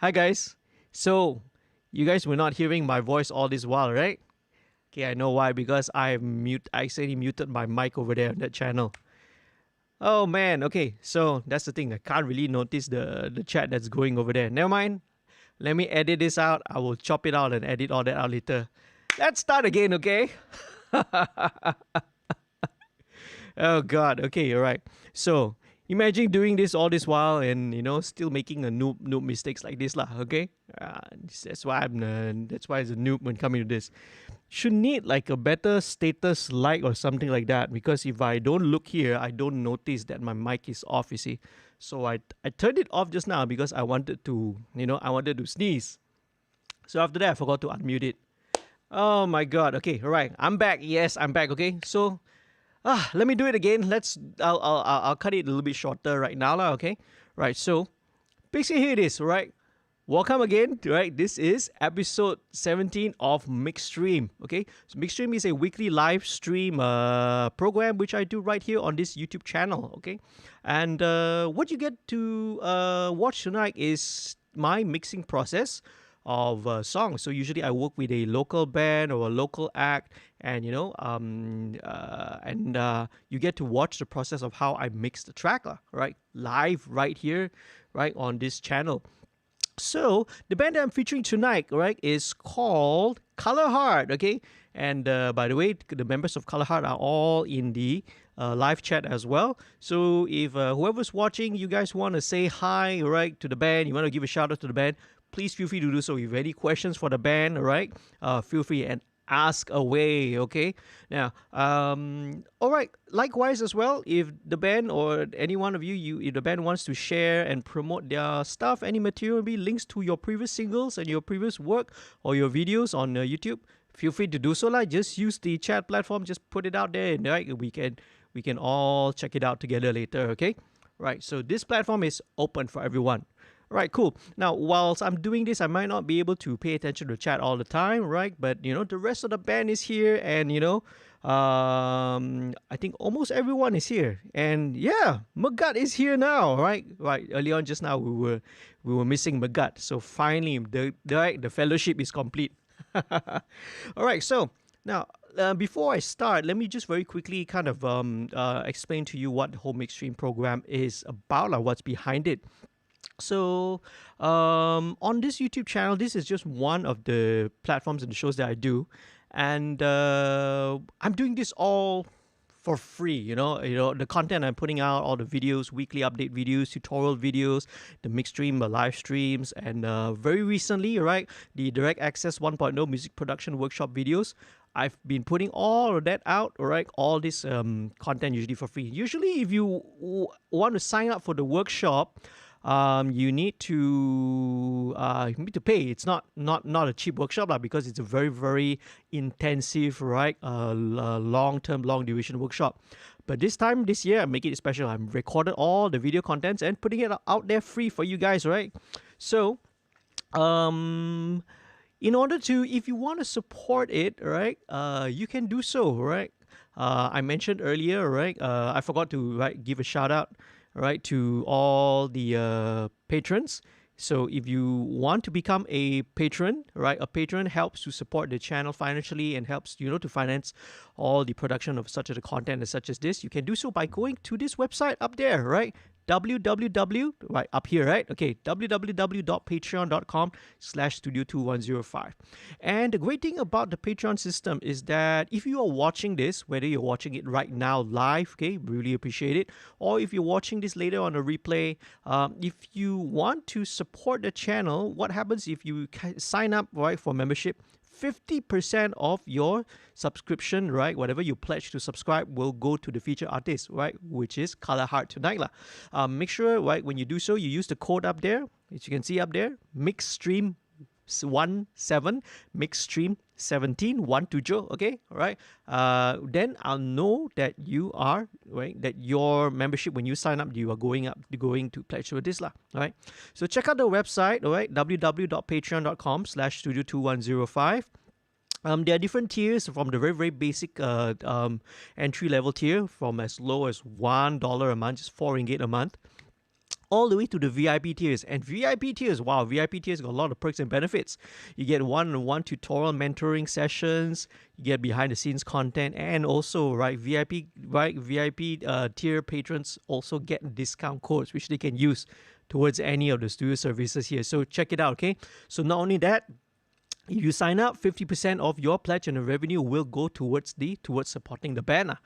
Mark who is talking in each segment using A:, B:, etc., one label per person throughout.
A: Hi guys. So, you guys were not hearing my voice all this while, right? Okay, I know why, because I accidentally muted my mic over there on that channel. Oh man, okay. So, that's the thing. I can't really notice the chat that's going over there. Never mind. Let me edit this out. I will chop it out and edit all that out later. Let's start again, okay? Oh god. Okay, you're right. So imagine doing this all this while and still making a noob mistakes like this lah. Okay, that's why it's a noob when coming to this. Should need like a better status light or something like that, because if I don't look here, I don't notice that my mic is off. You see, so I turned it off just now because I wanted to sneeze. So after that, I forgot to unmute it. Oh my god. Okay, all right. I'm back. Yes, I'm back. Okay, so let me do it again. I'll cut it a little bit shorter right now, lah. Okay, right. So basically, here it is. Right. Welcome again. Right. This is episode 17 of MixStream. Okay. So MixStream is a weekly live stream program which I do right here on this YouTube channel. Okay. And what you get to watch tonight is my mixing process of songs. So usually I work with a local band or a local act, and you get to watch the process of how I mix the track, right, live right here, right on this channel. So the band that I'm featuring tonight, right, is called Colorheart. Okay, and by the way, the members of Colorheart are all in the live chat as well. So if whoever's watching, you guys want to say hi, right, to the band, you want to give a shout out to the band, please feel free to do so. If you have any questions for the band, right, feel free and ask away. Okay. Now, all right. Likewise as well, if the band or any one of if the band wants to share and promote their stuff, any material, be links to your previous singles and your previous work or your videos on YouTube, feel free to do so. Like, just use the chat platform, just put it out there, and right, we can all check it out together later. Okay. Right. So this platform is open for everyone. Right, cool. Now, whilst I'm doing this, I might not be able to pay attention to chat all the time, right? But the rest of the band is here, and I think almost everyone is here. And yeah, MEGAT is here now, right? Right. Early on, just now, we were missing MEGAT, so finally, the fellowship is complete. All right. So now, before I start, let me just very quickly kind of explain to you what the whole MixStream program is about, like what's behind it. So on this YouTube channel, this is just one of the platforms and the shows that I do, and I'm doing this all for free. The content I'm putting out, all the videos, weekly update videos, tutorial videos, the MixStream live streams, and very recently, right, the Direct Access 1.0 music production workshop videos. I've been putting all of that out, all right, all this content usually for free. Usually, if you want to sign up for the workshop, you need to pay. It's not a cheap workshop lah, because it's a very, very intensive, right, long duration workshop. But this year, I'm making it special. I'm recorded all the video contents and putting it out there free for you guys, right? So in order to, if you want to support it, right, you can do so, right? I mentioned earlier, right, I forgot to give a shout out, right, to all the patrons. So if you want to become a patron, right, a patron helps to support the channel financially and helps to finance all the production of such a content as such as this. You can do so by going to this website up there, right, www, right up here, right, okay, www.patreon.com/studio2105. And the great thing about the Patreon system is that if you are watching this, whether you're watching it right now live, okay, really appreciate it, or if you're watching this later on a replay, if you want to support the channel, what happens if you sign up, right, for membership? 50% of your subscription, right, whatever you pledge to subscribe, will go to the featured artist, right, which is Colorheart tonight lah. Make sure, right, when you do so, you use the code up there, as you can see up there, MixStream 17, MixStream 17 120. Okay, all right. Then I'll know that you are right, that your membership, when you sign up, you are going to pledge to this lah. All right. So check out the website. All right, www.patreon.com/studio2105. There are different tiers, from the very, very basic entry level tier, from as low as $1 a month, just 4 ringgit a month, all the way to the VIP tiers. And VIP tiers, wow, VIP tiers got a lot of perks and benefits. You get one-on-one tutorial mentoring sessions, you get behind the scenes content, and also VIP tier patrons also get discount codes which they can use towards any of the studio services here. So check it out, okay? So not only that, if you sign up, 50% of your pledge and the revenue will go towards supporting the band,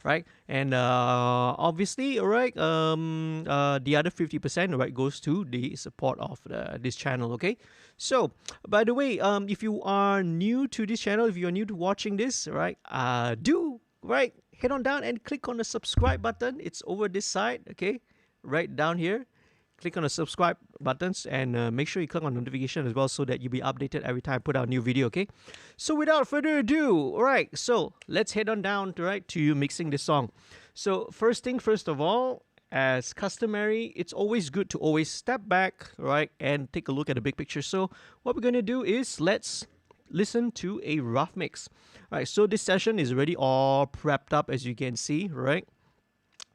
A: right? And obviously, right, the other 50%, right, goes to the support of this channel, okay? So, by the way, if you are new to this channel, if you are new to watching this, right, head on down and click on the subscribe button. It's over this side, okay? Right down here. Click on the subscribe buttons and make sure you click on notification as well so that you'll be updated every time I put out a new video, okay? So without further ado, all right, so let's head on down to you mixing this song. So first of all, as customary, it's always good to always step back, right, and take a look at the big picture. So what we're going to do is let's listen to a rough mix. All right, so this session is already all prepped up, as you can see, right?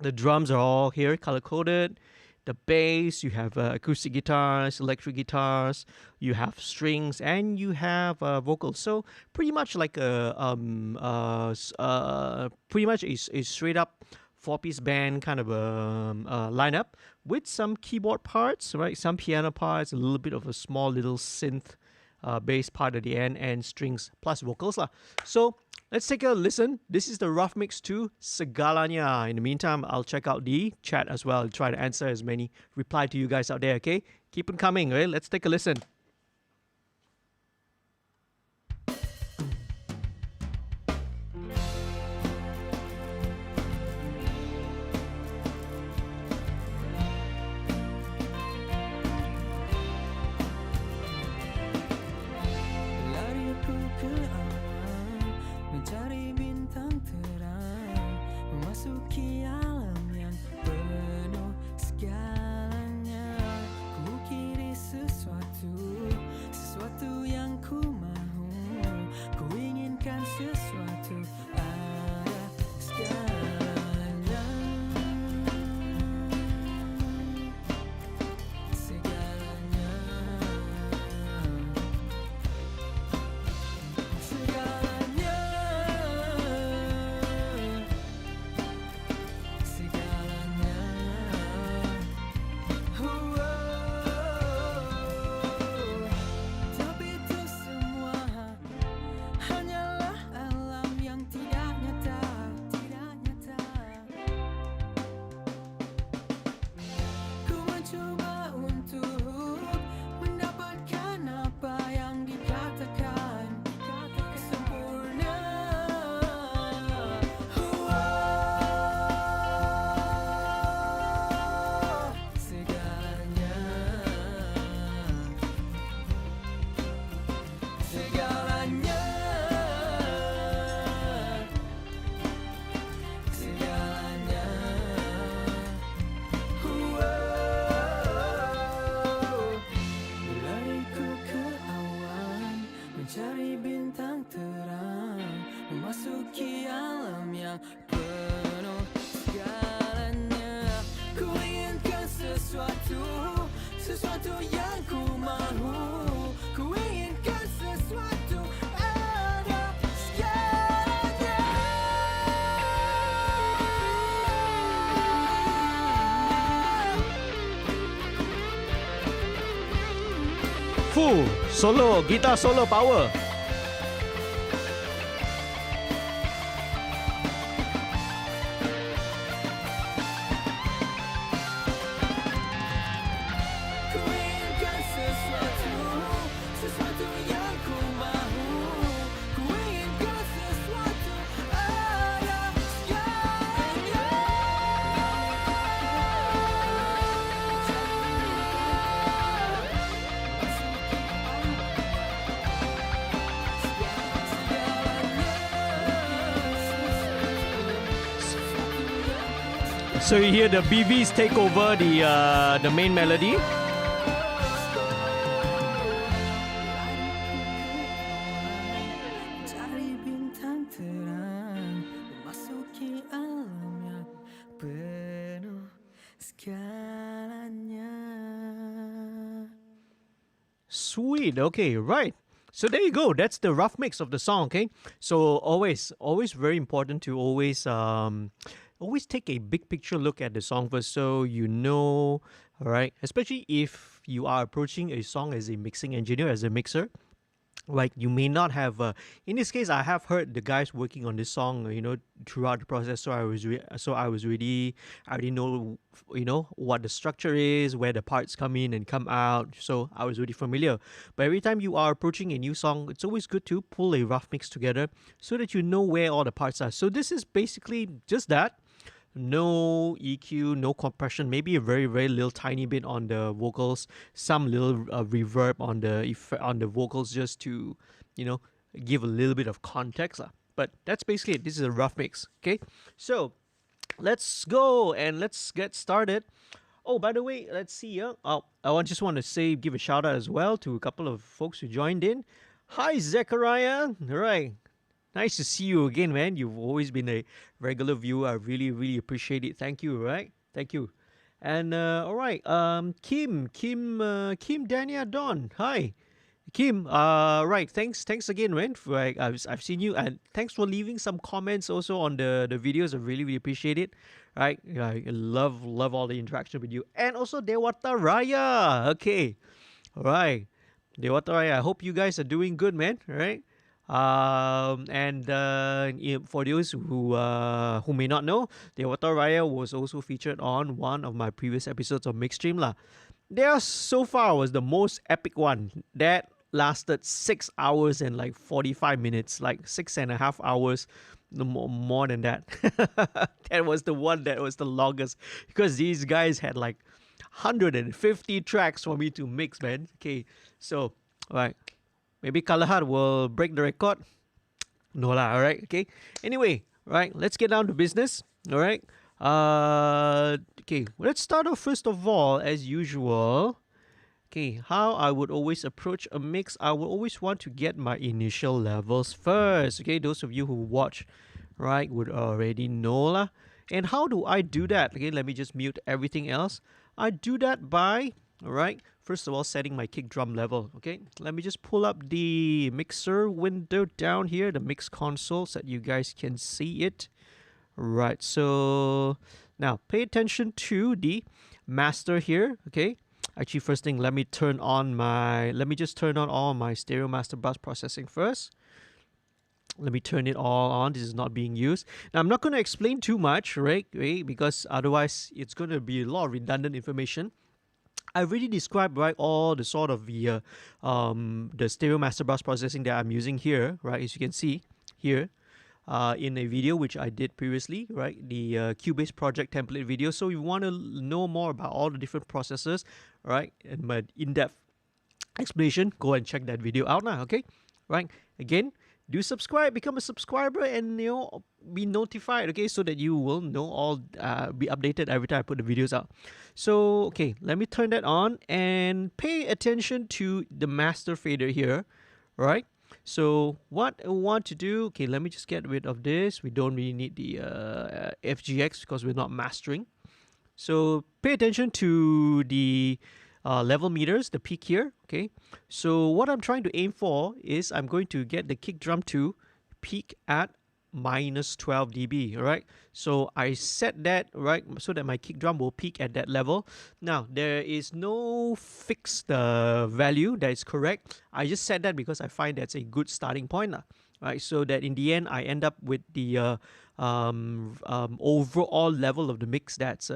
A: The drums are all here, color-coded. The bass, you have acoustic guitars, electric guitars, you have strings, and you have vocals. So pretty much like a straight up 4-piece band kind of a lineup with some keyboard parts, right? Some piano parts, a little bit of a small little synth bass part at the end, and strings plus vocals lah. So let's take a listen. This is the rough mix to Segalanya. In the meantime, I'll check out the chat as well. I'll try to answer as many, reply to you guys out there, okay? Keep it coming, right? Let's take a listen. Full solo, guitar solo power. So you hear the BVs take over the main melody. Segalanya. Sweet. Okay, right. So there you go. That's the rough mix of the song. Okay. So always very important to always take a big picture look at the song first, so you know, all right. Especially if you are approaching a song as a mixing engineer, as a mixer, like you may not have in this case I have heard the guys working on this song, throughout the process, so I was really, I already know, what the structure is, where the parts come in and come out, so I was really familiar. But every time you are approaching a new song, it's always good to pull a rough mix together so that you know where all the parts are. So this is basically just that. No EQ, no compression, maybe a very very little tiny bit on the vocals, some little reverb on the vocals, just to, you know, give a little bit of context lah. But that's basically it. This is a rough mix. Okay, so let's go and let's get started. Oh, by the way, let's see. Just want to give a shout out as well to a couple of folks who joined in. Hi, Zechariah. All right. Nice to see you again, man. You've always been a regular viewer. I really, really appreciate it. Thank you, right? Thank you. And all right, Kim Dania Don. Hi, Kim. Right. Thanks again, man. For, I've seen you, and thanks for leaving some comments also on the videos. I really, really appreciate it. Right. I love all the interaction with you, and also Dewata Raya. Okay. All right, Dewata Raya. I hope you guys are doing good, man. All right. And for those who may not know, the Avatar Raya was also featured on one of my previous episodes of MixStream lah. There so far was the most epic one that lasted 6 hours and like 45 minutes, like 6.5 hours, more than that. That was the one that was the longest, because these guys had like 150 tracks for me to mix, man. Okay, so all right. Maybe Colorheart will break the record. No lah, alright, okay. Anyway, right, let's get down to business. Alright. Okay, let's start off first of all, as usual. Okay, how I would always approach a mix, I would always want to get my initial levels first. Okay, those of you who watch, right, would already know lah. And how do I do that? Okay, let me just mute everything else. I do that by, alright, first of all, setting my kick drum level. Okay, let me just pull up the mixer window down here, the mix console, so that you guys can see it. Right, so now pay attention to the master here. Okay, actually, first thing, let me just turn on all my stereo master bus processing first. Let me turn it all on. This is not being used. Now, I'm not going to explain too much, right? Because otherwise it's going to be a lot of redundant information. I've already described, right, all the sort of the stereo master bus processing that I'm using here, right, as you can see here in a video which I did previously, right, the Cubase project template video. So if you want to know more about all the different processors, right, and my in-depth explanation, go and check that video out now. Okay, right, again, do subscribe, become a subscriber, and be notified, okay, so that you will know all, be updated every time I put the videos out. So okay, let me turn that on and pay attention to the master fader here, right? So what I want to do, okay, let me just get rid of this. We don't really need the FGX because we're not mastering. So pay attention to the level meters, the peak here. Okay, so what I'm trying to aim for is I'm going to get the kick drum to peak at minus 12 dB. All right, so I set that, right, so that my kick drum will peak at that level. Now there is no fixed value that is correct. I just set that because I find that's a good starting point, right, so that in the end I end up with the overall level of the mix that's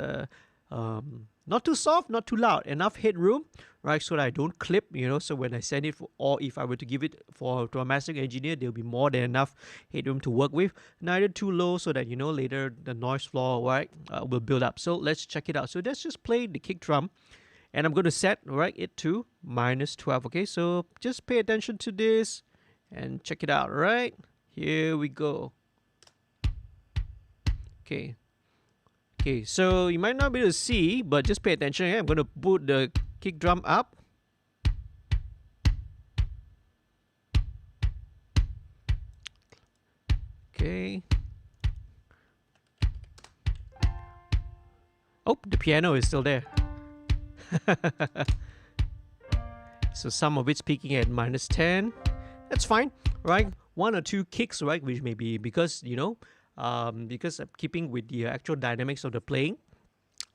A: not too soft, not too loud, enough headroom, right, so that I don't clip, so when I send it or if I were to give it to a mastering engineer, there'll be more than enough headroom to work with, neither too low so that, later the noise floor, right, will build up. So let's check it out. So let's just play the kick drum, and I'm going to set, right, it to minus 12. Okay, so just pay attention to this and check it out. Right, here we go. Okay, so you might not be able to see, but just pay attention. I'm going to put the kick drum up. Okay. Oh, the piano is still there. So some of it's peaking at -10. That's fine, right? One or two kicks, right? Which may be because, because I'm keeping with the actual dynamics of the playing.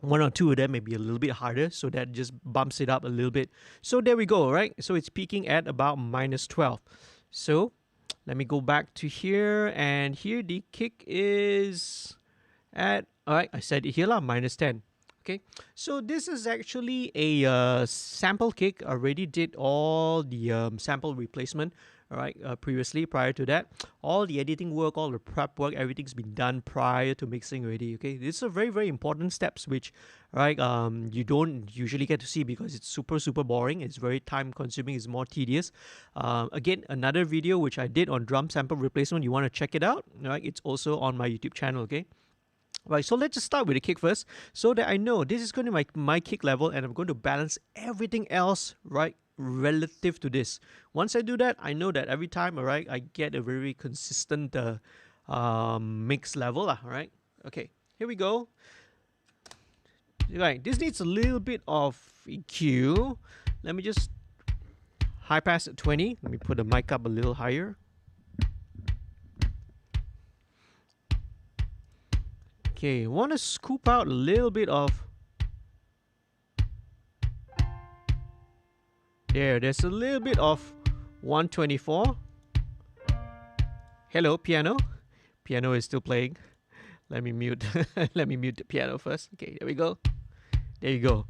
A: One or two of them may be a little bit harder, so that just bumps it up a little bit. So there we go, right? So it's peaking at about -12. So let me go back to here, and here the kick is at, all right, I said it here lah, -10. Okay, so this is actually a sample kick. I already did all the sample replacement, all right, previously, prior to that. All the editing work, all the prep work, everything's been done prior to mixing already, okay? These are very, very important steps, which, right, you don't usually get to see because it's super, super boring. It's very time consuming. It's more tedious. Again, another video which I did on drum sample replacement. You want to check it out, right? It's also on my YouTube channel, okay? Right, so let's just start with the kick first, so that I know this is going to be my kick level, and I'm going to balance everything else, right, relative to this. Once I do that, I know that every time, all right, I get a very consistent mix level, all right? Okay, here we go. Right, this needs a little bit of EQ. Let me just high pass at 20. Let me put the mic up a little higher. Okay, want to scoop out a little bit of... there's a little bit of 124. Hello, piano. Piano is still playing. Let me mute. Let me mute the piano first. Okay, there we go. There you go.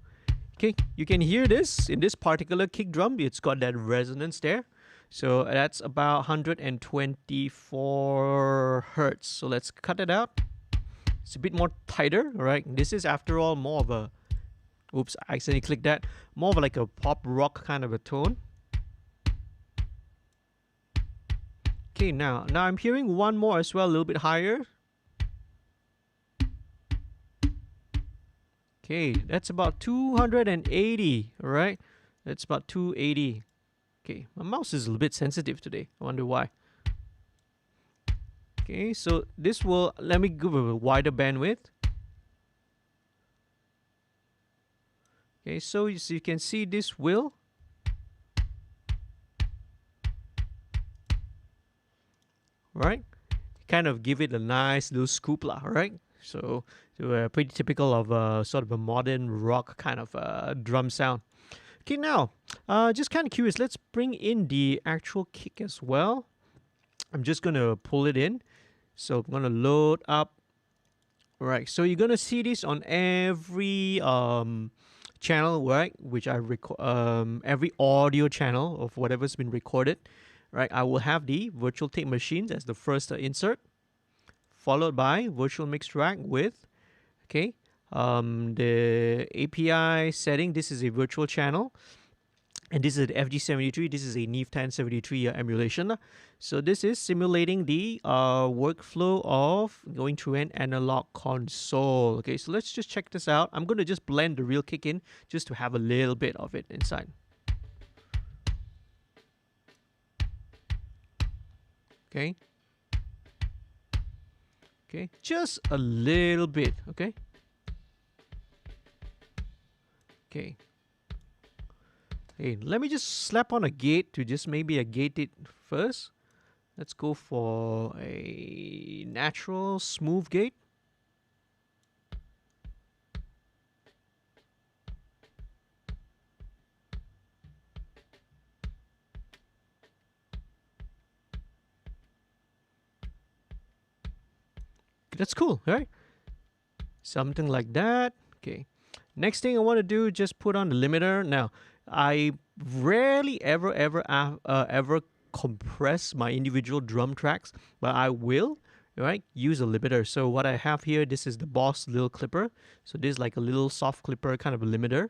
A: Okay, you can hear this in this particular kick drum. It's got that resonance there. So that's about 124 hertz. So let's cut it out. It's a bit more tighter, right? This is, after all, more of a... Oops, I accidentally clicked that. More of like a pop rock kind of a tone. Okay, now I'm hearing one more as well, a little bit higher. Okay, that's about 280, all right? That's about 280. Okay, my mouse is a little bit sensitive today. I wonder why. Okay, so this will, let me give a wider bandwidth. Okay, so you can see this will, right, kind of give it a nice little scoop lah, right? So pretty typical of sort of a modern rock kind of drum sound. Okay, now, just kind of curious, let's bring in the actual kick as well. I'm just going to pull it in. So I'm going to load up. All right, so you're going to see this on every channel, right, which I record, every audio channel of whatever's been recorded, right? I will have the virtual tape machines as the first insert, followed by virtual mix track with, okay, the API setting. This is a virtual channel, and this is the FG73. This is a Neve 1073 emulation. So this is simulating the workflow of going through an analog console. Okay, so let's just check this out. I'm going to just blend the real kick in just to have a little bit of it inside. Okay. Okay, just a little bit, okay? Okay. Hey, let me just slap on a gate to just maybe gate it first. Let's go for a natural smooth gate. That's cool, right? Something like that. Okay. Next thing I want to do, just put on the limiter. Now, I rarely ever compress my individual drum tracks, but I will, right, use a limiter. So what I have here, this is the Boss little clipper. So this is like a little soft clipper kind of a limiter.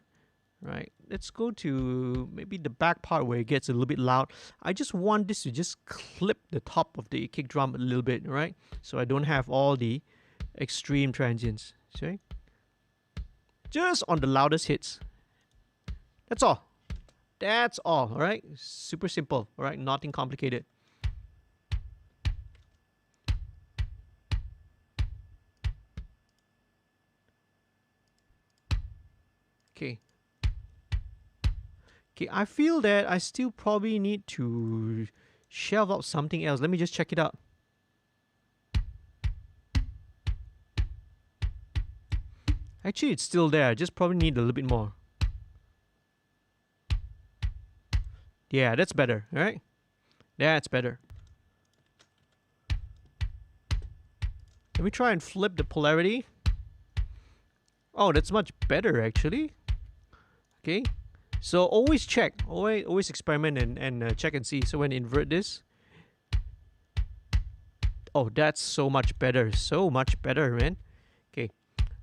A: Right, let's go to maybe the back part where it gets a little bit loud. I just want this to just clip the top of the kick drum a little bit, right? So I don't have all the extreme transients. See? Just on the loudest hits. That's all. That's all, all right? Super simple, all right? Nothing complicated. Okay. Okay, I feel that I still probably need to shelve out something else. Let me just check it out. Actually, it's still there. I just probably need a little bit more. Yeah, that's better, right? That's better. Let me try and flip the polarity. Oh, that's much better, actually. Okay. So always check. Always experiment and check and see. So when I invert this. Oh, that's so much better. So much better, man. Okay.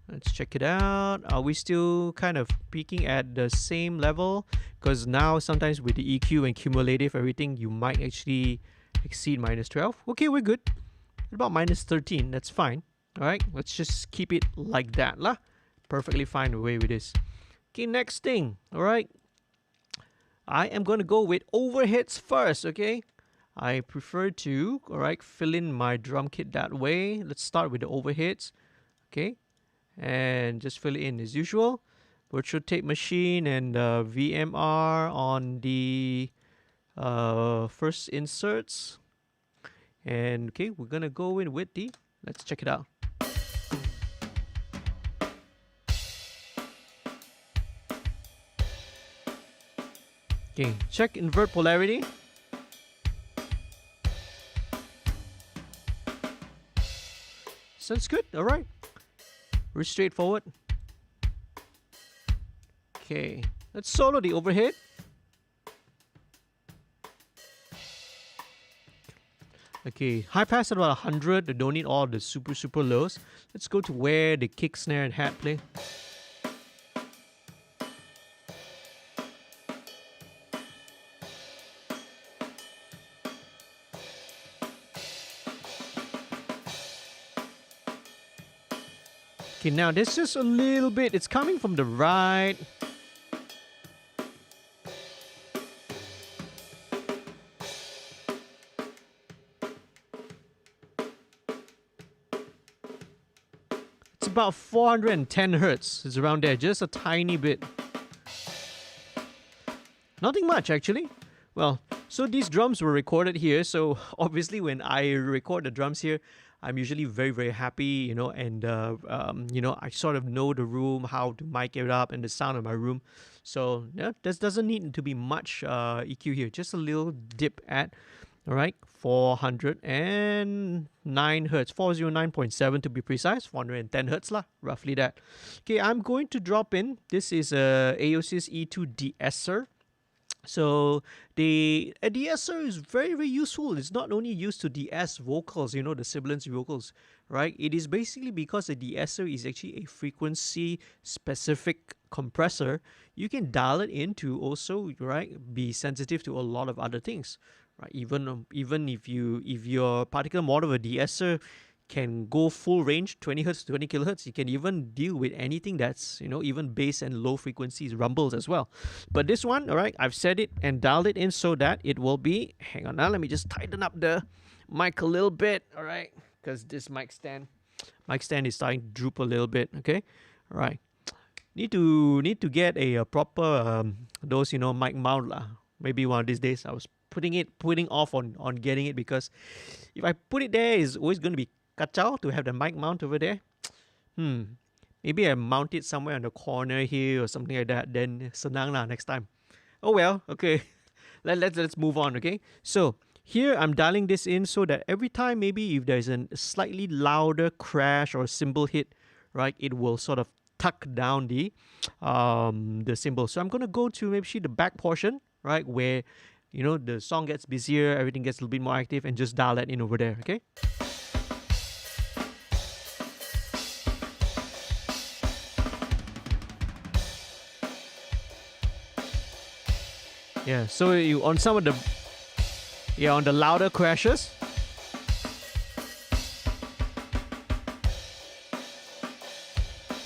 A: Let's check it out. Are we still kind of peaking at the same level? Because now sometimes with the EQ and cumulative everything, you might actually exceed -12. Okay, we're good. About -13, that's fine. Alright, let's just keep it like that lah. Perfectly fine away with this. Okay, next thing. Alright. I am going to go with overheads first, okay? I prefer to, alright, fill in my drum kit that way. Let's start with the overheads. Okay. And just fill it in as usual. Virtual tape machine and VMR on the first inserts. And okay, we're gonna go in with the, let's check it out. Okay, check invert polarity. Sounds good, alright. We're straightforward. Okay, let's solo the overhead. Okay, high pass at about 100. Don't need all the super lows. Let's go to where the kick, snare, and hat play. Okay, now there's just a little bit. It's coming from the right. It's about 410 hertz. It's around there, just a tiny bit. Nothing much, actually. Well, so these drums were recorded here. So obviously when I record the drums here, I'm usually very happy, you know, and you know, I sort of know the room, how to mic it up, and the sound of my room. So yeah, this doesn't need to be much EQ here. Just a little dip at, all right, 409 hertz, 409.7 to be precise, 410 hertz lah, roughly that. Okay, I'm going to drop in. This is a AOSIS E2 de-esser. So the de-esser is very useful. It's not only used to de-ess vocals, you know, the sibilance vocals, right? It is basically because the de-esser is actually a frequency specific compressor. You can dial it in to also, right, be sensitive to a lot of other things, right? Even if your particular model of a de-esser can go full range, 20 hertz to 20 kilohertz. You can even deal with anything that's, you know, even bass and low frequencies, rumbles as well. But this one, all right, I've set it and dialed it in so that it will be, hang on now, let me just tighten up the mic a little bit, all right, because this mic stand is starting to droop a little bit, okay, all right. Need to get a proper, those, you know, mic mount lah. Maybe one of these days. I was putting off on getting it because if I put it there, it's always going to be kacau to have the mic mount over there. Maybe I mount it somewhere on the corner here or something like that. Then senang lah next time. Oh well, okay. Let's move on, okay? So here I'm dialing this in so that every time maybe if there's a slightly louder crash or cymbal hit, right, it will sort of tuck down the cymbal. So I'm gonna go to maybe the back portion, right, where, you know, the song gets busier, everything gets a little bit more active, and just dial that in over there, okay? Yeah, so you on some of the, yeah, on the louder crashes.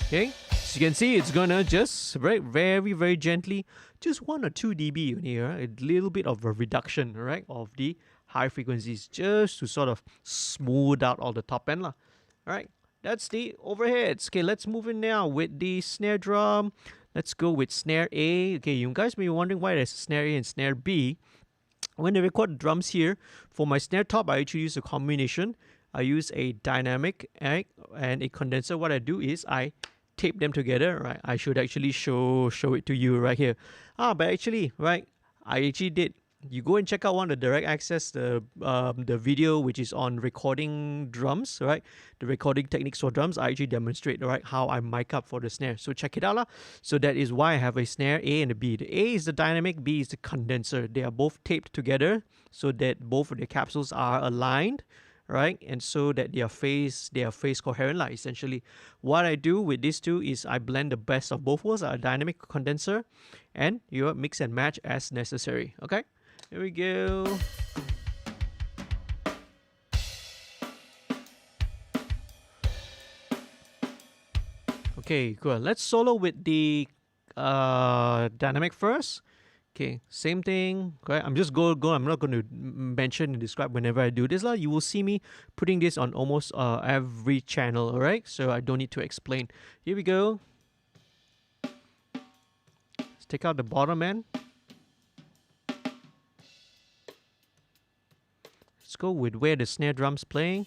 A: Okay, so you can see it's gonna just very gently, just 1 or 2 dB in here, a little bit of a reduction, right, of the high frequencies, just to sort of smooth out all the top end lah. All right, that's the overheads. Okay, let's move in now with the snare drum. Let's go with snare A. Okay, you guys may be wondering why there's snare A and snare B. When I record drums here, for my snare top, I actually use a combination. I use a dynamic and a condenser. What I do is I tape them together, right? I should actually show it to you right here. But actually, right, I actually did. You go and check out one of the direct access, the video which is on recording drums, right? The recording techniques for drums. I actually demonstrate, right, how I mic up for the snare. So check it out lah. So that is why I have a snare A and a B. The A is the dynamic, B is the condenser. They are both taped together so that both of the capsules are aligned, right? And so that they are phase coherent lah, essentially. What I do with these two is I blend the best of both worlds, a dynamic condenser, and you mix and match as necessary. Okay, here we go. Okay, good. Let's solo with the dynamic first. Okay, same thing. Okay, I'm just go. I'm not going to mention and describe whenever I do this lah. You will see me putting this on almost every channel. All right, so I don't need to explain. Here we go. Let's take out the bottom end. Let's go with where the snare drum's playing.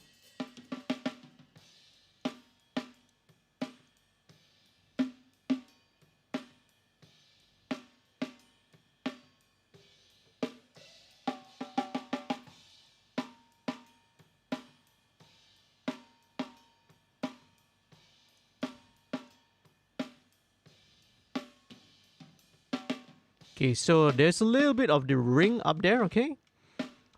A: Okay, so there's a little bit of the ring up there, okay?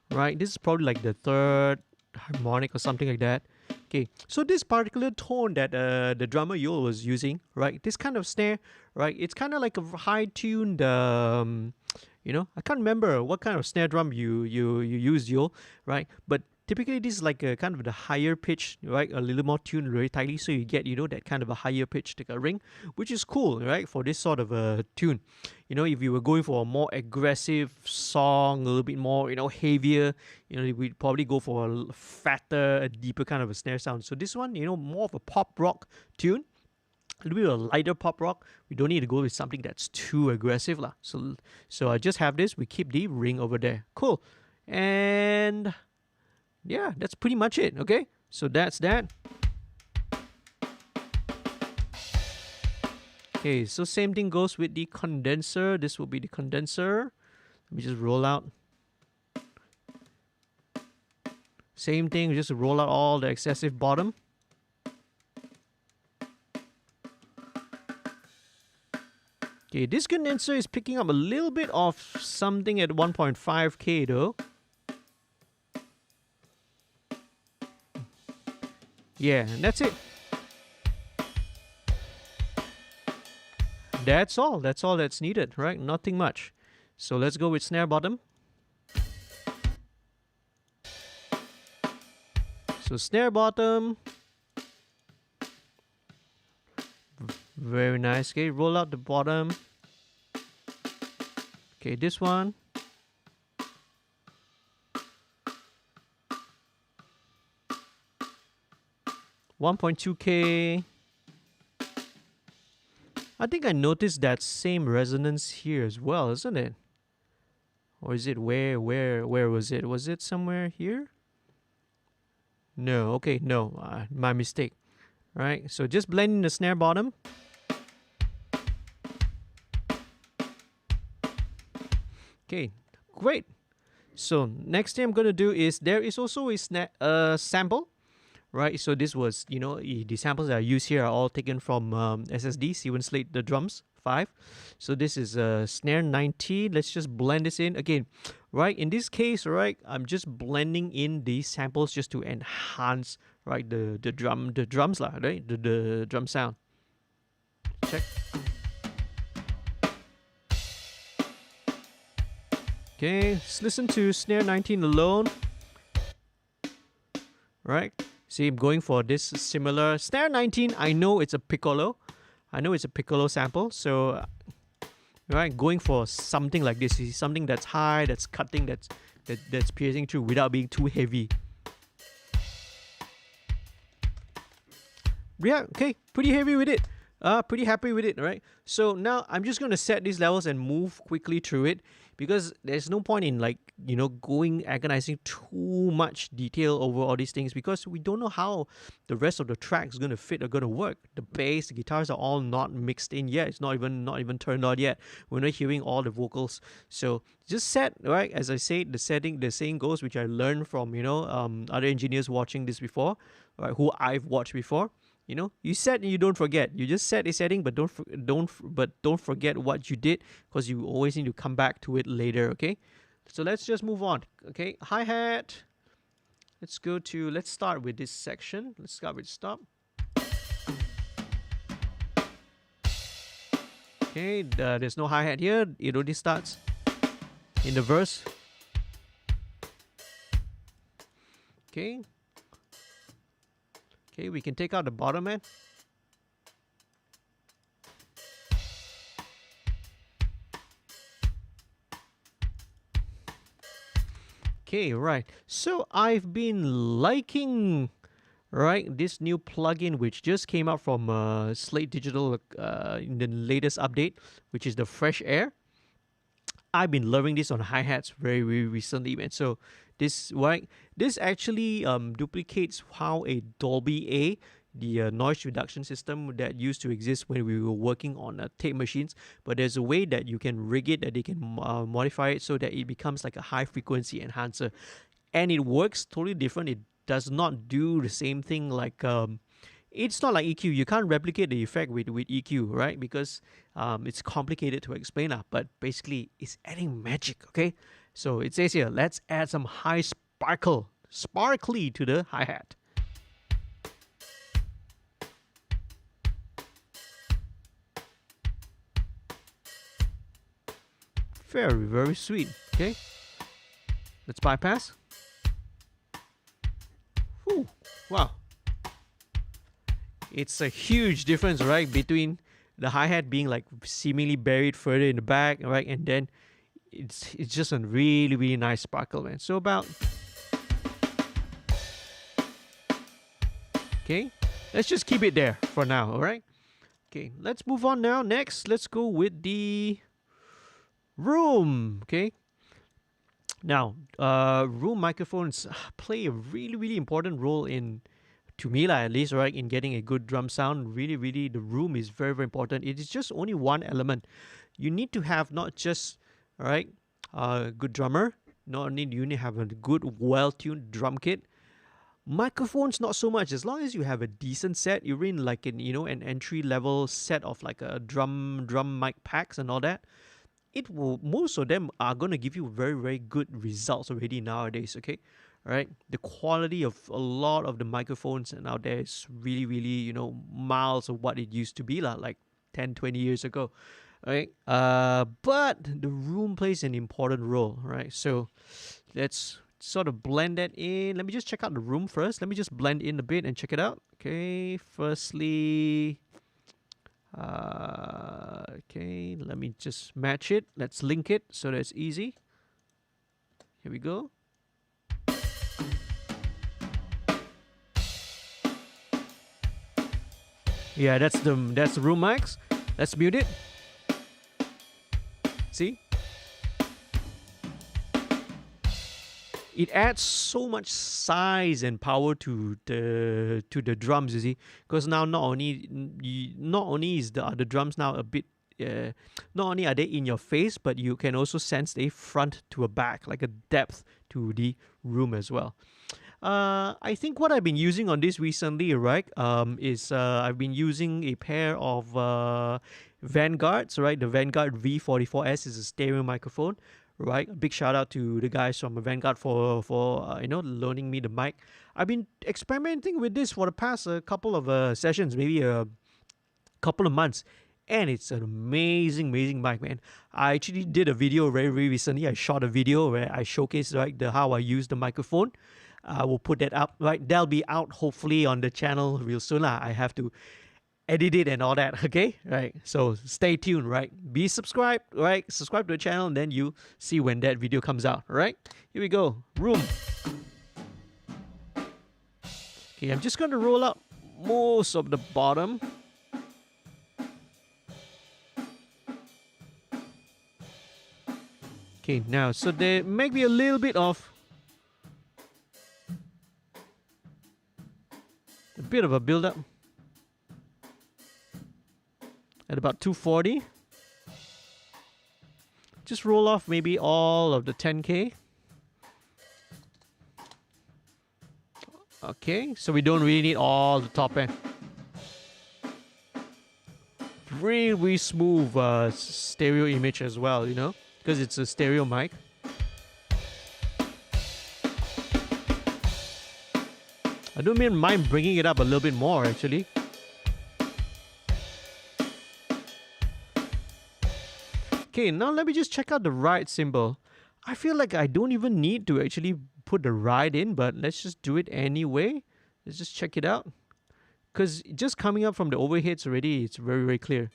A: Right, this is probably like the third harmonic or something like that. Okay, so this particular tone that the drummer Yul was using, right? This kind of snare, right? It's kind of like a high-tuned, you know, I can't remember what kind of snare drum you use, Yul, right? But typically this is like a kind of the higher pitch, right? A little more tuned very tightly, so you get, you know, that kind of a higher pitch like a ring, which is cool, right? For this sort of a tune. You know, if you were going for a more aggressive song, a little bit more, you know, heavier, you know, we'd probably go for a fatter, a deeper kind of a snare sound. So this one, you know, more of a pop rock tune, a little bit of a lighter pop rock. We don't need to go with something that's too aggressive lah. So I just have this. We keep the ring over there. Cool. And yeah, that's pretty much it. Okay, so that's that. Okay, so same thing goes with the condenser. This will be the condenser. Let me just roll out. Same thing, just roll out all the excessive bottom. Okay, this condenser is picking up a little bit of something at 1.5K though. Yeah, and that's it. That's all that's needed, right? Nothing much. So let's go with snare bottom. So snare bottom. Very nice. Okay, roll out the bottom. Okay, this one. $1.2K. I think I noticed that same resonance here as well, isn't it? Or is it where was it? Was it somewhere here? No, okay, no, my mistake. Right, so just blend in the snare bottom. Okay, great. So next thing I'm gonna do is there is also a sample. Right, so this was, you know, the samples that I use here are all taken from SSD, Steven Slate, the drums, 5. So this is snare 19. Let's just blend this in. Again, right, in this case, right, I'm just blending in these samples just to enhance, right, the drums lah, right, the drum sound. Check. Okay, let's listen to snare 19 alone. Right. See, I'm going for this similar snare 19. I know it's a piccolo. I know it's a piccolo sample. So, right, going for something like this. Something that's high, that's cutting, that's piercing through without being too heavy. Yeah, okay, pretty heavy with it. Pretty happy with it, right? So now I'm just going to set these levels and move quickly through it because there's no point in, like, going agonizing too much detail over all these things because we don't know how the rest of the track is going to fit or going to work. The bass, the guitars are all not mixed in yet. It's not even turned on yet. We're not hearing all the vocals. So just set, right? As I said, the saying goes, which I learned from, other engineers watching this before, right? Who I've watched before. You set and you don't forget. You just set a setting, but don't forget what you did because you always need to come back to it later. Okay, so let's just move on. Okay, hi-hat. Let's start with this section. Let's start with stop. Okay, there's no hi-hat here. It only starts in the verse. Okay. Okay, we can take out the bottom end. Okay, right. So I've been liking, right, this new plugin which just came out from Slate Digital in the latest update, which is the Fresh Air. I've been loving this on hi-hats very, very recently, man. So this actually duplicates how a Dolby A, the noise reduction system that used to exist when we were working on tape machines, but there's a way that you can rig it, that they can modify it so that it becomes like a high frequency enhancer, and it works totally different. It does not do the same thing like it's not like EQ. You can't replicate the effect with EQ, right? Because it's complicated to explain, but basically it's adding magic, okay? So it says here, let's add some high sparkly to the hi-hat. Very, very sweet, okay? Let's bypass. Whew, wow. It's a huge difference, right, between the hi-hat being like seemingly buried further in the back, right, and then it's just a really, really nice sparkle, man. So about, okay, let's just keep it there for now, all right? Okay, let's move on now. Next, let's go with the room, okay? Now, room microphones play a really, really important role in, to me at least, right, in getting a good drum sound. Really, really, the room is very, very important. It is just only one element. You need to have not just, right, a good drummer, not only do you need to have a good, well-tuned drum kit. Microphones, not so much. As long as you have a decent set, you're in like an entry-level set of like a drum mic packs and all that. Most of them are going to give you very, very good results already nowadays, okay? Right? The quality of a lot of the microphones out there is really, really, miles of what it used to be, like 10, 20 years ago, right? But the room plays an important role, right? So let's sort of blend that in. Let me just check out the room first. Let me just blend in a bit and check it out. Okay, firstly... okay, let me just match it. Let's link it so that's easy. Here we go. Yeah, that's the room mics. Let's mute it. See? It adds so much size and power to the drums, you see, because now not only is the drums now a bit, not only are they in your face, but you can also sense a front to a back, like a depth to the room as well. I think what I've been using on this recently, right, is I've been using a pair of Vanguards, right? The Vanguard V44S is a stereo microphone. Right, a big shout out to the guys from Vanguard for loaning me the mic. I've been experimenting with this for the past couple of sessions, maybe a couple of months, and it's an amazing mic, man. I actually did a video very, very recently. I shot a video where I showcased how I use the microphone. I will put that up. Right, that'll be out hopefully on the channel real soon. I have to edit it and all that, okay? Right, so stay tuned, right? Be subscribed, right? Subscribe to the channel and then you see when that video comes out, all right? Here we go, room. Okay, I'm just going to roll out most of the bottom. Okay, now, so there may be a little bit of a build-up at about 240. Just roll off maybe all of the 10K. Okay, so we don't really need all the top end. Really smooth stereo image as well, you know, because it's a stereo mic. I don't mind bringing it up a little bit more, actually. Okay, now let me just check out the ride symbol. I feel like I don't even need to actually put the ride in, but let's just do it anyway. Let's just check it out. Because just coming up from the overheads already, it's very, very clear.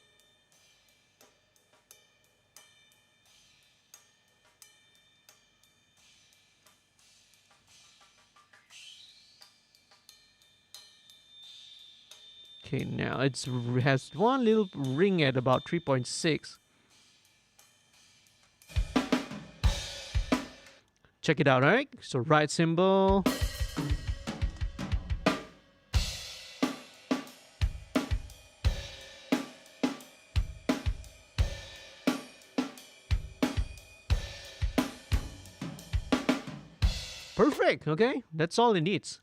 A: Okay, now it has one little ring at about 3.6. Check it out, alright? So right symbol. Perfect, okay? That's all it needs.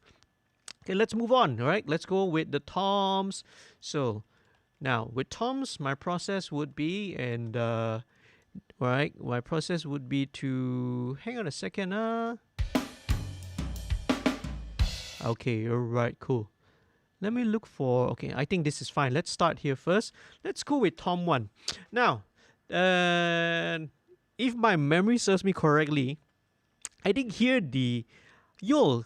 A: Okay, let's move on, alright? Let's go with the toms. So now with toms, my process would be, and alright, my process would be to, hang on a second, okay, alright, cool. Let me look for, okay, I think this is fine. Let's start here first. Let's go with tom 1. Now, if my memory serves me correctly, I think here the Yul,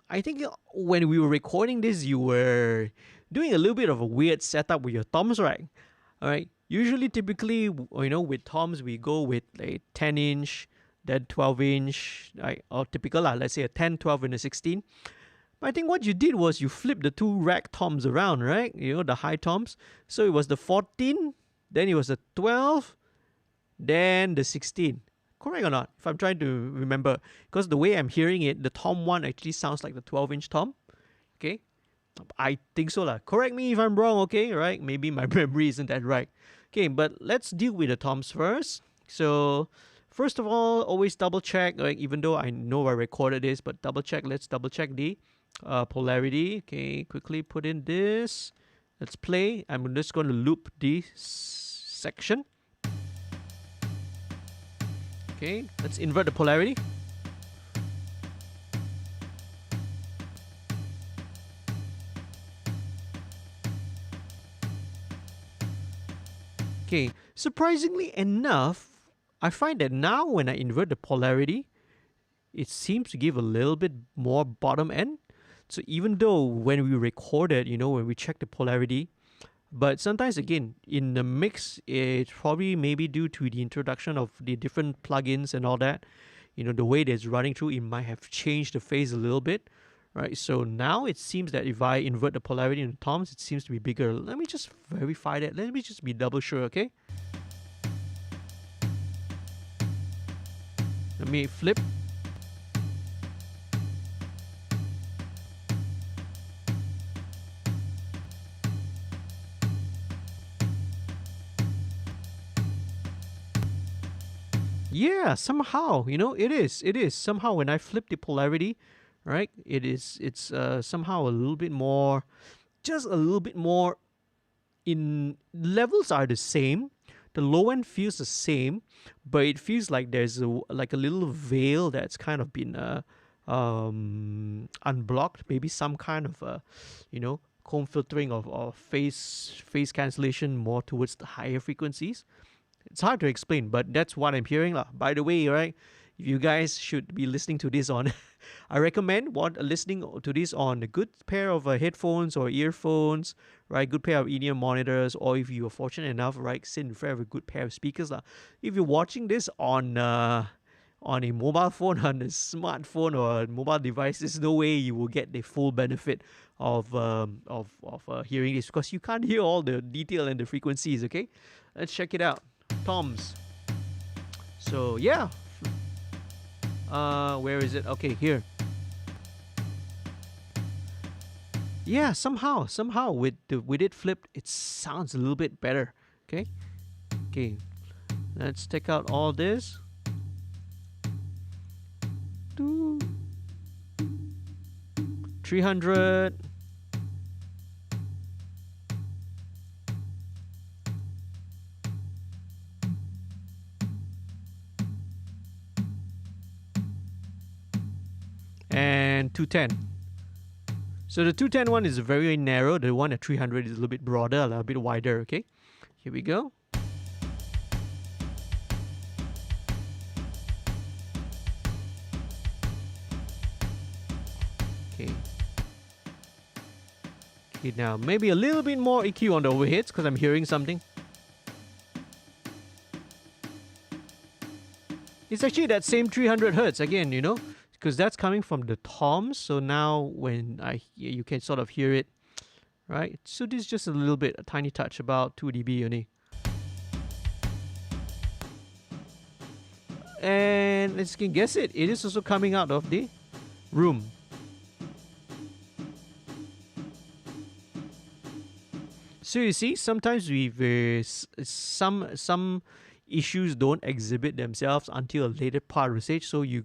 A: I think when we were recording this, you were doing a little bit of a weird setup with your toms, right? All right. Usually, typically, you know, with toms, we go with a 10-inch, then 12-inch, right? Or typical, let's say a 10, 12, and a 16. But I think what you did was you flipped the two rack toms around, right? You know, the high toms. So it was the 14, then it was the 12, then the 16. Correct or not? If I'm trying to remember. Because the way I'm hearing it, the tom 1 actually sounds like the 12-inch tom. Okay? I think so lah. Correct me if I'm wrong, okay? Right? Maybe my memory isn't that right. Okay, but let's deal with the toms first. So, first of all, always double check, like, even though I know I recorded this, but double check, let's double check the polarity. Okay, quickly put in this. Let's play. I'm just going to loop this section. Okay, let's invert the polarity. Okay, surprisingly enough, I find that now when I invert the polarity, it seems to give a little bit more bottom end. So even though when we recorded, you know, when we check the polarity, but sometimes again, in the mix, it's probably maybe due to the introduction of the different plugins and all that. You know, the way that it's running through, it might have changed the phase a little bit, right? So now it seems that if I invert the polarity in the toms, it seems to be bigger. Let me just verify that. Let me just be double sure, okay? Let me flip. Yeah, somehow, you know, it is. Somehow when I flip the polarity, right, it's somehow a little bit more, just a little bit more, in levels are the same. The low end feels the same, but it feels like there's like a little veil that's kind of been unblocked. Maybe some kind of you know, comb filtering of phase cancellation more towards the higher frequencies. It's hard to explain, but that's what I'm hearing lah. By the way, right, if you guys should be listening to this on, I recommend listening to this on a good pair of headphones or earphones, right? Good pair of in-ear monitors, or if you are fortunate enough, right, sit in front of a good pair of speakers lah. If you're watching this on a mobile phone, on a smartphone or a mobile device, there's no way you will get the full benefit of hearing this, because you can't hear all the detail and the frequencies. Okay, let's check it out. Toms. So yeah, where is it? Okay, here. Yeah, somehow with it flipped, it sounds a little bit better. Okay, okay. Let's take out all this. 300. And 210. So the 210 one is very narrow. The one at 300 is a little bit broader, a little bit wider. Okay, here we go. Okay. Okay, now maybe a little bit more EQ on the overheads because I'm hearing something. It's actually that same 300 hertz again, you know, because that's coming from the toms. So now when you can sort of hear it, right? So this is just a little bit, a tiny touch, about 2 dB only. And as you can guess it is also coming out of the room. So you see, sometimes some issues don't exhibit themselves until a later part of the stage. So you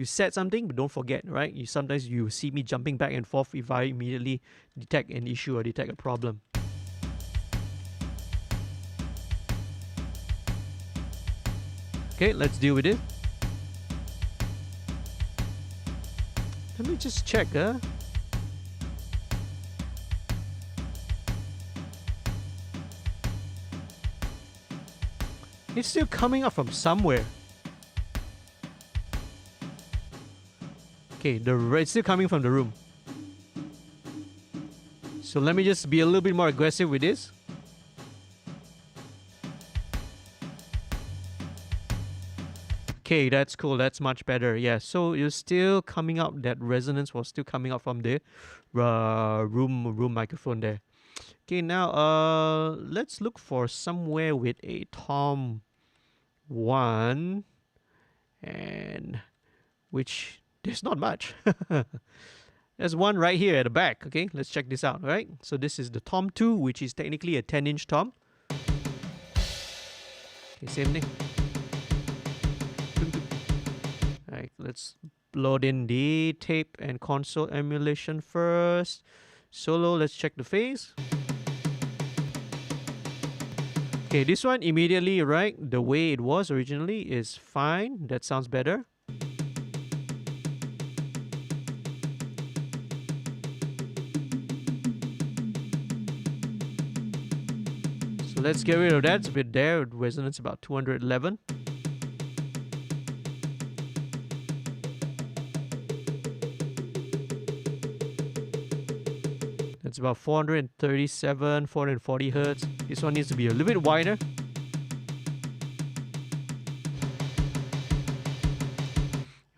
A: set something, but don't forget, right? Sometimes you see me jumping back and forth if I immediately detect an issue or detect a problem. Okay, let's deal with it. Let me just check, It's still coming up from somewhere. Okay, it's still coming from the room. So let me just be a little bit more aggressive with this. Okay, that's cool. That's much better. Yeah, so you're still coming up. That resonance was still coming up from the room microphone there. Okay, now let's look for somewhere with a tom 1, and which there's not much. There's one right here at the back. Okay, let's check this out. All right, so this is the tom 2, which is technically a 10-inch tom. Okay, same thing. Alright, let's load in the tape and console emulation first. Solo, let's check the phase. Okay, this one immediately, right, the way it was originally is fine. That sounds better. So let's get rid of that. It's a bit there. Resonance about 211. That's about 437, 440 hertz. This one needs to be a little bit wider.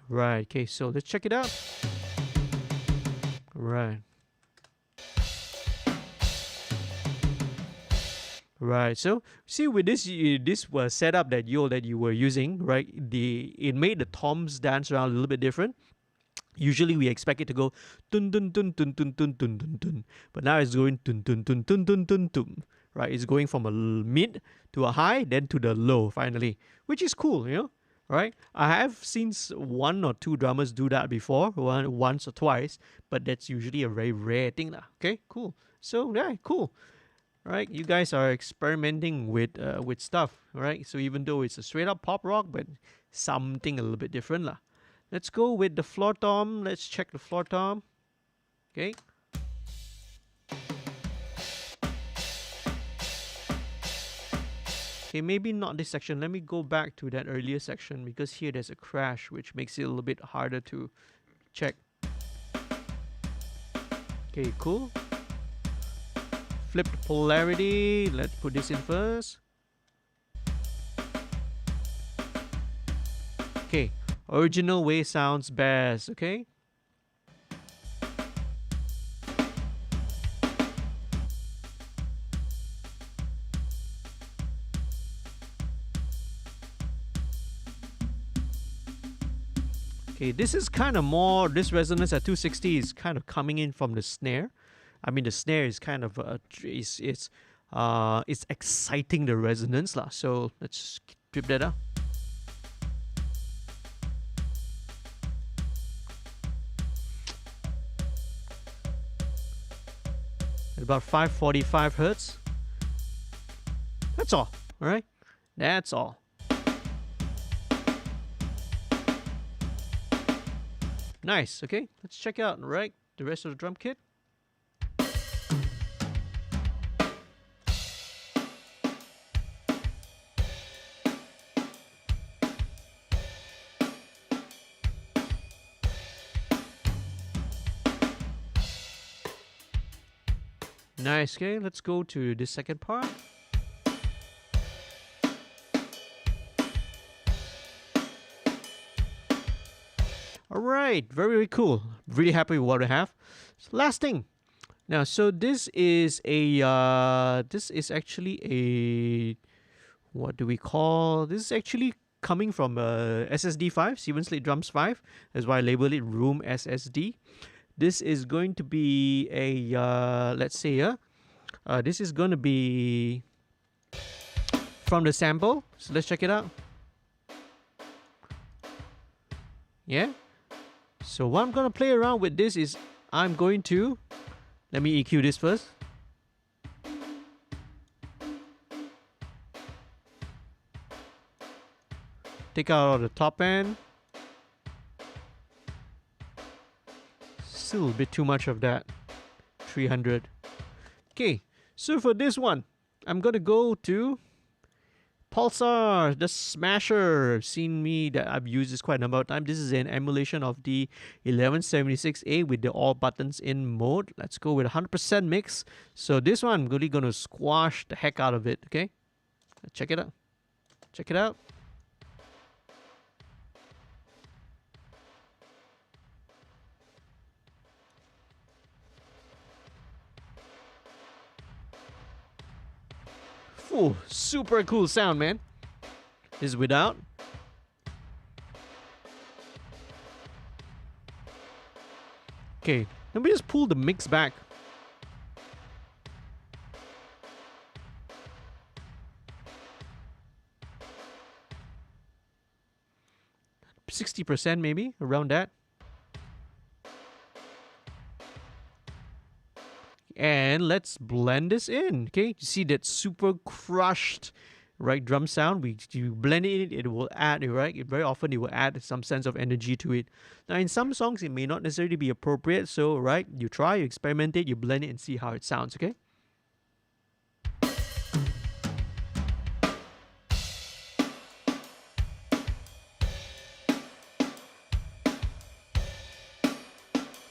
A: Right, okay, so let's check it out. Right. Right, so see with this setup that you were using, right? It made the toms dance around a little bit different. Usually we expect it to go dun dun dun dun dun dun dun dun dun, but now it's going dun dun dun dun dun dun dun. Right, it's going from a mid to a high, then to the low finally, which is cool, you know. Right, I have seen 1 or 2 drummers do that before, once or twice, but that's usually a very rare thing, lah. Okay, cool. So yeah, cool. Right, you guys are experimenting with stuff, right? So even though it's a straight up pop rock, but something a little bit different, lah. Let's go with the floor tom. Let's check the floor tom. Okay. Okay, maybe not this section. Let me go back to that earlier section because here there's a crash which makes it a little bit harder to check. Okay, cool. Flipped polarity. Let's put this in first. Okay. Original way sounds best, okay? Okay, this is kind of more, this resonance at 260 is kind of coming in from the snare. I mean, the snare is kind of, it's exciting the resonance lah. So let's strip that out. At about 545 hertz. That's all right? That's all. Nice, okay? Let's check out, right, the rest of the drum kit. Nice, okay? Let's go to the second part. Alright, very, very cool. Really happy with what I have. So last thing. Now, so this is actually a, what do we call? This is actually coming from SSD 5, Steven Slate Drums 5. That's why I label it Room SSD. This is going to be a, let's say, this is going to be from the sample. So let's check it out. Yeah. So what I'm going to play around with this is I'm going to, let me EQ this first. Take out all the top end. Still a bit too much of that. 300. Okay, so for this one, I'm going to go to Pulsar, the Smasher. Seen me that I've used this quite a number of times. This is an emulation of the 1176A with the all buttons in mode. Let's go with 100% mix. So this one, I'm really going to squash the heck out of it, okay? Check it out. Check it out. Ooh, super cool sound, man. This is without. Okay, let me just pull the mix back. %60 maybe, around that. And let's blend this in, okay? You see that super crushed, right, drum sound? You blend it in, it will add, right? Very often it will add some sense of energy to it. Now, in some songs, it may not necessarily be appropriate. So, right, you try, you experiment it, you blend it and see how it sounds, okay?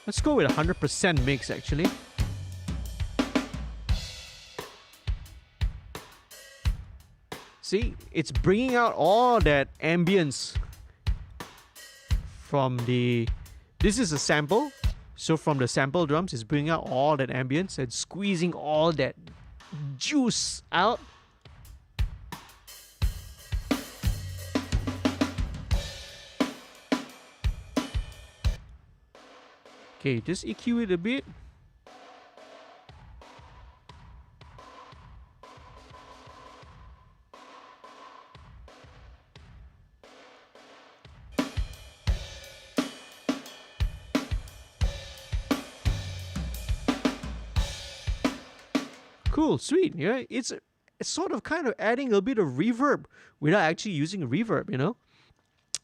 A: Let's go with 100% mix, actually. See, it's bringing out all that ambience from the... This is a sample. So from the sample drums, it's bringing out all that ambience and squeezing all that juice out. Okay, just EQ it a bit. Cool, sweet. Yeah, it's sort of kind of adding a bit of reverb without actually using reverb, you know.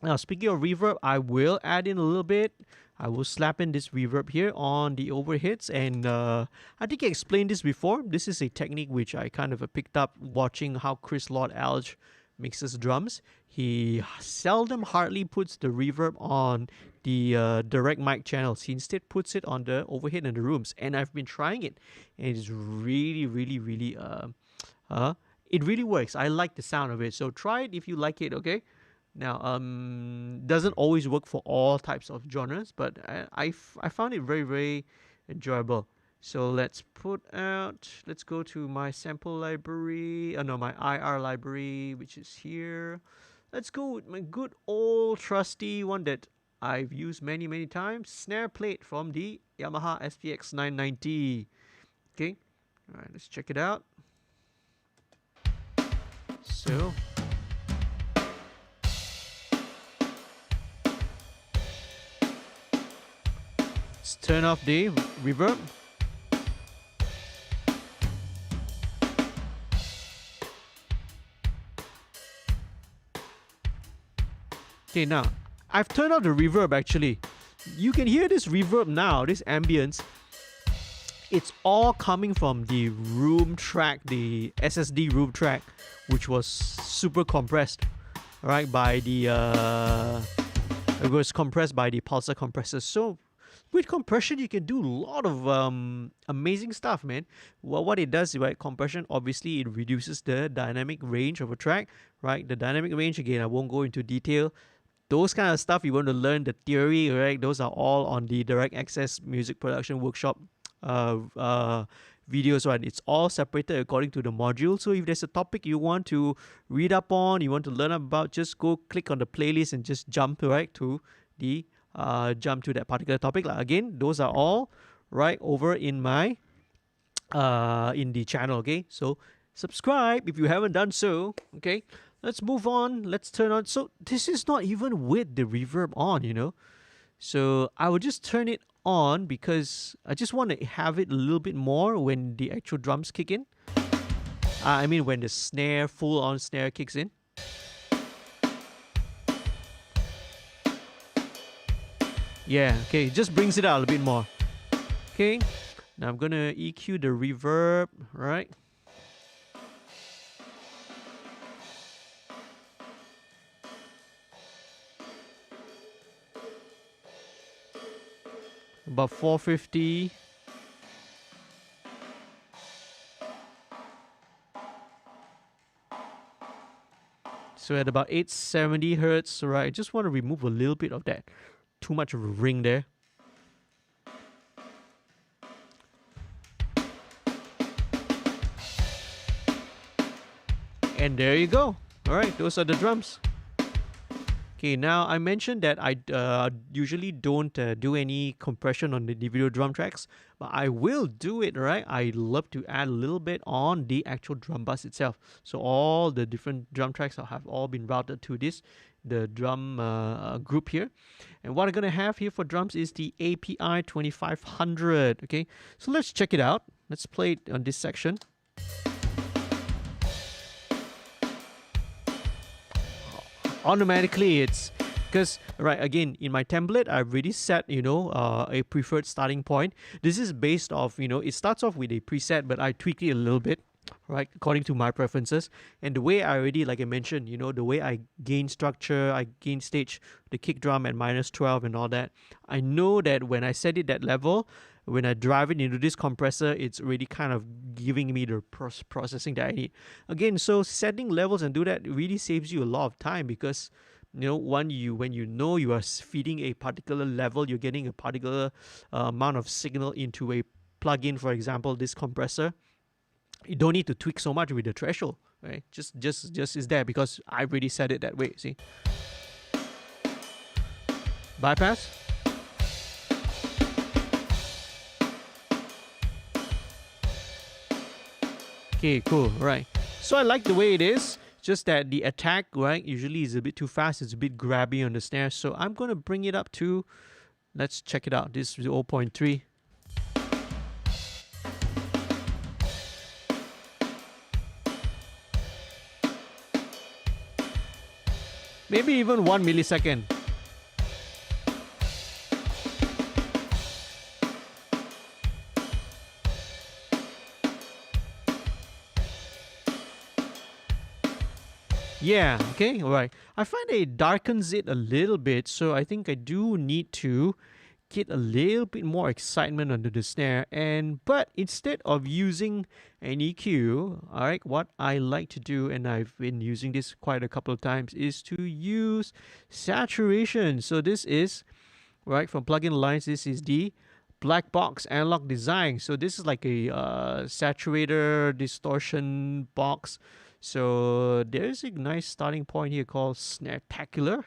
A: Now, speaking of reverb, I will add in a little bit. I will slap in this reverb here on the overheads, and I think I explained this before. This is a technique which I kind of picked up watching how Chris Lord Alge mixes drums. He seldom hardly puts the reverb on the direct mic channels. He instead puts it on the overhead and the rooms, and I've been trying it, and it's really, really, really it really works. I like the sound of it, so try it if you like it, okay? Now, doesn't always work for all types of genres, but I found it very, very enjoyable. So let's go to my sample library, no, my IR library, which is here. Let's go with my good old trusty one that I've used many times. Snare plate from the Yamaha SPX 990. Okay, all right, let's check it out. So let's turn off the reverb. Okay, now I've turned off the reverb actually. You can hear this reverb now, this ambience. It's all coming from the room track, the SSD room track, which was super compressed, right? By the it was compressed by the pulsar compressor. So with compression, you can do a lot of amazing stuff, man. Well, what it does, right? Compression, obviously, it reduces the dynamic range of a track, right? The dynamic range, again, I won't go into detail. Those kind of stuff you want to learn, the theory, right? Those are all on the Direct Access Music Production Workshop videos, right? It's all separated according to the module. So if there's a topic you want to read up on, you want to learn about, just go click on the playlist and just jump right to the jump to that particular topic. Like, again, those are all right over in my in the channel. Okay, so subscribe if you haven't done so. Okay, let's move on. Let's turn on. So this is not even with the reverb on, you know. So I will just turn it on because I just want to have it a little bit more when the actual drums kick in. I mean when the snare, full on snare kicks in. Yeah, okay, just brings it out a bit more. Okay, now I'm gonna EQ the reverb, right? About 450. So at about 870 hertz, right? I just want to remove a little bit of that. Too much of a ring there. And there you go. All right, those are the drums. Okay, now I mentioned that I usually don't do any compression on the individual drum tracks, but I will do it, right? I love to add a little bit on the actual drum bus itself. So all the different drum tracks have all been routed to the drum group here. And what I'm going to have here for drums is the API 2500, okay? So let's check it out. Let's play it on this section. Automatically it's because right again in my template I've already set a preferred starting point. This is based off it starts off with a preset, but I tweak it a little bit, right, according to my preferences. And the way I already, like I mentioned, the way I gain structure, I gain stage, the kick drum at -12 and all that, I know that when I set it that level, when I drive it into this compressor, it's already kind of giving me the processing that I need. Again, so setting levels and do that really saves you a lot of time because, when you know you are feeding a particular level, you're getting a particular amount of signal into a plugin, for example, this compressor. You don't need to tweak so much with the threshold, right? Just is there because I already set it that way. See, bypass. Okay, cool, right. So I like the way it is, just that the attack, right, usually is a bit too fast. It's a bit grabby on the snare. So I'm going to bring it up to, let's check it out. This is 0.3. Maybe even 1 millisecond. Yeah, okay, all right. I find it darkens it a little bit, so I think I do need to get a little bit more excitement under the snare. But instead of using an EQ, all right, what I like to do, and I've been using this quite a couple of times, is to use saturation. So this is, right, from Plugin Alliance, this is the black box analog design. So this is like a saturator distortion box. So there's a nice starting point here called Snare-tacular.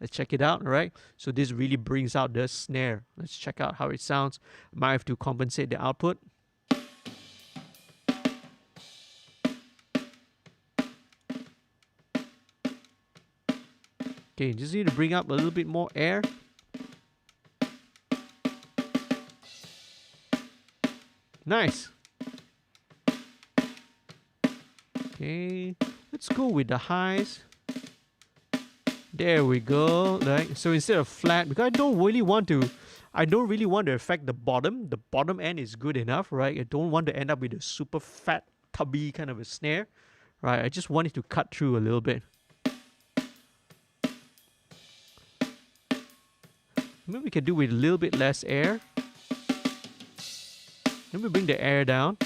A: Let's check it out, all right? So this really brings out the snare. Let's check out how it sounds. Might have to compensate the output. Okay, just need to bring up a little bit more air. Nice. Okay, let's go with the highs. There we go. Right. So instead of flat, because I don't really want to affect the bottom. The bottom end is good enough, right? I don't want to end up with a super fat, tubby kind of a snare, right? I just want it to cut through a little bit. Maybe we can do with a little bit less air. Let me bring the air down.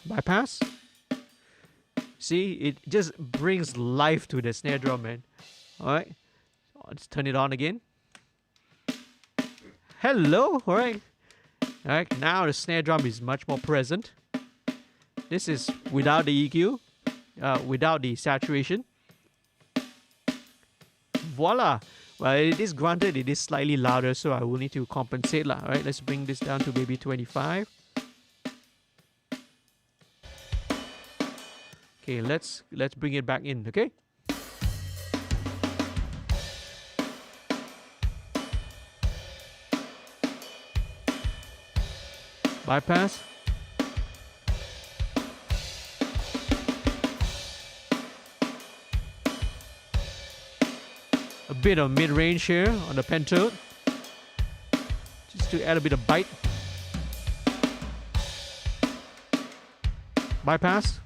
A: Bypass. See, it just brings life to the snare drum, man. Alright. Let's turn it on again. Hello, alright. Alright, now the snare drum is much more present. This is without the EQ, without the saturation. Voila! Well, it is granted, it is slightly louder, so I will need to compensate lah. Alright, let's bring this down to maybe 25. Okay, let's bring it back in, okay? Bypass. A bit of mid-range here on the pentode, just to add a bit of bite. Bypass.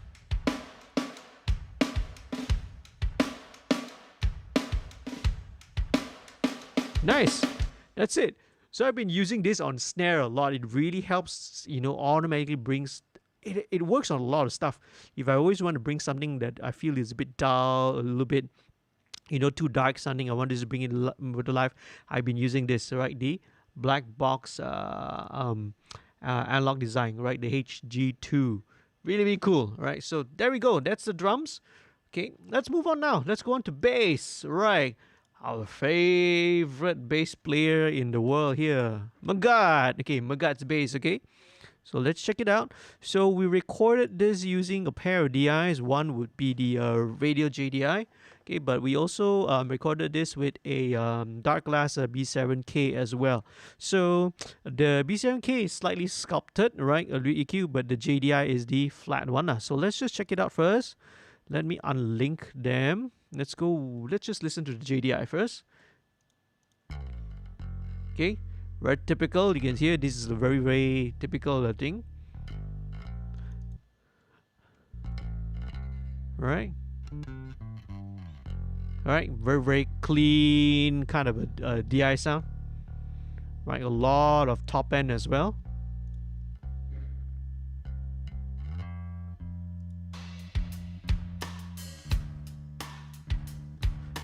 A: Nice. That's it. So I've been using this on snare a lot. It really helps, you know, automatically brings... It works on a lot of stuff. If I always want to bring something that I feel is a bit dull, a little bit, you know, too dark sounding, I want to bring it with the life. I've been using this, right? The black box analog design, right? The HG2. Really, really cool, right? So there we go. That's the drums. Okay, let's move on now. Let's go on to bass, right? Our favorite bass player in the world here, MEGAT. Okay, MEGAT's bass, okay? So let's check it out. So we recorded this using a pair of DIs. One would be the Radial JDI, okay? But we also recorded this with a Dark Glass B7K as well. So the B7K is slightly sculpted, right? A EQ, but the JDI is the flat one. So let's just check it out first. Let me unlink them. Let's go. Let's just listen to the JDI first. Okay, very typical. You can hear this is a very, very typical thing. Right. All right. Very, very clean kind of a DI sound. Right. A lot of top end as well.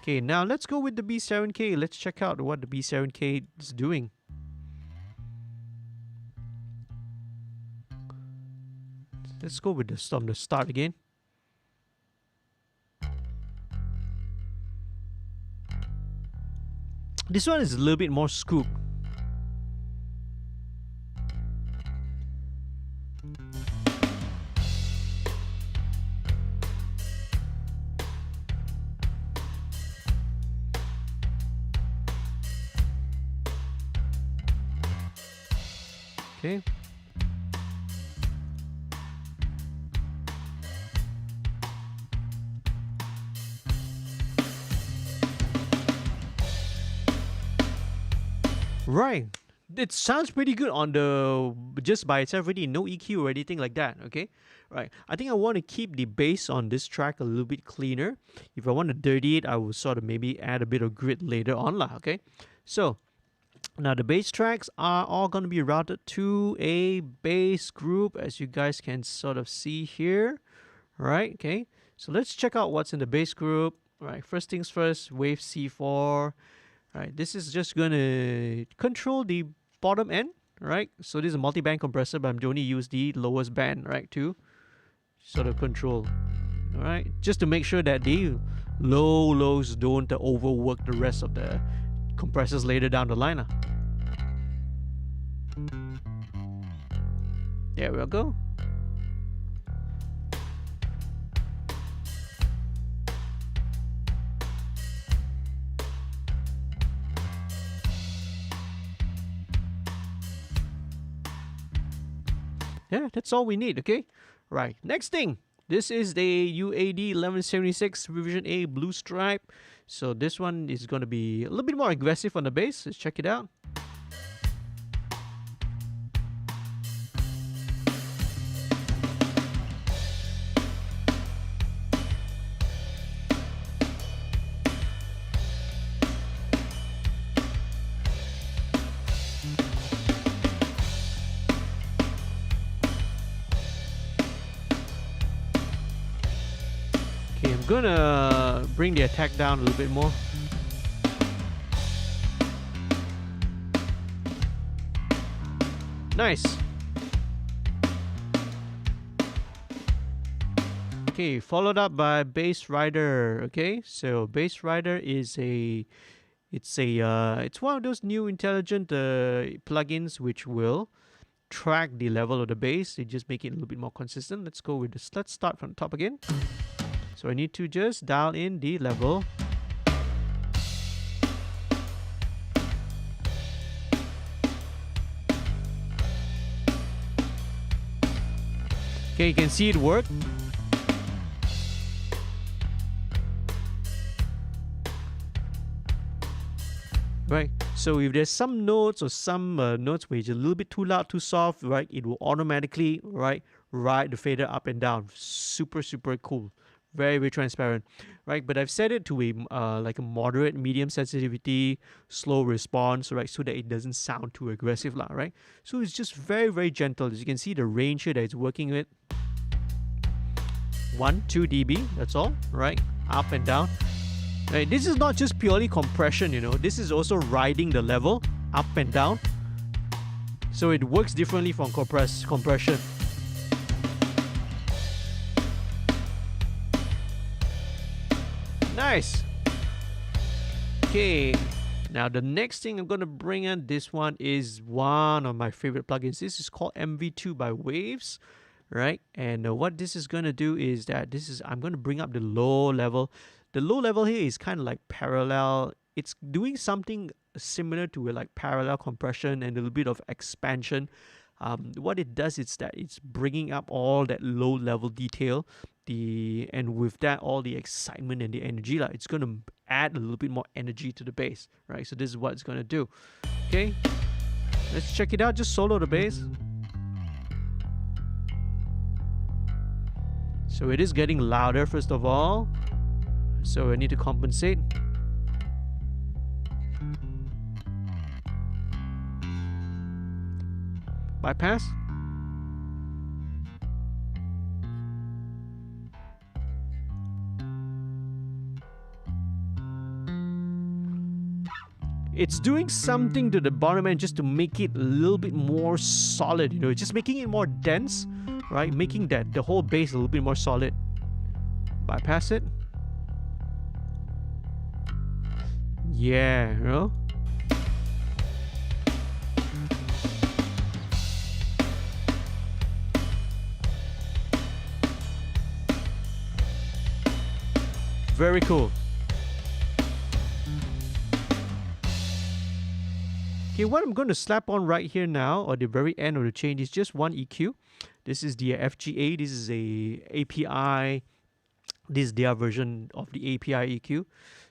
A: Okay, now let's go with the B7K. Let's check out what the B7K is doing. Let's go with this from the start again. This one is a little bit more scoop. Okay. Right. It sounds pretty good on the just by itself, already no EQ or anything like that. Okay. Right. I think I want to keep the bass on this track a little bit cleaner. If I want to dirty it, I will sort of maybe add a bit of grit later on lah. Okay. So now the bass tracks are all going to be routed to a bass group, as you guys can sort of see here. Right. Okay. So let's check out what's in the bass group. Right. First things first, wave C4. Right. This is just going to control the bottom end. right? So this is a multi-band compressor, but I'm only use the lowest band, right, to sort of control, all right? Just to make sure that the lows don't overwork the rest of the compressors later down the line. There we go. Yeah, that's all we need, okay? Right, next thing. This is the UAD 1176 Revision A Blue Stripe. So this one is going to be a little bit more aggressive on the bass. Let's check it out. I'm gonna bring the attack down a little bit more. Nice. Okay, followed up by Bass Rider. Okay, so Bass Rider is it's one of those new intelligent plugins which will track the level of the bass. They just make it a little bit more consistent. Let's go with this. Let's start from the top again. So I need to just dial in the level. Okay, you can see it work. Right, so if there's some notes or some notes which are a little bit too loud, too soft, right, it will automatically, right, ride the fader up and down. Super, super cool. Very, very transparent, right? But I've set it to a like a moderate, medium sensitivity, slow response, right? So that it doesn't sound too aggressive, right? So it's just very, very gentle. As you can see, the range here that it's working with, 2 dB. That's all, right? Up and down. Right? This is not just purely compression, you know. This is also riding the level up and down. So it works differently from compression. Nice. Okay, now the next thing I'm gonna bring in, this one is one of my favorite plugins. This is called MV2 by Waves, right? And what this is gonna do is that I'm gonna bring up the low level. The low level here is kind of like parallel. It's doing something similar to like parallel compression and a little bit of expansion. What it does is that it's bringing up all that low level detail, and with that all the excitement and the energy, like it's gonna add a little bit more energy to the bass, right? So this is what it's gonna do. Okay, let's check it out. Just solo the bass. So it is getting louder first of all, so I need to compensate. Bypass. It's doing something to the bottom end just to make it a little bit more solid, you know, just making it more dense, right? Making the whole bass a little bit more solid. Bypass it. Yeah, you know. Very cool. Okay, what I'm going to slap on right here now, or the very end of the chain, is just one EQ. This is the FGA. This is a API. This is their version of the API EQ.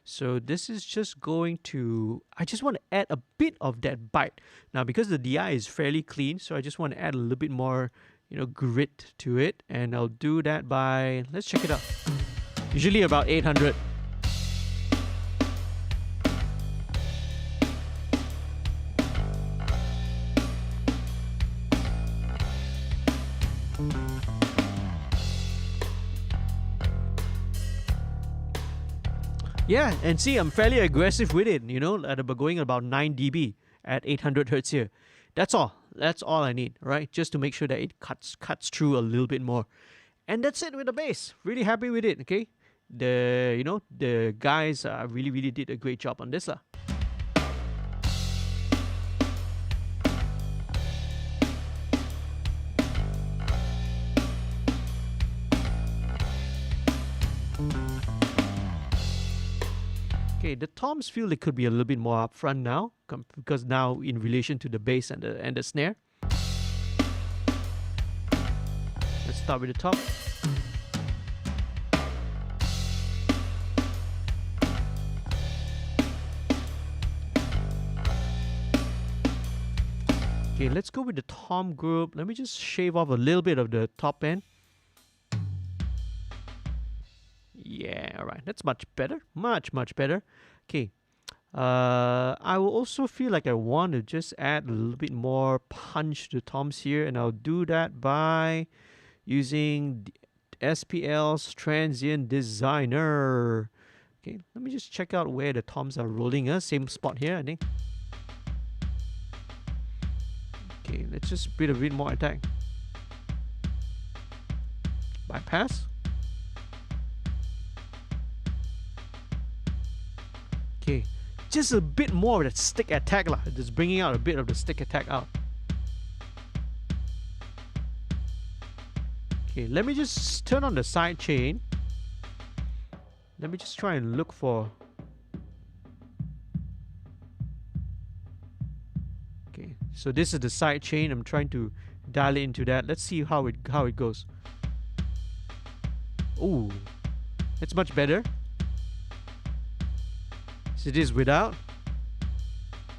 A: So this is just going to, I just want to add a bit of that bite. Now, because the DI is fairly clean, so I just want to add a little bit more, you know, grit to it. And I'll do that by, let's check it out. Usually about 800. Yeah, and see, I'm fairly aggressive with it, you know, going about 9 dB at 800 hertz here. That's all. That's all I need, right? Just to make sure that it cuts through a little bit more. And that's it with the bass. Really happy with it, okay? The guys really did a great job on this lah. Okay, the toms feel it could be a little bit more upfront now, because now in relation to the bass and the snare. Let's start with the top. Okay, let's go with the tom group. Let me just shave off a little bit of the top end. Yeah, all right. That's much better. Much better. Okay. I will also feel like I want to just add a little bit more punch to the toms here, and I'll do that by using SPL's Transient Designer. Okay, let me just check out where the toms are rolling. Same spot here, I think. Okay, let's just put a bit more attack. Bypass. Okay, just a bit more of that stick attack lah. Just bringing out a bit of the stick attack out. Okay, let me just turn on the side chain. Let me just try and look for... Okay, so this is the side chain. I'm trying to dial it into that. Let's see how it goes. Ooh, it's much better. So this is without.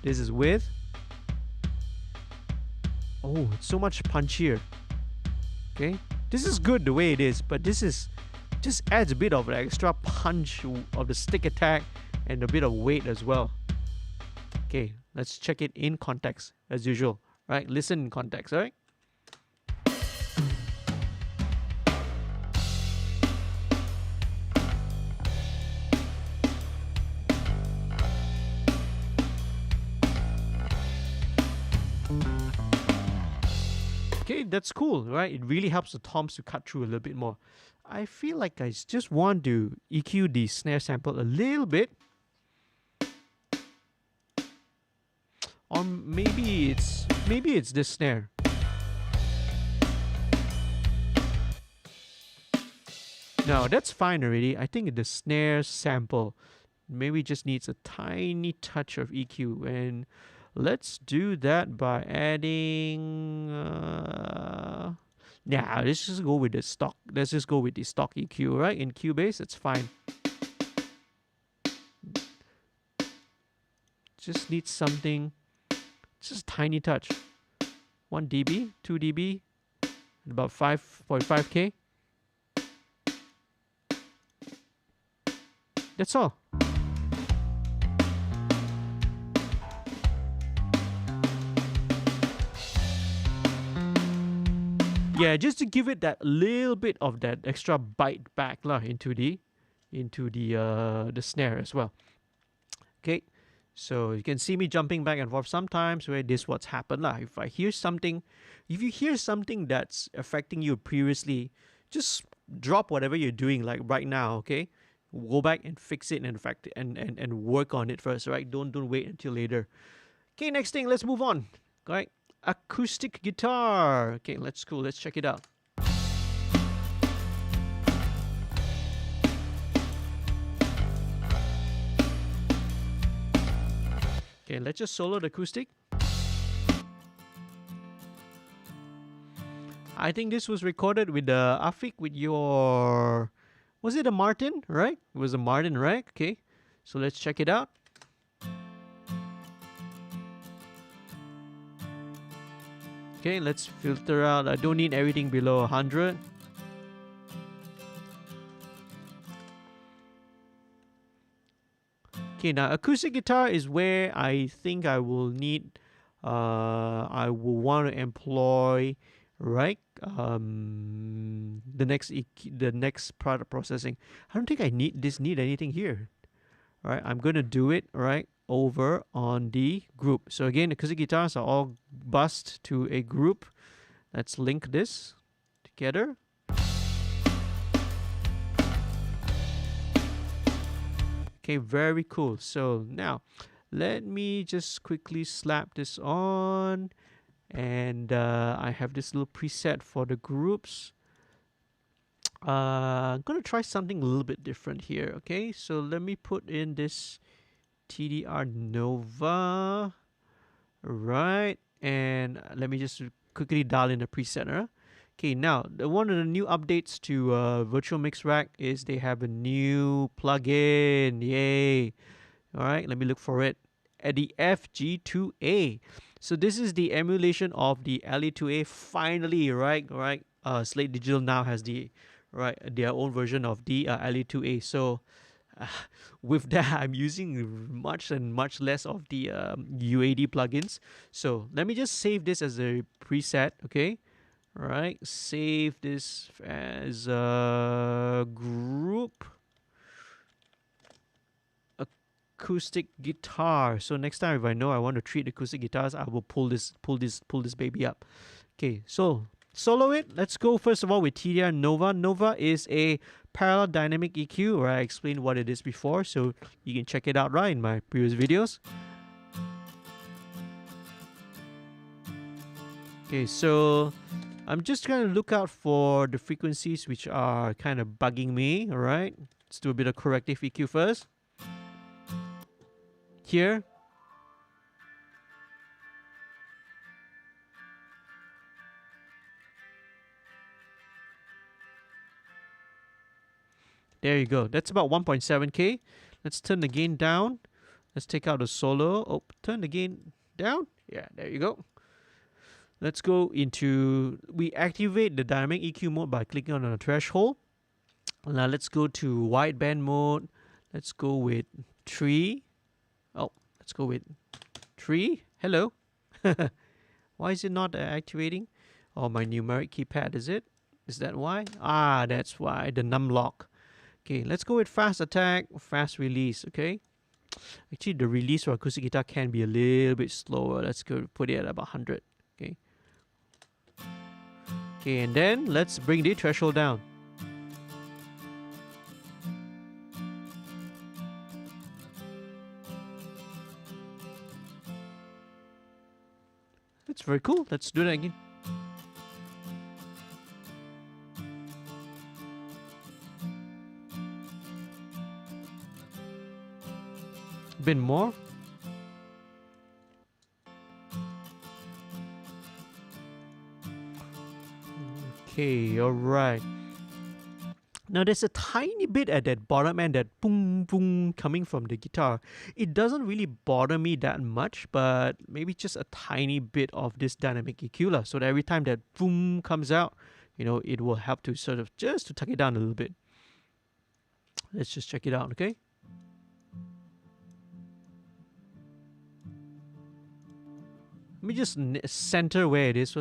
A: This is with. Oh, it's so much punchier. Okay, this is good the way it is, but this is just adds a bit of an extra punch of the stick attack and a bit of weight as well. Okay, let's check it in context as usual. Right, listen in context. All right. Okay, that's cool, right? It really helps the toms to cut through a little bit more. I feel like I just want to EQ the snare sample a little bit. Or maybe it's this snare. No, that's fine already. I think the snare sample maybe just needs a tiny touch of EQ, and let's do that by adding... yeah, let's just go with the stock. Let's just go with the stock EQ, right? In Cubase, it's fine. Just needs something, just a tiny touch. 1 dB, 2 dB, about 5.5K. That's all. Yeah, just to give it that little bit of that extra bite back lah into the snare as well. Okay, so you can see me jumping back and forth sometimes where this what's happened lah. If you hear something that's affecting you previously, just drop whatever you're doing like right now, okay? Go back and fix it and work on it first, right? Don't wait until later. Okay, next thing, let's move on. Right? Acoustic guitar. Okay, let's check it out. Okay, let's just solo the acoustic. I think this was recorded with the Afik with your... Was it a Martin, right? It was a Martin, right? Okay, so let's check it out. Okay, let's filter out. I don't need everything below 100. Okay, now acoustic guitar is where I think I will need, I will want to employ, right? The next product processing. I don't think I need anything here. Right, I'm gonna do it. Right, over on the group. So again, acoustic guitars are all bused to a group. Let's link this together. Okay, very cool. So now let me just quickly slap this on, and I have this little preset for the groups. I'm gonna try something a little bit different here. Okay, so let me put in this TDR Nova, right? And let me just quickly dial in the preset. Okay, now one of the new updates to Virtual Mix Rack is they have a new plugin. Yay! All right, let me look for it. At the FG2A. So this is the emulation of the LE2A. Finally, right? Slate Digital now has their own version of the LE2A. So with that, I'm using much less of the UAD plugins. So let me just save this as a preset. Okay. All right. Save this as a group. Acoustic guitar. So next time if I know I want to treat acoustic guitars, I will pull this baby up. Okay, so solo it. Let's go first of all with TDR Nova. Nova is a parallel dynamic EQ, where I explained what it is before, so you can check it out right in my previous videos. Okay, so I'm just gonna look out for the frequencies which are kind of bugging me. All right, let's do a bit of corrective EQ first. Here. There you go. That's about 1.7K. Let's turn the gain down. Let's take out the solo. Oh, turn the gain down. Yeah, there you go. Let's go into, we activate the dynamic EQ mode by clicking on the threshold. Now let's go to wideband mode. Let's go with 3. Oh, let's go with 3. Hello. Why is it not activating? Oh, my numeric keypad, is it? Is that why? Ah, that's why. The num lock. Okay, let's go with fast attack, fast release. Okay. Actually, the release for acoustic guitar can be a little bit slower. Let's go put it at about 100. Okay. Okay, and then let's bring the threshold down. That's very cool. Let's do that again. A bit more. Okay, alright. Now there's a tiny bit at that bottom end, that boom boom coming from the guitar. It doesn't really bother me that much, but maybe just a tiny bit of this dynamic EQ, so that every time that boom comes out, you know, it will help to sort of just to tuck it down a little bit. Let's just check it out, okay? Let me just center where it is.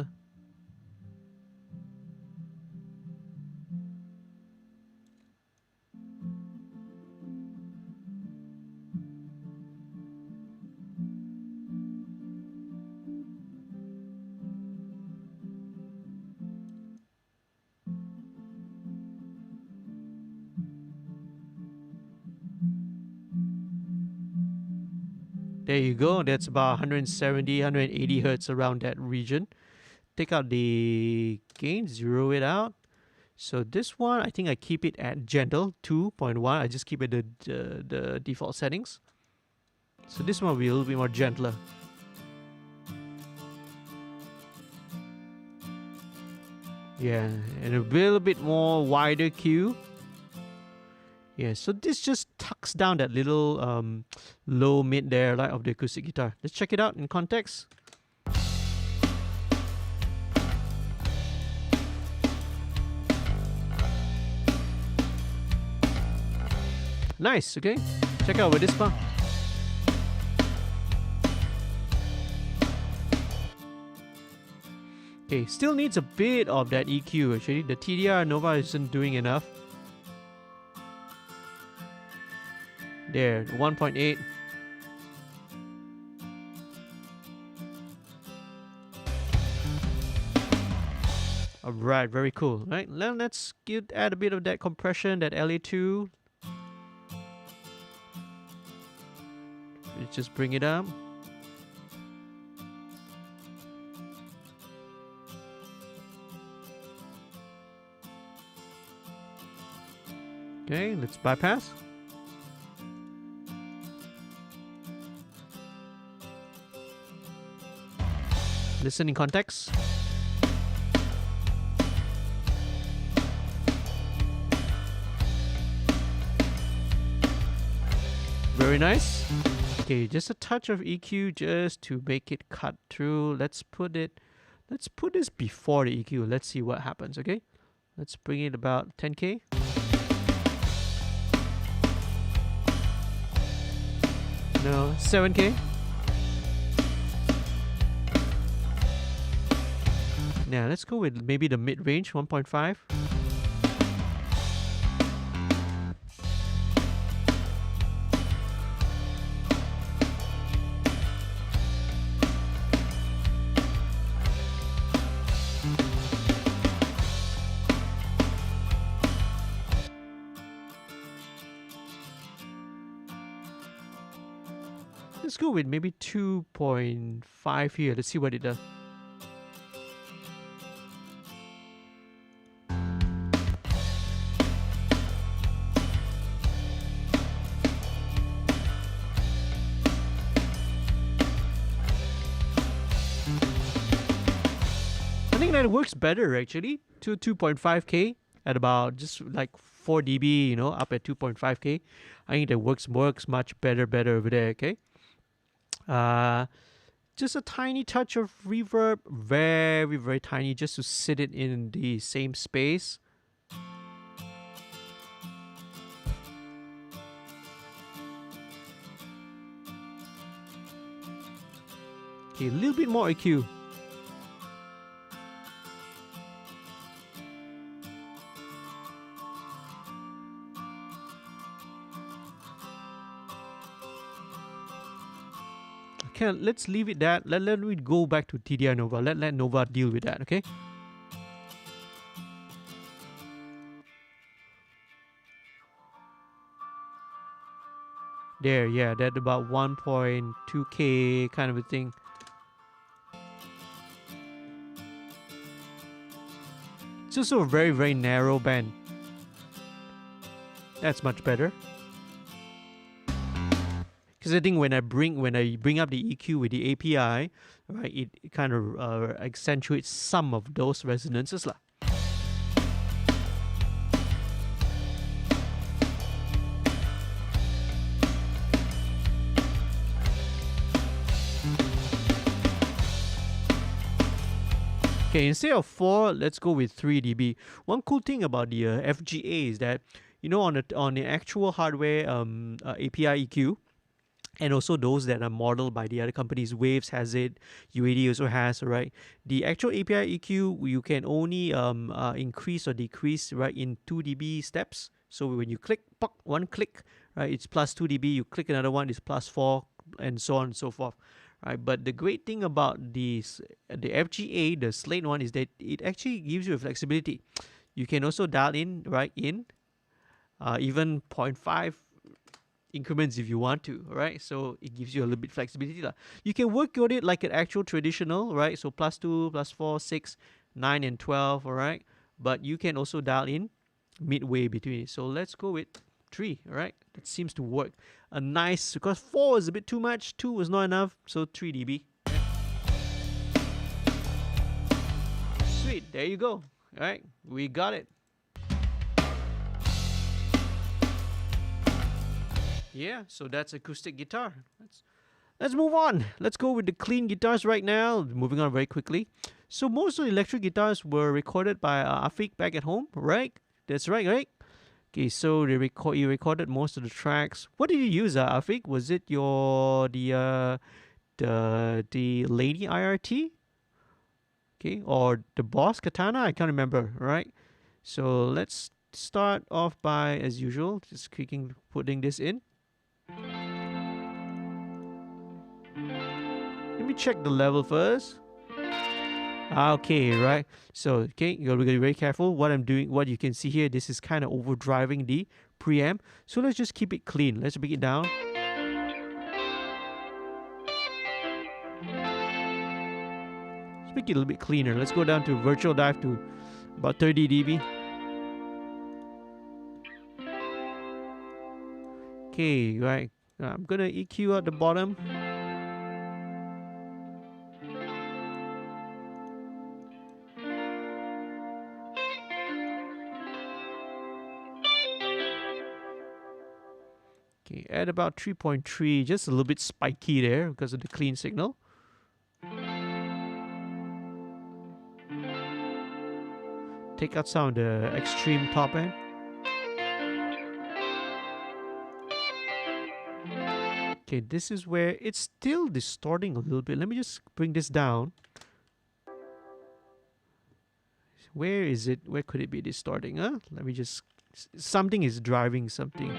A: There you go. That's about 170, 180 hertz around that region. Take out the gain, zero it out. So this one, I think I keep it at gentle, 2.1. I just keep it the default settings. So this one will be a little bit more gentler. Yeah, and a little bit more wider Q. Yeah, so this just tucks down that little low mid there, like of the acoustic guitar. Let's check it out in context. Nice, okay? Check out with this part. Okay, still needs a bit of that EQ actually. The TDR Nova isn't doing enough. There, 1.8. Right, very cool. Right, let's add a bit of that compression, that LA2. Let's just bring it up. Okay, let's bypass. Listen in context. Very nice. Okay, just a touch of EQ just to make it cut through. Let's put this before the EQ. Let's see what happens, okay? Let's bring it about 10K. No, 7K. Now let's go with maybe the mid-range, 1.5. Let's go with maybe 2.5 here. Let's see what it does. I think that works better actually. 2.5K at about just like 4 dB, you know, up at 2.5K. I think that works much better over there, okay? Just a tiny touch of reverb, very tiny, just to sit it in the same space. Okay, a little bit more EQ. Okay, let's leave it that. Let me go back to TDI Nova. Let Nova deal with that, okay? There, yeah, that's about 1.2K kind of a thing. It's also a very narrow band. That's much better. Because I think when I bring up the EQ with the API, right, it kind of accentuates some of those resonances lah. Okay, instead of 4, let's go with 3 dB. One cool thing about the FGA is that, you know, on the actual hardware API EQ, and also those that are modeled by the other companies, Waves has it, UAD also has, right? The actual API EQ, you can only increase or decrease, right, in 2 dB steps. So when you click, one click, right, it's plus 2 dB. You click another one, it's plus 4, and so on and so forth. Right, but the great thing about the FGA, the Slate one, is that it actually gives you a flexibility. You can also dial in, right, even 0.5 increments if you want to, right? So it gives you a little bit flexibility lah. You can work on it like an actual traditional, right? So plus 2, plus 4, 6, 9, and 12, all right? But you can also dial in midway between it. So let's go with 3, all right? That seems to work. A nice, because 4 is a bit too much, 2 was not enough, so 3 dB. Sweet, there you go. All right, we got it. Yeah, so that's acoustic guitar. Let's move on. Let's go with the clean guitars right now. Moving on very quickly. So most of the electric guitars were recorded by Afiq back at home, right? That's right, right? Okay, so you recorded most of the tracks. What did you use, Afiq? Was it the Lady IRT? Okay, or the Boss Katana? I can't remember, right? So let's start off by, as usual, just putting this in. Let me check the level first. Okay, right. So, okay, you gotta be very careful. What I'm doing, what you can see here, this is kind of overdriving the preamp. So let's just keep it clean. Let's bring it down. Let's make it a little bit cleaner. Let's go down to virtual dive to about 30 dB. Okay, right. I'm gonna EQ at the bottom. Okay, at about 3.3, just a little bit spiky there because of the clean signal. Take out some of the extreme top end. Okay, this is where it's still distorting a little bit. Let me just bring this down. Where is it? Where could it be distorting? Huh? Let me just... Something is driving something.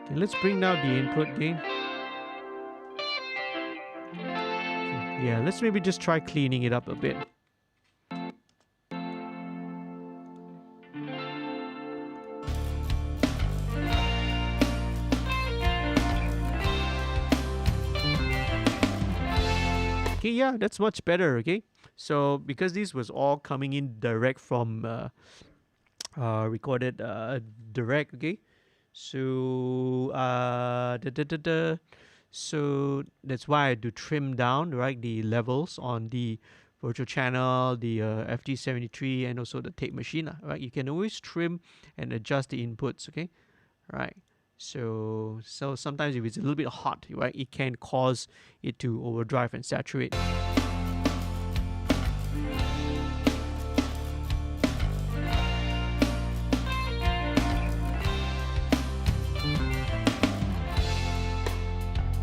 A: Okay, let's bring down the input gain. Okay, yeah, let's maybe just try cleaning it up a bit. Okay, yeah, that's much better, okay? So, because this was all coming in direct from recorded direct, okay? So, so that's why I had to trim down, right, the levels on the virtual channel, the FG73, and also the tape machine, right? You can always trim and adjust the inputs, okay? Right. So sometimes if it's a little bit hot, right, it can cause it to overdrive and saturate.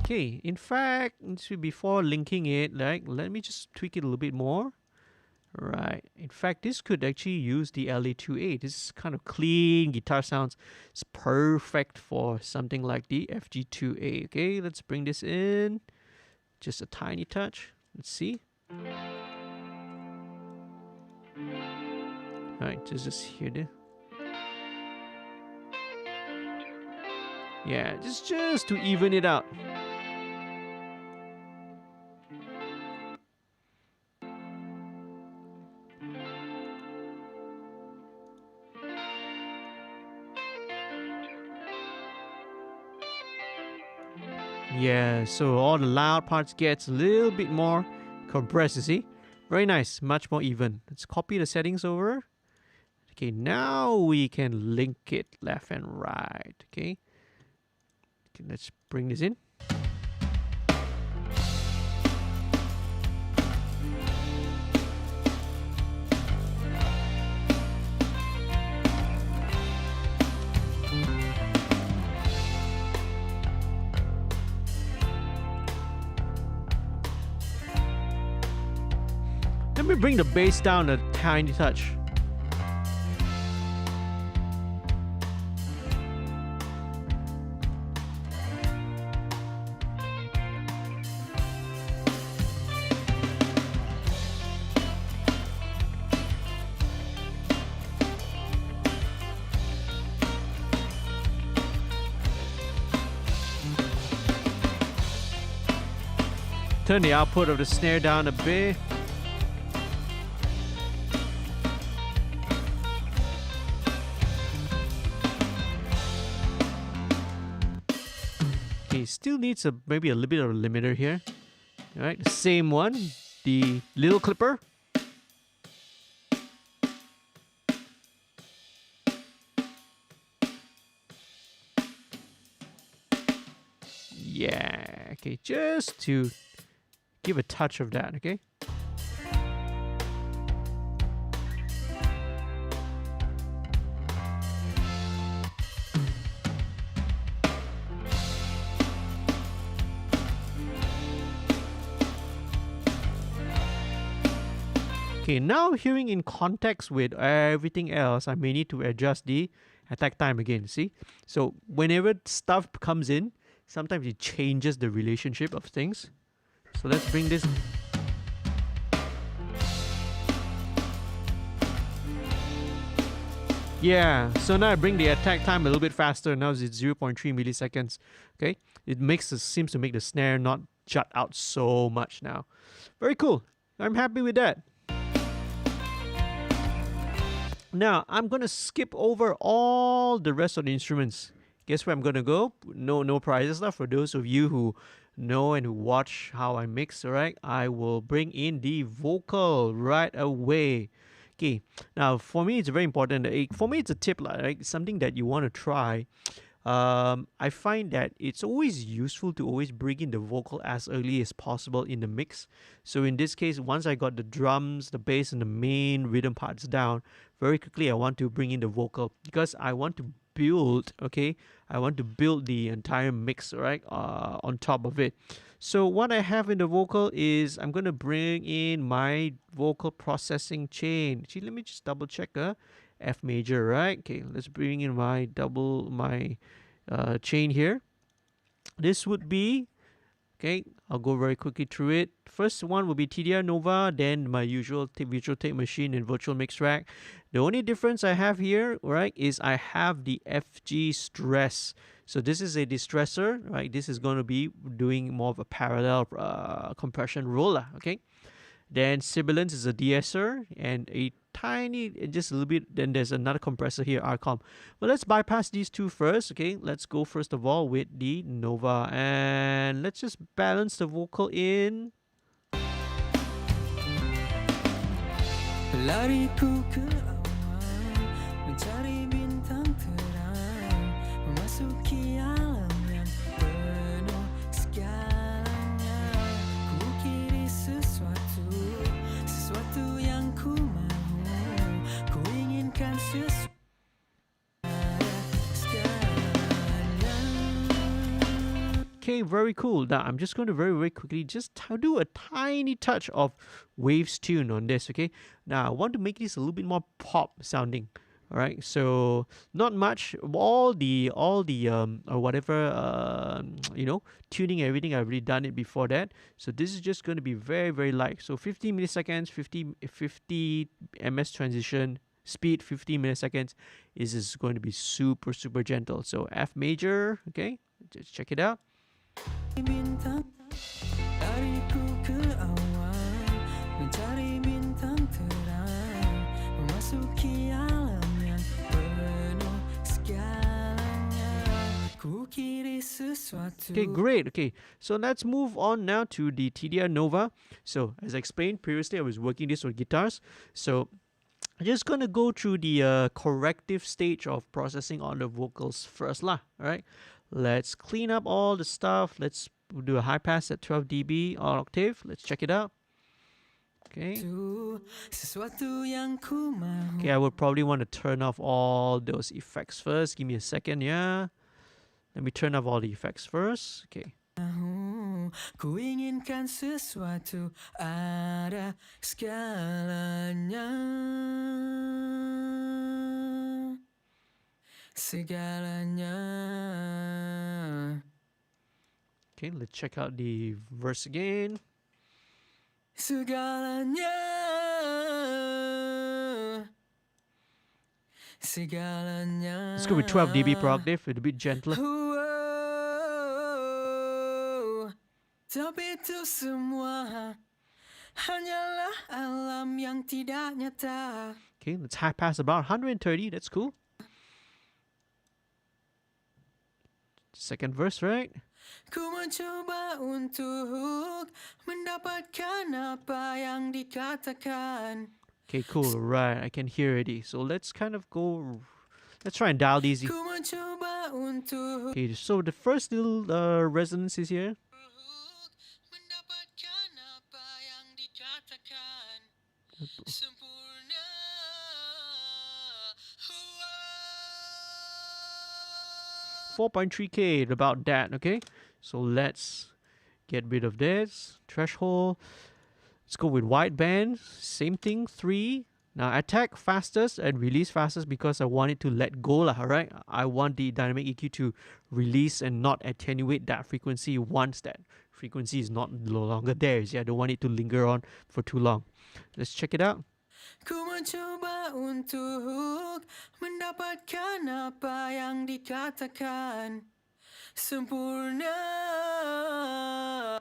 A: Okay, in fact, before linking it, like, let me just tweak it a little bit more. Right. In fact, this could actually use the LA2A. This is kind of clean guitar sounds. It's perfect for something like the FG2A. Okay, let's bring this in. Just a tiny touch. Let's see. Alright, just hear this. Yeah, just to even it out. Yeah, so all the loud parts gets a little bit more compressed, you see? Very nice, much more even. Let's copy the settings over. Okay, now we can link it left and right, okay? Okay, let's bring this in. Let me bring the bass down a tiny touch. Turn the output of the snare down a bit. Still needs maybe a little bit of a limiter here. All right, the same one, the little clipper. Yeah, okay, just to give a touch of that, okay? Okay, now hearing in context with everything else, I may need to adjust the attack time again, see? So whenever stuff comes in, sometimes it changes the relationship of things. So let's bring this. Yeah, so now I bring the attack time a little bit faster. Now it's 0.3 milliseconds. Okay, it seems to make the snare not jut out so much now. Very cool. I'm happy with that. Now I'm gonna skip over all the rest of the instruments. Guess where I'm gonna go? No prizes left for those of you who know and who watch how I mix. Alright, I will bring in the vocal right away. Okay, now for me it's very important. For me it's a tip, right? Something that you want to try. I find that it's always useful to always bring in the vocal as early as possible in the mix. So in this case, once I got the drums, the bass, and the main rhythm parts down, very quickly I want to bring in the vocal because I want to build, okay? I want to build the entire mix, right? On top of it. So what I have in the vocal is I'm going to bring in my vocal processing chain. Actually, let me just double check. F major, right? Okay, let's bring in my chain here. This would be, okay, I'll go very quickly through it. First one will be TDR Nova, then my usual virtual tape machine and virtual mix rack. The only difference I have here, right, is I have the FG stress. So this is a distressor, right? This is going to be doing more of a parallel compression roller, okay? Then sibilance is a de-esser and a tiny, just a little bit. Then there's another compressor here, RCOM. But let's bypass these two first, okay? Let's go first of all with the Nova. And let's just balance the vocal in.
B: Lariku ke awan, mencari bintang terang, memasuki alam yang penuh segalanya. Ku kiri sesuatu yang ku mahu, ku inginkan sesuatu segalanya.
A: Okay, very cool. Now I'm just going to very quickly just do a tiny touch of Waves tune on this, okay? Now I want to make this a little bit more pop sounding. All right, so not much. All the or whatever tuning, everything I've already done it before that. So this is just going to be very light. So 50 milliseconds, 50 ms transition speed, 50 milliseconds. Is going to be super gentle. So F major, okay, just check it out.
B: Bintang, lariku ke awan, mencari bintang terang, memasuki alam yang penuh segalanya. Ku kiri sesuatu.
A: Okay, great. Okay, so let's move on now to the TDR Nova. So as I explained previously, I was working this on guitars. So I'm just gonna go through the corrective stage of processing all the vocals first lah. All right. Let's clean up all the stuff. Let's do a high pass at 12 dB on octave. Let's check it out. Okay. Okay, I would probably want to turn off all those effects first. Give me a second, yeah. Let me turn off all the effects first. Okay.
B: Ku inginkan sesuatu ada segalanya. Segalanya.
A: Okay, let's check out the verse again.
B: Segalanya. Segalanya.
A: Let's go with 12 dB per octave, a bit gentler.
B: Tapi itu semua hanyalah alam yang tidak nyata.
A: Okay, let's high pass about 130. That's cool. Second verse, right?
B: Ku mencoba untuk mendapatkan apa yang dikatakan.
A: Okay, cool. Right, I can hear it. So let's kind of go. Let's try and dial these.
B: Ku mencoba untuk
A: Okay, so the first little resonance is here.
B: mendapatkan apa yang dikatakan. Sempurna.
A: 4.3K, about that, okay? So let's get rid of this. Threshold. Let's go with wideband. Same thing, 3. Now attack fastest and release fastest because I want it to let go lah, right? I want the dynamic EQ to release and not attenuate that frequency once that frequency is no longer there. See, I don't want it to linger on for too long. Let's check it out.
B: Ku mencoba untuk mendapatkan apa yang dikatakan sempurna.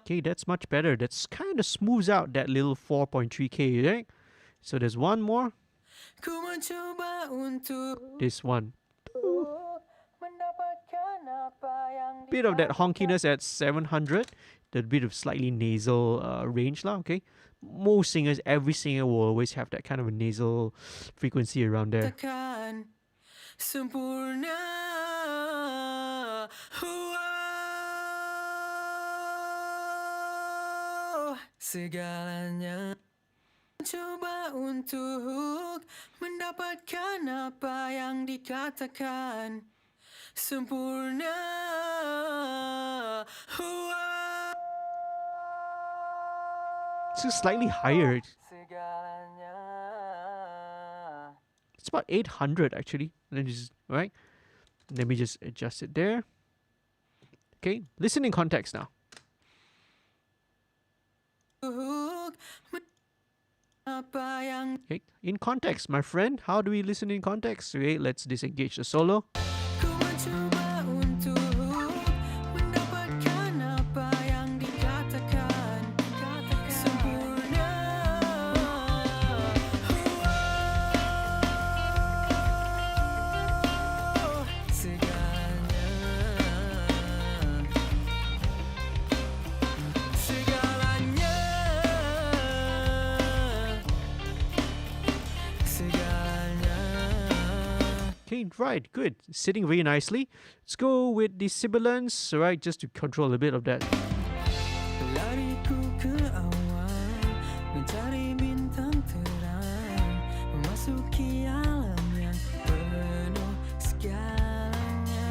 A: Okay, that's much better. That's kind of smooths out that little 4.3K, right? So there's one more.
B: Ku mencoba untuk
A: This one.
B: mendapatkan apa yang
A: Bit of that honkiness at 700. The bit of slightly nasal range lah, okay? Most singers, every singer will always have that kind of a nasal frequency around there.
B: dikatakan sempurna. Wow. Segalanya coba untuk mendapatkan apa yang dikatakan sempurna. Wow.
A: It's just slightly higher.
B: Segalanya.
A: It's about 800 actually. Right? Let me just adjust it there. Okay, listen in context now. Okay, in context, my friend. How do we listen in context? Okay, let's disengage the solo.
B: Ku mencoba untuk mendapatkan apa yang dikatakan sempurna. Wow. Segalanya. Segalanya. Segalanya.
A: Okay, right, good. Sitting very nicely. Let's go with the sibilance, right, just to control a bit of that.
B: Lariku ke awan, mencari bintang terang, memasuki alam yang penuh segalanya.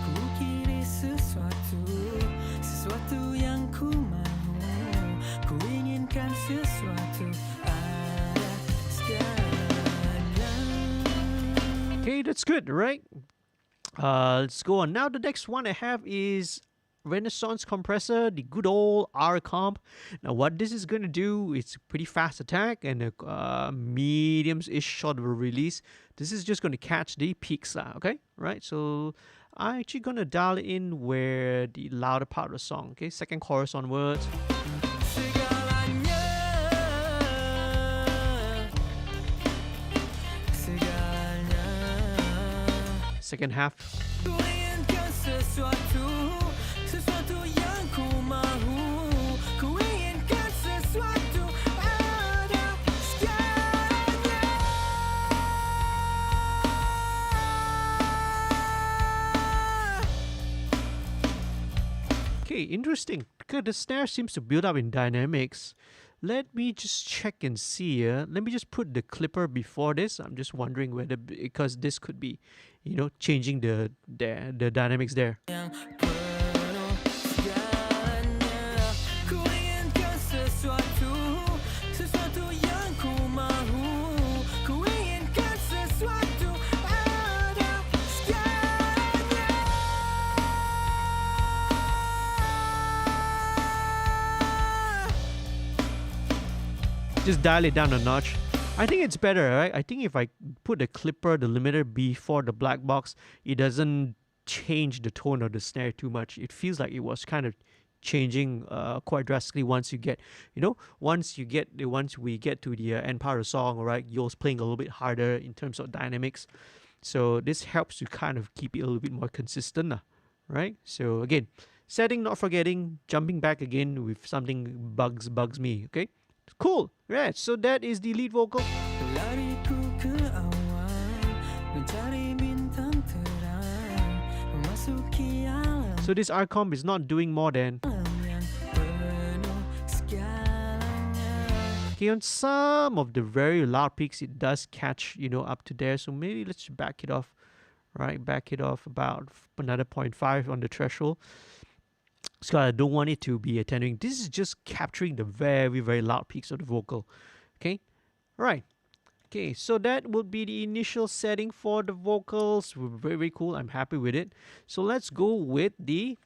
B: Ku kiri sesuatu yang ku mahu, ku inginkan sesuatu ada segalanya.
A: Okay, that's good, right? Let's go on. Now the next one I have is Renaissance compressor, the good old R comp. Now what this is going to do, it's a pretty fast attack and a mediums-ish sort of a release. This is just going to catch the peaks, okay? Right, so I'm actually going to dial in where the louder part of the song, okay? Second chorus onwards.
B: Segalanya. Segalanya.
A: Second half.
B: Ku inginkan sesuatu yang ku mahu. Ku inginkan sesuatu ada segalanya.
A: Okay, interesting. Because the snare seems to build up in dynamics. Let me just check and see here. Let me just put the clipper before this. I'm just wondering whether, because this could be, you know, changing the dynamics there.
B: Yang penuh segalanya. Ku inginkan sesuatu yang ku mahu. Ku inginkan sesuatu ada segalanya.
A: Just dial it down a notch. I think it's better, right? I think if I put the clipper, the limiter before the black box, it doesn't change the tone of the snare too much. It feels like it was kind of changing quite drastically once you get, you know, once we get to the end part of the song, right? Yo's playing a little bit harder in terms of dynamics. So this helps to kind of keep it a little bit more consistent, right? So again, setting, not forgetting, jumping back again with something bugs me, okay? Cool, right? So that is the lead vocal.
B: Lariku ke awan, mencari bintang terang, memasuki alam
A: So this R comp is not doing more than.
B: yang penuh segalanya.
A: Okay, on some of the very loud peaks, it does catch, you know, up to there. So maybe let's back it off, right? Back it off about another 0.5 on the threshold. So I don't want it to be attenuating. This is just capturing the very, very loud peaks of the vocal. Okay, all right. Okay, so that would be the initial setting for the vocals. Very, very cool. I'm happy with it. So let's go with the,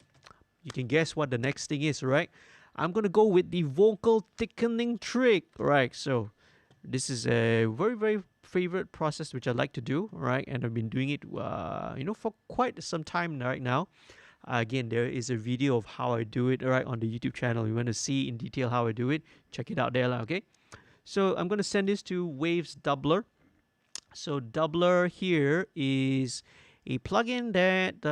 A: you can guess what the next thing is, right? I'm going to go with the vocal thickening trick, right? So this is a very, very favorite process which I like to do, right? And I've been doing it, for quite some time right now. Again, there is a video of how I do it, right, on the YouTube channel. You want to see in detail how I do it, check it out there, okay? So I'm going to send this to Waves Doubler. So Doubler here is a plugin that,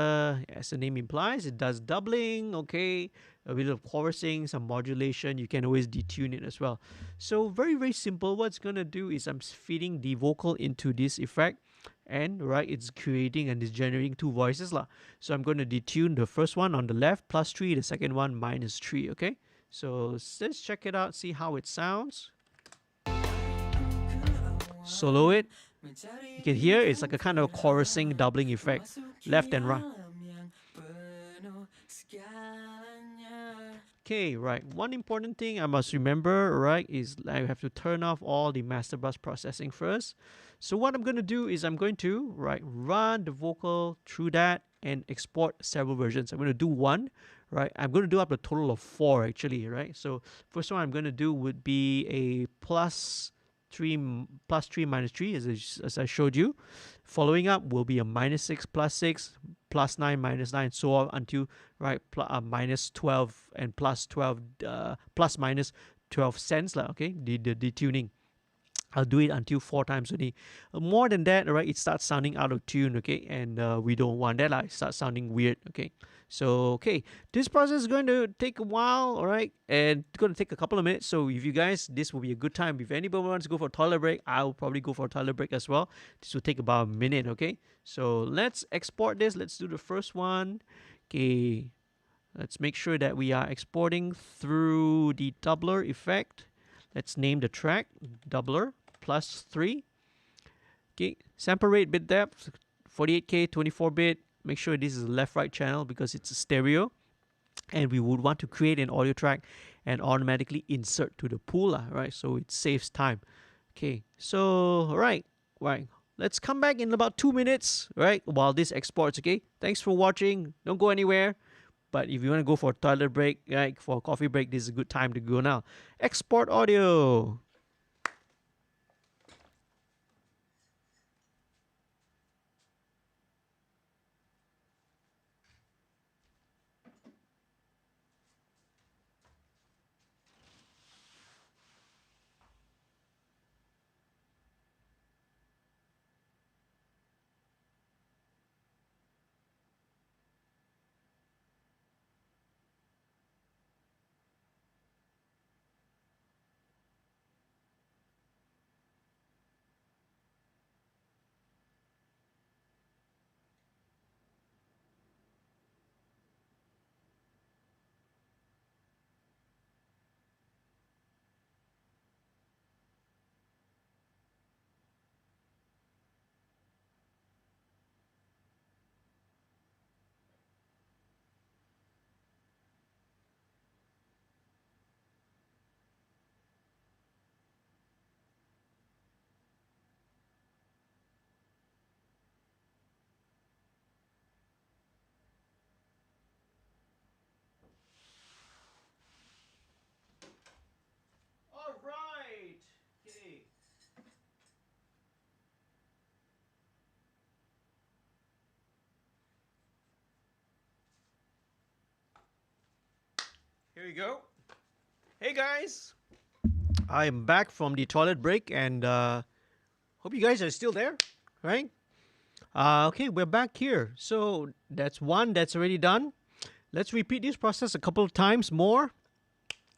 A: as the name implies, it does doubling, okay, a bit of chorusing, some modulation. You can always detune it as well. So very, very simple. What's going to do is I'm feeding the vocal into this effect, and right, it's creating and it's generating two voices lah. So I'm going to detune the first one on the left +3, the second one -3, okay? So let's check it out, see how it sounds. Solo it. You can hear it's like a kind of chorusing doubling effect, left and right. Okay, right. One important thing I must remember, right, is I have to turn off all the master bus processing first. So what I'm going to do is I'm going to, right, run the vocal through that and export several versions. I'm going to do one, right? I'm going to do up a total of 4 actually, right? So first one I'm going to do would be a +3 -3 as I showed you. Following up will be a -6 +6 +9 -9, so on until right -12 and +12 ±12 cents lah, okay, the detuning. I'll do it until 4 times a day. More than that, right, it starts sounding out of tune, okay, and we don't want that, it starts sounding weird, okay. So, okay, this process is going to take a while, all right, and it's going to take a couple of minutes. So, if you guys, this will be a good time. If anybody wants to go for a toilet break, I'll probably go for a toilet break as well. This will take about a minute, okay. So, let's export this. Let's do the first one. Okay, let's make sure that we are exporting through the doubler effect. Let's name the track Doubler +3. Okay, sample rate, bit depth 48K, 24-bit. Make sure this is a left-right channel because it's a stereo. And we would want to create an audio track and automatically insert to the pool, right? So it saves time. Okay, so right. Let's come back in about 2 minutes, right? While this exports, okay? Thanks for watching. Don't go anywhere. But if you want to go for a toilet break, right, for a coffee break, this is a good time to go now. Export audio. All right. Okay. Here you go. Hey guys, I am back from the toilet break, and hope you guys are still there, right? Okay, we're back here. So that's one that's already done. Let's repeat this process a couple of times more.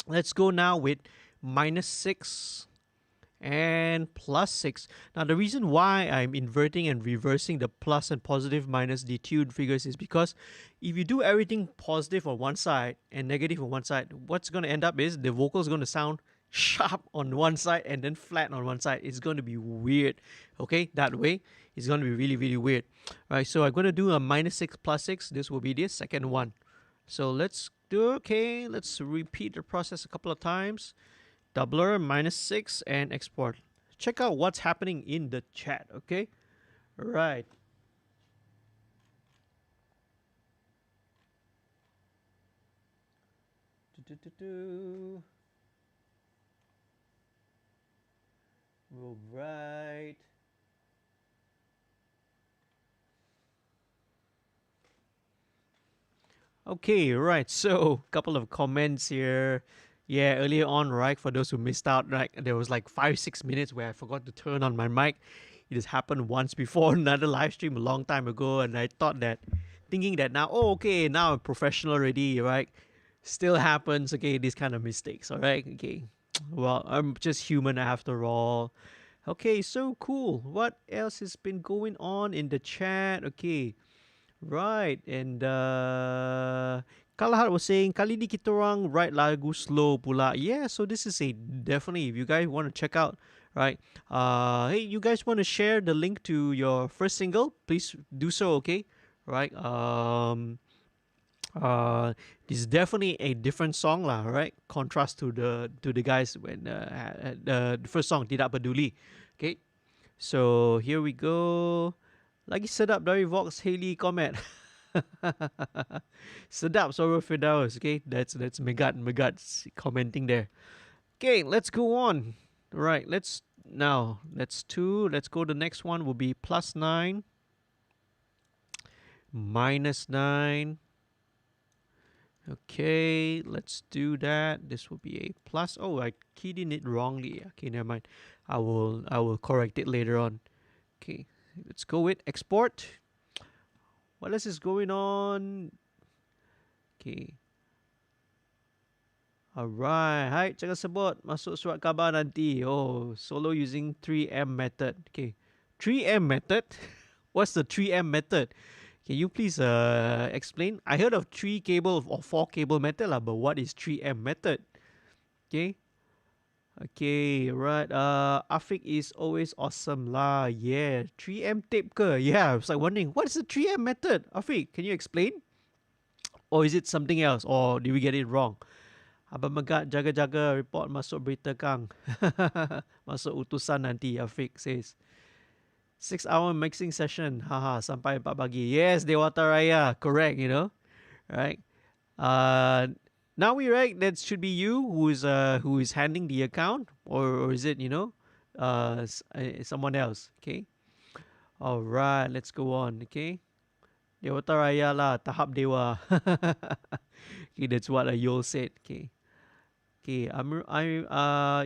A: Let's go now with -6 and +6. Now the reason why I'm inverting and reversing the plus and positive minus detuned figures is because if you do everything positive on one side and negative on one side, what's going to end up is the vocal is going to sound sharp on one side and then flat on one side. It's going to be weird, okay? That way, it's going to be really, really weird. All right, so I'm going to do a -6 +6. This will be the second one. So let's do, okay, let's repeat the process a couple of times. Doubler, -6, and export. check out what's happening in the chat, okay? Right. All right. Okay, right. So, couple of comments here. Yeah, earlier on, right, for those who missed out, right, there was like 5, 6 minutes where I forgot to turn on my mic. It has happened once before, another live stream a long time ago, and I thought that, thinking that now, oh, okay, now I'm professional already, right? Still happens, okay, these kind of mistakes, all right? Okay. Well, I'm just human after all. Okay, so cool. What else has been going on in the chat? Okay. Right, and Colorheart was saying, kali ni kita orang write lagu slow pula. Yeah, so this is a definitely, if you guys want to check out, right? Hey, you guys want to share the link to your first single? Please do so, okay? Right? This is definitely a different song lah, right? Contrast to the guys when the first song Tidak Peduli. Okay, so here we go. Lagi sedap dari Vox Haley comment. Sedap Soro Firdaus. Okay, that's Megat commenting there. Okay, let's go on. Right, let's two. Let's go. The next one will be +9, -9. Okay, let's do that. This will be a plus. Oh, I keyed in it wrongly. Okay, never mind. I will correct it later on. Okay, let's go with export. What else is going on? Okay. Alright. Hai, jangan sebut. Masuk surat khabar nanti. Oh, solo using 3M method. Okay. 3M method? What's the 3M method? Can you please explain? I heard of 3 cable or 4 cable method lah, but what is 3M method? Okay. Okay, right. Afiq is always awesome lah. Yeah. 3M tape ke? Yeah, I was like wondering, what is the 3M method? Afiq, can you explain? Or is it something else? Or did we get it wrong? Abang Megat jaga-jaga report masuk berita Kang. Masuk utusan nanti, Afiq says. 6-hour mixing session. Haha, sampai 4 pagi. Yes, Dewata Raya. Correct, you know. Right? Now we right, that should be you who is handling the account, or is it, you know, someone else? Okay. All right, let's go on. Okay. Dewa Raya lah, tahap dewa. Okay, that's what Yol said. Okay. Okay,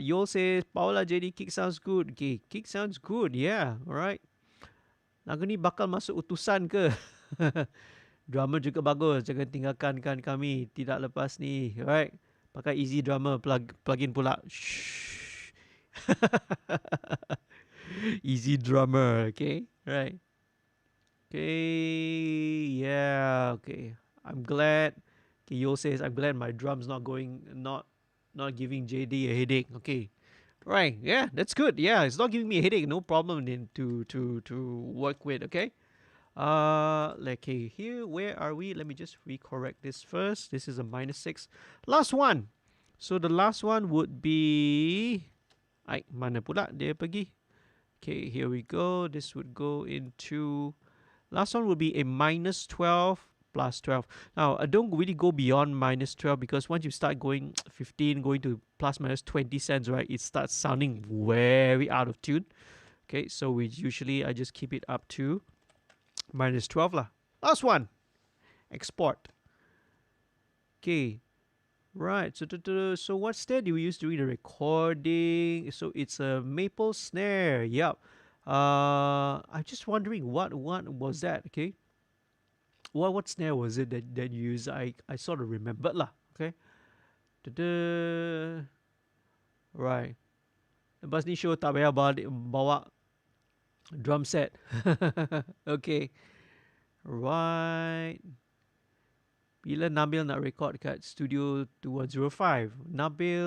A: Yol says Paula jadi kick sounds good. Okay, kick sounds good. Yeah, alright. Lagu ni bakal masuk utusan ke? Drummer juga bagus. Jangan tinggalkan kami. Tidak lepas ni. Alright. Pakai easy drummer plugin pula. Shh. Easy drummer. Okay. Right. Okay. Yeah. Okay. I'm glad. Okay. Yo says I'm glad my drum's not giving JD a headache. Okay. Right. Yeah. That's good. Yeah. It's not giving me a headache. No problem to work with. Okay. Okay, here, where are we? Let me just recorrect this first. This is a -6. Last one. So the last one would be, ay, mana pula dia pergi? Okay, here we go. This would go into, last one would be a -12 +12. Now, I don't really go beyond -12 because once you start going 15, going to ±20 cents, right, it starts sounding very out of tune. Okay, so I just keep it up to -12 lah. Last one. Export. Okay. Right. So what snare do we use during the recording? So it's a maple snare. Yep. I'm just wondering what was that? Okay. What snare was it that you used? I sort of remembered lah. Okay. Right. Lepas ni show tak payah bawa drum set. Okay. Right. Bila Nabil nak record kat studio 2105? Nabil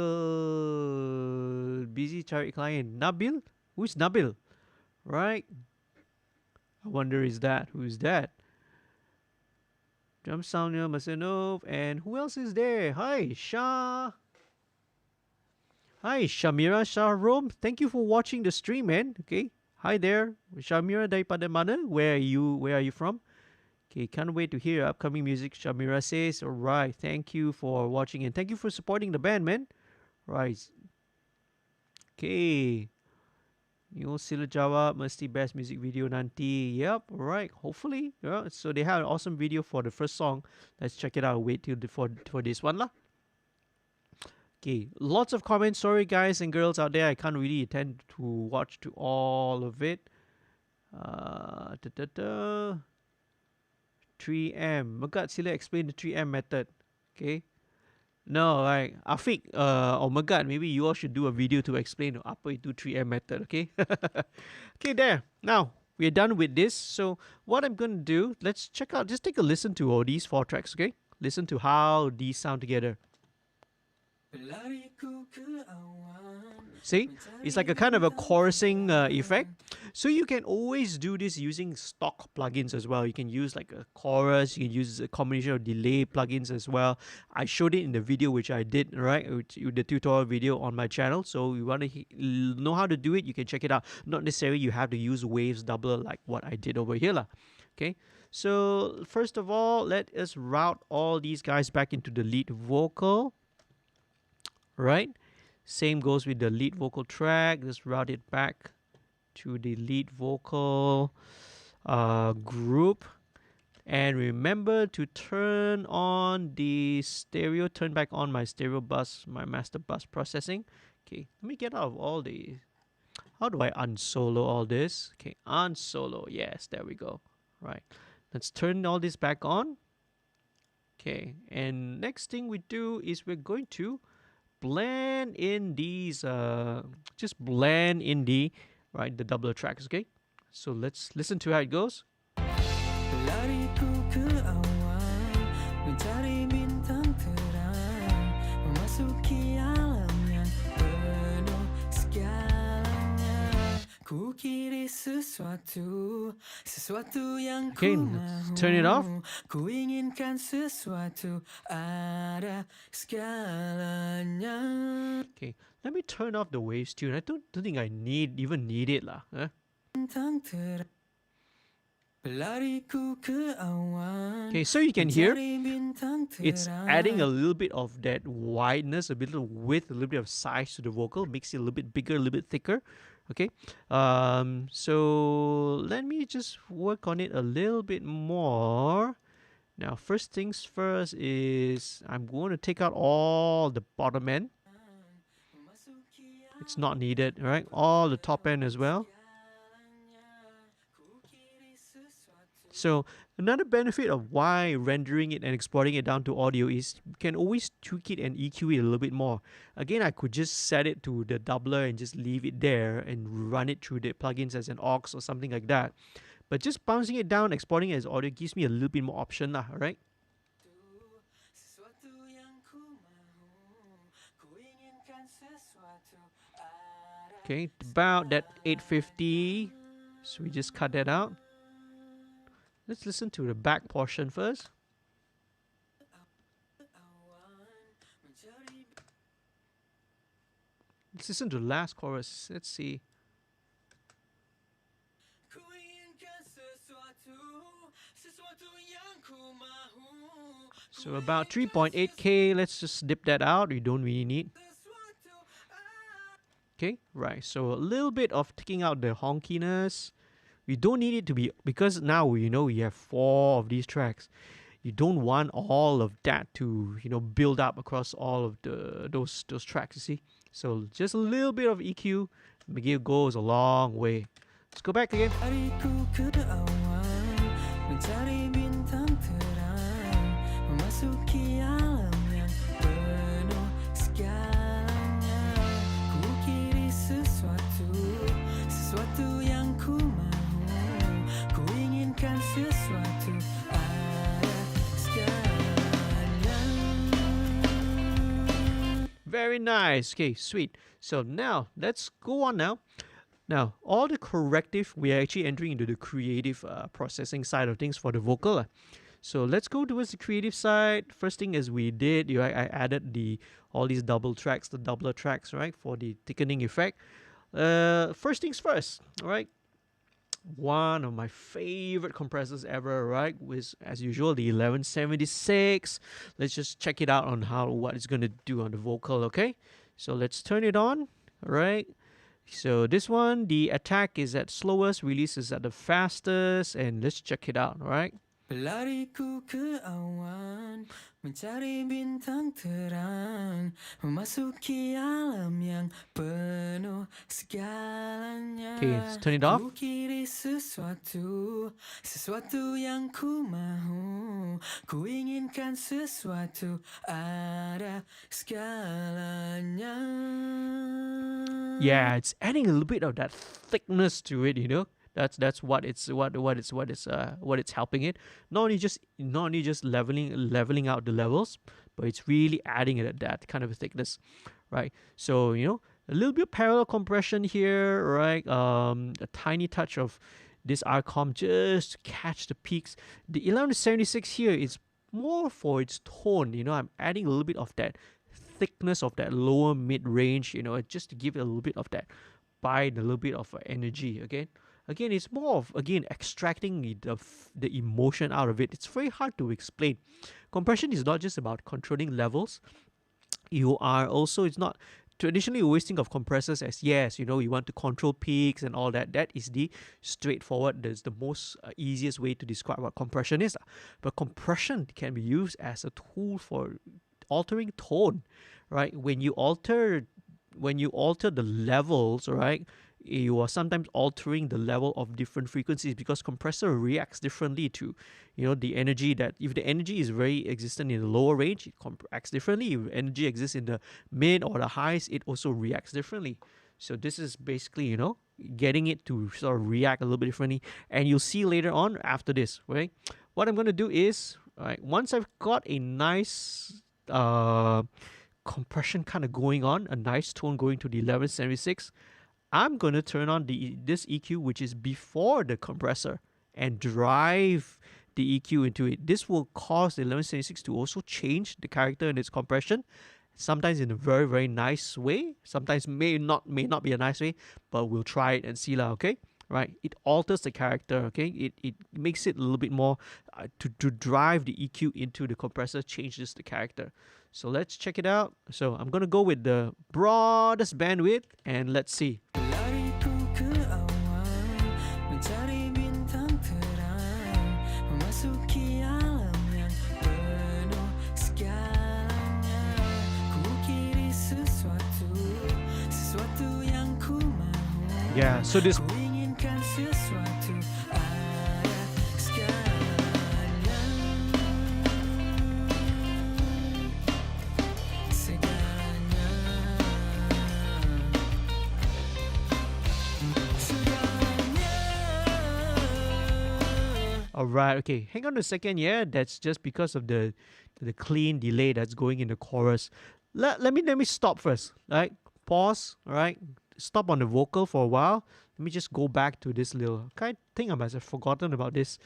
A: busy cari klien. Nabil? Who's Nabil? Right? I wonder who's that? Drum Soundnya Masenov. And who else is there? Hi, Shah. Hi, Shamira Shahrom. Thank you for watching the stream, man. Okay. Hi there. Shamira daripada mana? Where are you from? Okay, can't wait to hear upcoming music. Shamira says, alright, thank you for watching and thank you for supporting the band, man. Right. Okay. You'll sila jawab mesti best music video nanti. Yep, alright. Hopefully. Yeah. So they have an awesome video for the first song. Let's check it out. Wait till for this one lah. Okay, lots of comments. Sorry, guys and girls out there. I can't really attend to watch to all of it. 3M. Megat, sila explain the 3M method. Okay. No, like Afiq or Megat, maybe you all should do a video to explain apa itu 3M method. Okay. Okay, there. Now we're done with this. So what I'm gonna do, let's check out. Just take a listen to all these 4 tracks. Okay. Listen to how these sound together. See, it's like a kind of a chorusing effect. So you can always do this using stock plugins as well. You can use like a chorus, you can use a combination of delay plugins as well. I showed it in the video which I did, right? The tutorial video on my channel. So you want to know how to do it, you can check it out. Not necessarily you have to use Waves doubler like what I did over here lah. Okay. So first of all, let us route all these guys back into the lead vocal. Right, same goes with the lead vocal track. Just route it back to the lead vocal group, and remember to turn on the stereo, turn back on my stereo bus, my master bus processing. Okay, let me get out of all the, how do I unsolo all this? Okay, unsolo, yes, there we go. Right, let's turn all this back on. Okay, and next thing we do is we're going to blend in these just blend in the the doubler tracks. Okay, so let's listen to how it goes.
B: Lariku ke awan, mencari bintang terang, memasuki alam yang penuh segalanya. Ku kiri sesuatu yang ku mahu.
A: Turn it off.
B: Ku inginkan sesuatu ada segalanya.
A: Okay, let me turn off the Waves tune. I don't think I even need it lah.
B: Bintang terang.
A: Okay, so you can hear it's adding a little bit of that wideness, a bit of width, a little bit of size to the vocal, makes it a little bit bigger, a little bit thicker. Okay, so let me just work on it a little bit more. Now, first things first is I'm going to take out all the bottom end. It's not needed, right? All the top end as well. So another benefit of why rendering it and exporting it down to audio is you can always tweak it and EQ it a little bit more. Again, I could just set it to the doubler and just leave it there and run it through the plugins as an aux or something like that. But just bouncing it down, exporting it as audio gives me a little bit more option lah, right? Okay, about that 850. So we just cut that out. Let's listen to the back portion first. Let's listen to the last chorus. Let's see. So about 3.8K. Let's just dip that out. We don't really need. Okay, right. So a little bit of taking out the honkiness. We don't need it to be, because now we know we have 4 of these tracks. You don't want all of that to, build up across all of those tracks, you see. So just a little bit of EQ goes a long way. Let's go back again. Very nice. Okay, sweet. So now let's go on now. Now, all the corrective, we are actually entering into the creative processing side of things for the vocal. So let's go towards the creative side. First thing is we did, I added all these double tracks, the doubler tracks, right, for the thickening effect. First things first, all right. One of my favorite compressors ever, right, was as usual the 1176. Let's just check it out on what it's gonna do on the vocal, okay? So let's turn it on, all right? So this one, the attack is at slowest, release is at the fastest, and let's check it out, all right?
B: Lariku ke awan, mencari bintang terang, memasuki alam yang penuh segalanya.
A: Okay, let's turn it off.
B: Ku kiri sesuatu yang ku mahu, ku inginkan sesuatu, ada segalanya.
A: Yeah, it's adding a little bit of that thickness to it, you know. That's what it's helping it. Not only just leveling out the levels, but it's really adding it that kind of a thickness, right? So a little bit of parallel compression here, right? A tiny touch of this RCOM just to catch the peaks. The 1176 here is more for its tone. I'm adding a little bit of that thickness of that lower mid range, just to give it a little bit of that bite, a little bit of energy. Again, it's more of extracting the emotion out of it. It's very hard to explain. Compression is not just about controlling levels. It's not traditionally we always think of compressors as, yes, you want to control peaks and all that. That is the straightforward, that's the most easiest way to describe what compression is. But compression can be used as a tool for altering tone, right? When you alter the levels, right, you are sometimes altering the level of different frequencies, because compressor reacts differently to the energy. That if the energy is very existent in the lower range, it acts differently. If energy exists in the mid or the highs, it also reacts differently. So this is basically getting it to sort of react a little bit differently, and you'll see later on after this, right? What I'm going to do is, right, once I've got a nice compression kind of going on, a nice tone going to the 1176, I'm going to turn on this EQ, which is before the compressor, and drive the EQ into it. This will cause the 1176 to also change the character in its compression, sometimes in a very, very nice way, sometimes may not be a nice way, but we'll try it and see lah, okay? Right, it alters the character, okay? It makes it a little bit more to drive the EQ into the compressor, changes the character. So let's check it out. So I'm gonna go with the broadest bandwidth, and let's see.
B: Lariku ke awan, mencari bintang terang, memasuki alam yang penuh segalanya. Ku kiri sesuatu yang ku mahu.
A: Yeah, so this
B: Ku inginkan sesuatu, ada segalanya. Segalanya.
A: all right, okay, hang on a second. Yeah, that's just because of the clean delay that's going in the chorus. Let me stop first. Right, pause. All right, stop on the vocal for a while. Let me just go back to this little. I think I must have forgotten about this.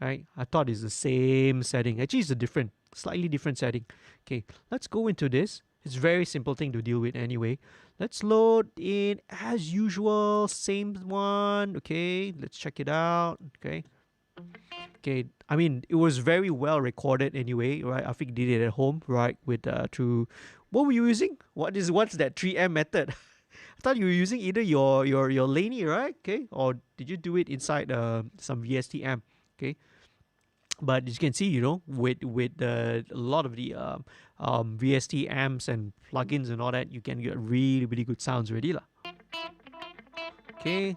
A: Right, I thought it's the same setting. Actually, it's a slightly different setting. Okay, let's go into this. It's a very simple thing to deal with anyway. Let's load in as usual, same one. Okay, let's check it out. Okay, I mean, it was very well recorded anyway, right? Afiq did it at home, right? With through, what were you using? What's that 3M method? I thought you were using either your Laney, right? Okay, or did you do it inside some VST amp? Okay, but as you can see, with a lot of the VST amps and plugins and all that, you can get really, really good sounds already lah. Okay,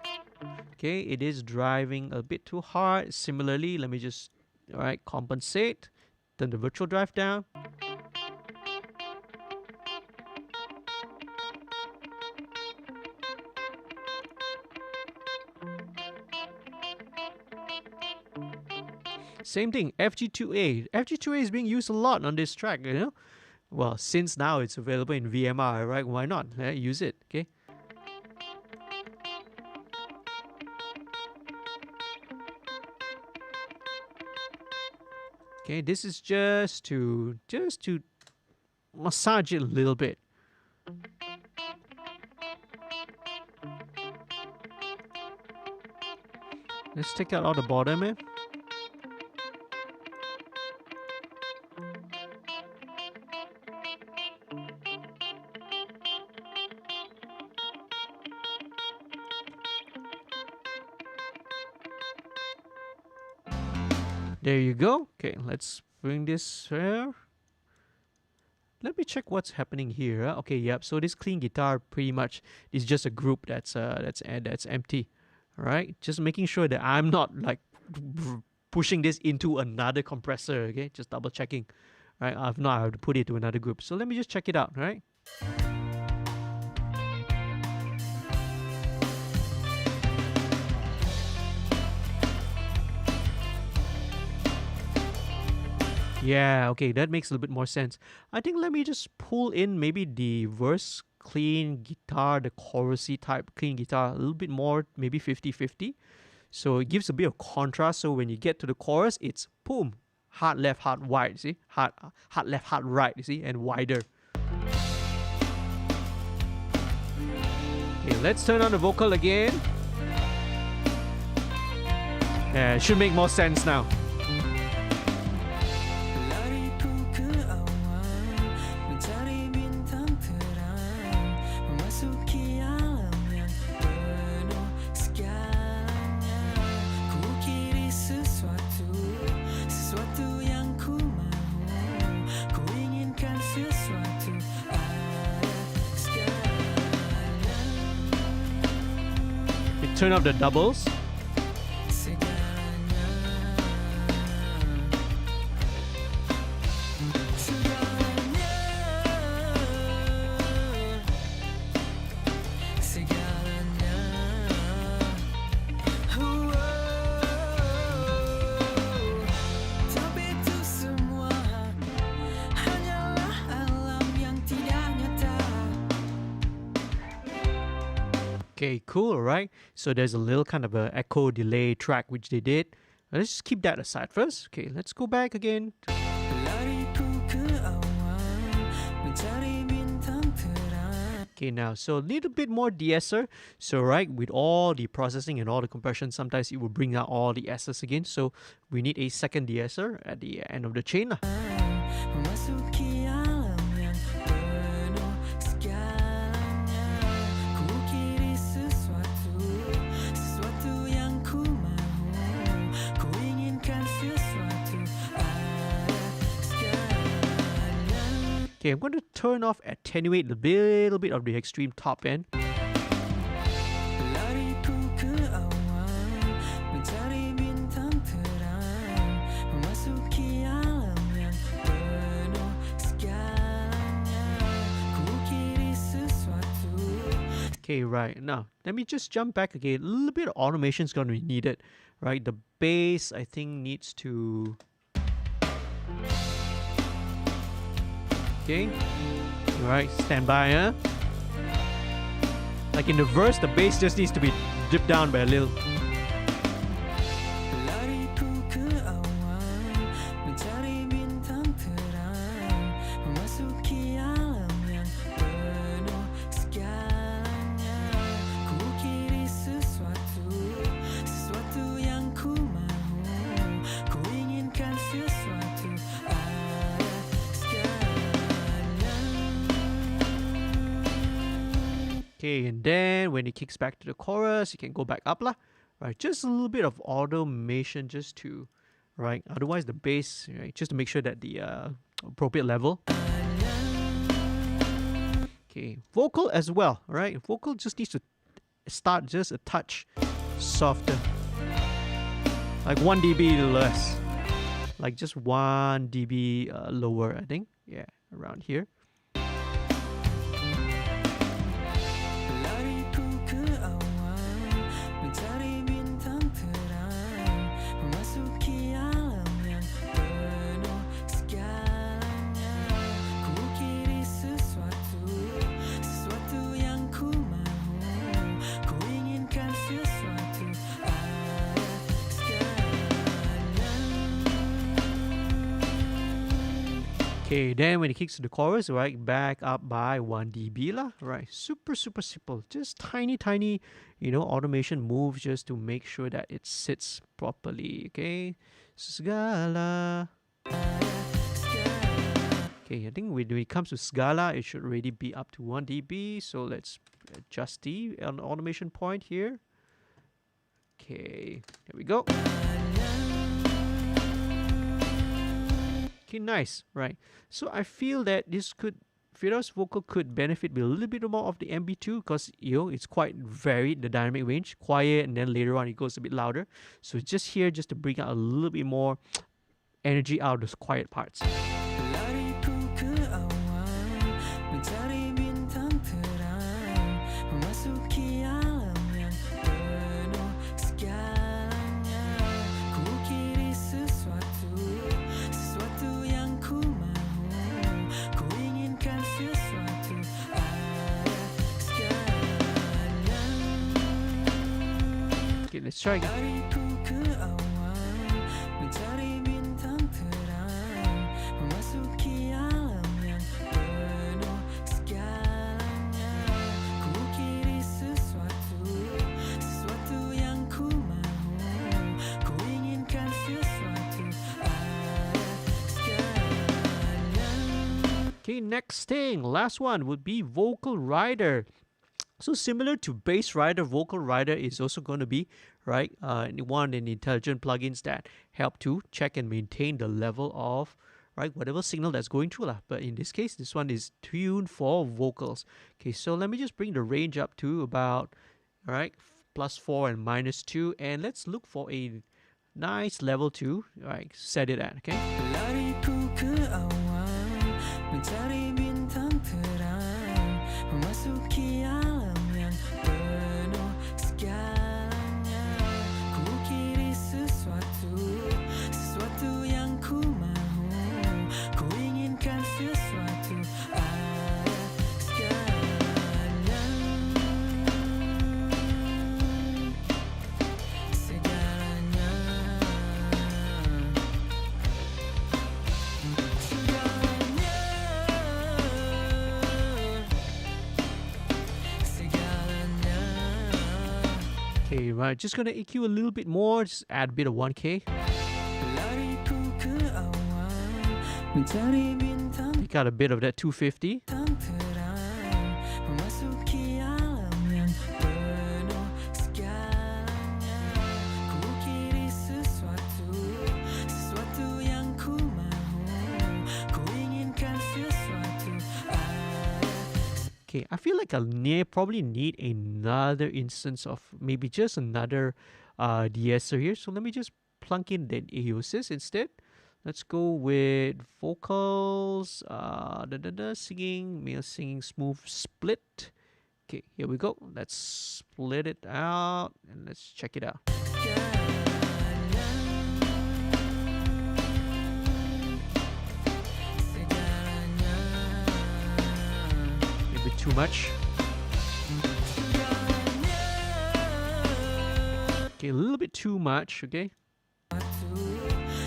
A: it is driving a bit too hard. Similarly, let me just compensate. Turn the virtual drive down. Same thing, FG2A. FG2A is being used a lot on this track, Well, since now it's available in VMR, right? Why not? Use it, okay? Okay, this is just to massage it a little bit. Let's take out all the bottom, eh? There you go. Okay, let's bring this here. Let me check what's happening here. Okay, yep. So this clean guitar pretty much is just a group that's empty. All right, just making sure that I'm not like pushing this into another compressor. Okay, just double checking. All right, I've not I have to put it to another group. So let me just check it out. All right. Yeah, okay, that makes a little bit more sense. I think let me just pull in maybe the verse clean guitar, the chorusy type clean guitar, a little bit more, maybe 50-50. So it gives a bit of contrast. So when you get to the chorus, it's boom, hard left, hard wide, see? Hard left, hard right, you see? And wider. Okay, let's turn on the vocal again. Yeah, it should make more sense now. Turn up the doubles. Okay, cool, right? So there's a little kind of a echo delay track which they did. Let's just keep that aside first. Okay, let's go back again. Okay, now, so a little bit more de-esser. So, right, with all the processing and all the compression, sometimes it will bring out all the S's again. So, we need a second de-esser at the end of the chain. Okay, I'm going to turn off, attenuate a little bit of the extreme top end. Okay, right, now let me just jump back again. A little bit of automation is going to be needed, right? The bass, I think, needs to... Okay, alright, stand by, huh? Like in the verse, the bass just needs to be dipped down by a little. Okay, and then when it kicks back to the chorus, you can go back up lah. Right, just a little bit of automation just to, right, otherwise the bass, right, just to make sure that the appropriate level. Okay, vocal as well, right? Vocal just needs to start just a touch softer. Like 1 dB less. Like just 1 dB lower, I think. Yeah, around here. Okay, then when it kicks to the chorus, right, back up by 1 dB lah, right? Super simple. Just tiny, automation moves just to make sure that it sits properly. Okay, Segala. Okay, I think when it comes to Scala, it should already be up to 1 dB. So let's adjust the automation point here. Okay, there we go. Okay, nice, right? So I feel that Fira's vocal could benefit with a little bit more of the MB2 because it's quite varied, the dynamic range, quiet, and then later on it goes a bit louder. So it's just here just to bring out a little bit more energy out of those quiet parts.
B: Lariku ke awan, mencari bintang terang, memasuki alam yang penuh segalanya. Ku kiri sesuatu yang ku mahu, ku inginkan sesuatu ada segalanya.
A: Okay, let's try again.
B: Lariku ke awan, mencari bintang terang, memasuki alam yang penuh segalanya. Ku kiri sesuatu yang ku mahu, ku inginkan sesuatu ada segalanya.
A: Okay, next thing, last one would be vocal rider. So similar to bass rider, vocal rider is also going to be one of the intelligent plugins that help to check and maintain the level of whatever signal that's going through lah. But in this case, this one is tuned for vocals. Okay, so let me just bring the range up to about +4 and -2, and let's look for a nice level to set it at. Okay.
B: Lariku ke awan, mencari bintang terang, memasuki alam yang penuh segalanya. Ku kiri sesuatu yang ku mahu, ku inginkan sesuatu ada segalanya. Segalanya.
A: Okay, right. Just gonna EQ a little bit more. Just add a bit of 1K.
B: Lariku ke awan, mencari bintang
A: Pick out a bit of that 250.
B: terang, memasuki alam yang penuh segalanya. Ku kiri sesuatu yang ku mahu, ku inginkan sesuatu ada.
A: Okay, I feel like I'll probably need another instance of maybe just another de-esser here. So let me just plunk in the Aosis instead. Let's go with vocals, singing, male singing, smooth split. Okay, here we go. Let's split it out and let's check it out. A bit too much. Okay, a little bit too much, okay?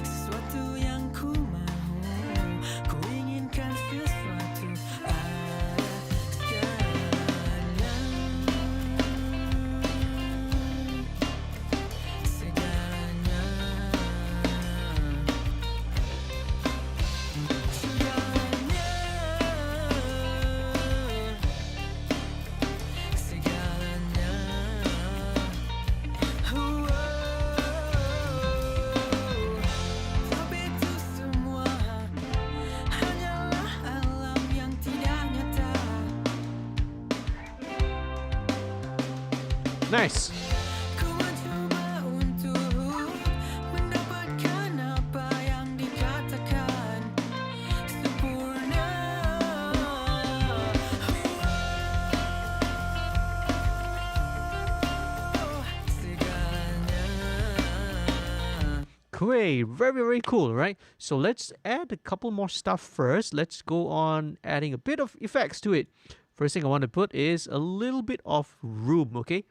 B: Sesuatu yang ku mahu, ku inginkan sesuatu ada segalanya. Segalanya. Segalanya. Segalanya. Tapi itu semua hanyalah alam yang tidak nyata.
A: Nice.
B: Ku mencoba untuk mendapatkan apa yang dikatakan sempurna. Segalanya.
A: Great, very cool, right? So let's add a couple more stuff first. Let's go on adding a bit of effects to it. First thing I want to put is a little bit of room, okay?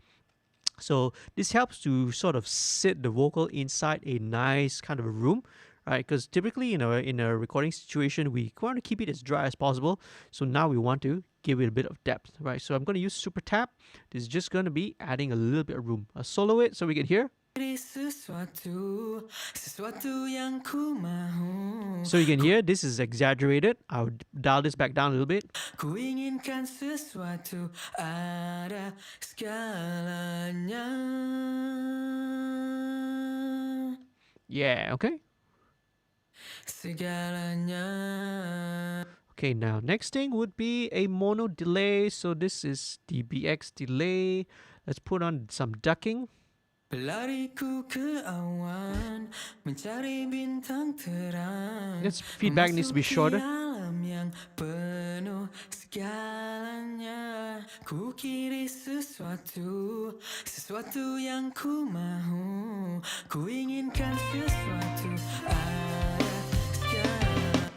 A: So this helps to sort of sit the vocal inside a nice kind of a room, right? Because typically, in a recording situation, we want to keep it as dry as possible. So now we want to give it a bit of depth, right? So I'm going to use super tap. This is just going to be adding a little bit of room. I'll solo it so we can hear.
B: Sesuatu, sesuatu yang ku mahu.
A: So you can hear this is exaggerated. I'll dial this back down a little bit.
B: Ku inginkan sesuatu ada segalanya.
A: Yeah, okay.
B: Segalanya.
A: Okay, now next thing would be a mono delay. So this is dBx delay. Let's put on some ducking.
B: Pelariku ke awan, mencari bintang terang.
A: This feedback needs to be shorter.
B: Memasuki alam yang penuh segalanya. Ku kiri sesuatu, sesuatu yang ku mahu. Ku inginkan sesuatu ada segalanya.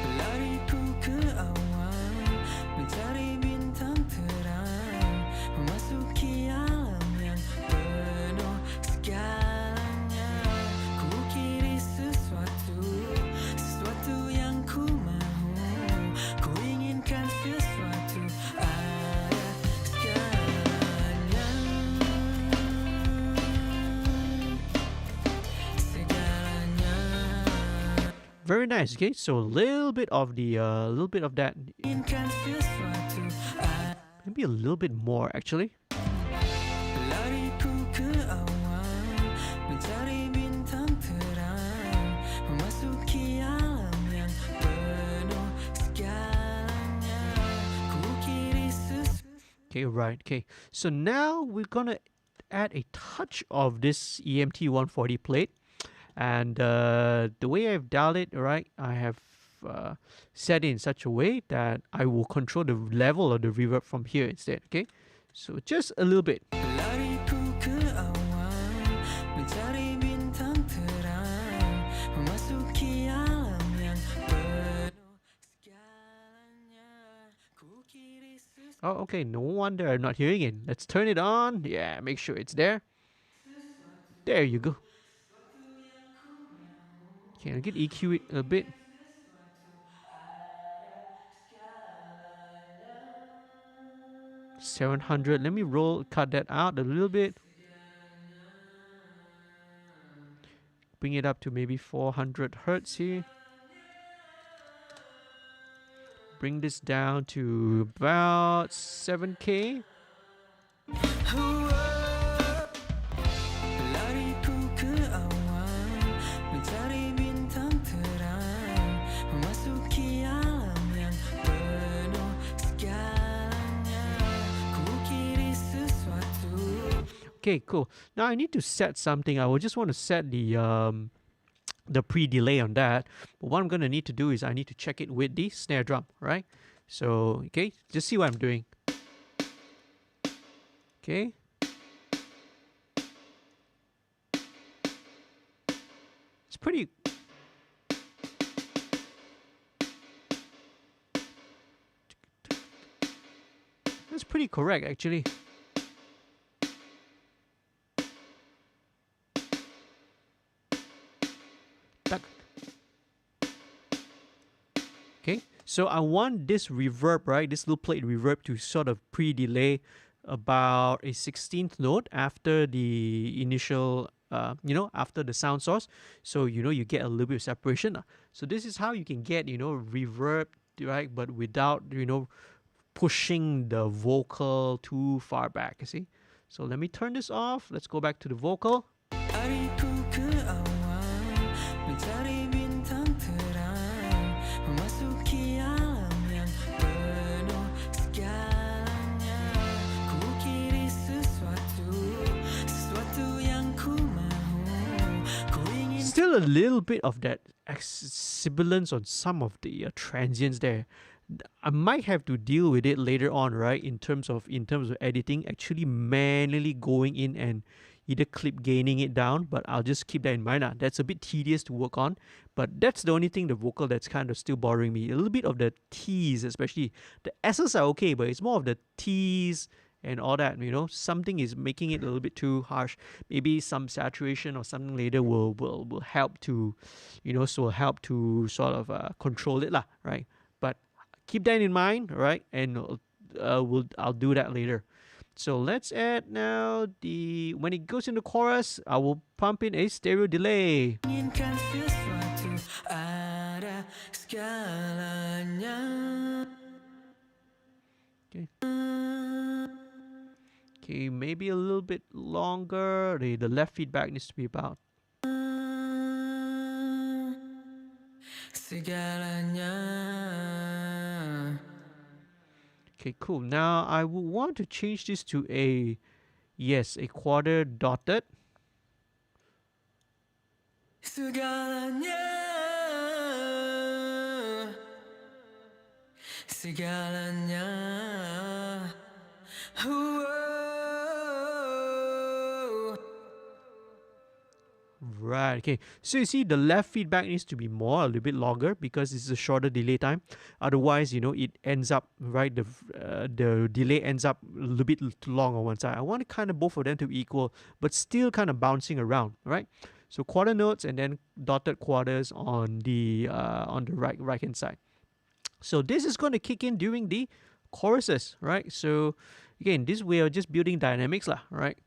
B: Pelariku ke awan, mencari bintang terang. Memasuki alam yang penuh segalanya. Ku kiri sesuatu, sesuatu yang ku mahu. Ku inginkan sesuatu ada segalanya. Segalanya.
A: Very nice. Okay, so a little bit of that,
B: Inginkan sesuatu ada.
A: maybe a little bit more actually.
B: Lariku ke awan, mencari bintang terang. Memasuki alam yang penuh segalanya. Ku kiri sesuatu.
A: Okay, right. Okay, so now we're gonna add a touch of this EMT 140 plate, and the way I've dialed it, right, I have set it in such a way that I will control the level of the reverb from here instead. Okay, so just a little bit.
B: Lariku ke awan, mencari bintang terang. Memasuki alam yang penuh segalanya. Ku kiri sesuatu.
A: Oh, okay, no wonder I'm not hearing it. Let's turn it on. Yeah, make sure it's there. There you go. Okay, I can EQ it a bit. 700. Let me cut that out a little bit. Bring it up to maybe 400 hertz here. Bring this down to about 7K.
B: Lariku ke awan, mencari bintang terang. Memasuki alam yang penuh segalanya. Ku kiri sesuatu.
A: Okay, cool. Now I need to set something. I will just want to set the pre-delay on that. But what I'm gonna need to do is I need to check it with the snare drum, right? So okay, just see what I'm doing. Okay. It's pretty. That's pretty correct actually. Okay, so I want this reverb, right? This little plate reverb to sort of pre-delay about a 16th note after the initial, after the sound source. So, you get a little bit of separation. So this is how you can get, reverb, right? But without, pushing the vocal too far back, you see? So let me turn this off. Let's go back to the vocal.
B: Lariku ke awan, mencari bintang terang. Memasuki alam yang penuh segalanya. Ku kiri sesuatu, sesuatu yang ku mahu. Ku ingin.
A: Still a little bit of that sibilance on some of the transients there. I might have to deal with it later on, right? In terms of editing, actually manually going in and either clip gaining it down, but I'll just keep that in mind. That's a bit tedious to work on, but that's the only thing, the vocal, that's kind of still bothering me. A little bit of the T's, especially the S's are okay, but it's more of the T's and all that. Something is making it a little bit too harsh. Maybe some saturation or something later will help to, so will help to sort of control it lah, right? But keep that in mind, right? And I'll do that later. So let's add now when it goes into chorus, I will pump in a stereo delay.
B: Inginkan sesuatu, ada segalanya.
A: Okay, maybe a little bit longer. The left feedback needs to be about.
B: Segalanya.
A: Okay, cool. Now I would want to change this to a quarter dotted.
B: Segalanya. Segalanya. Whoa.
A: Right, okay. So you see the left feedback needs to be a little bit longer because it's a shorter delay time. Otherwise, it ends up, right, the delay ends up a little bit too long on one side. I want kind of both of them to be equal, but still kind of bouncing around, right? So quarter notes and then dotted quarters on the right hand side. So this is going to kick in during the choruses, right? So again, this we are just building dynamics lah, right?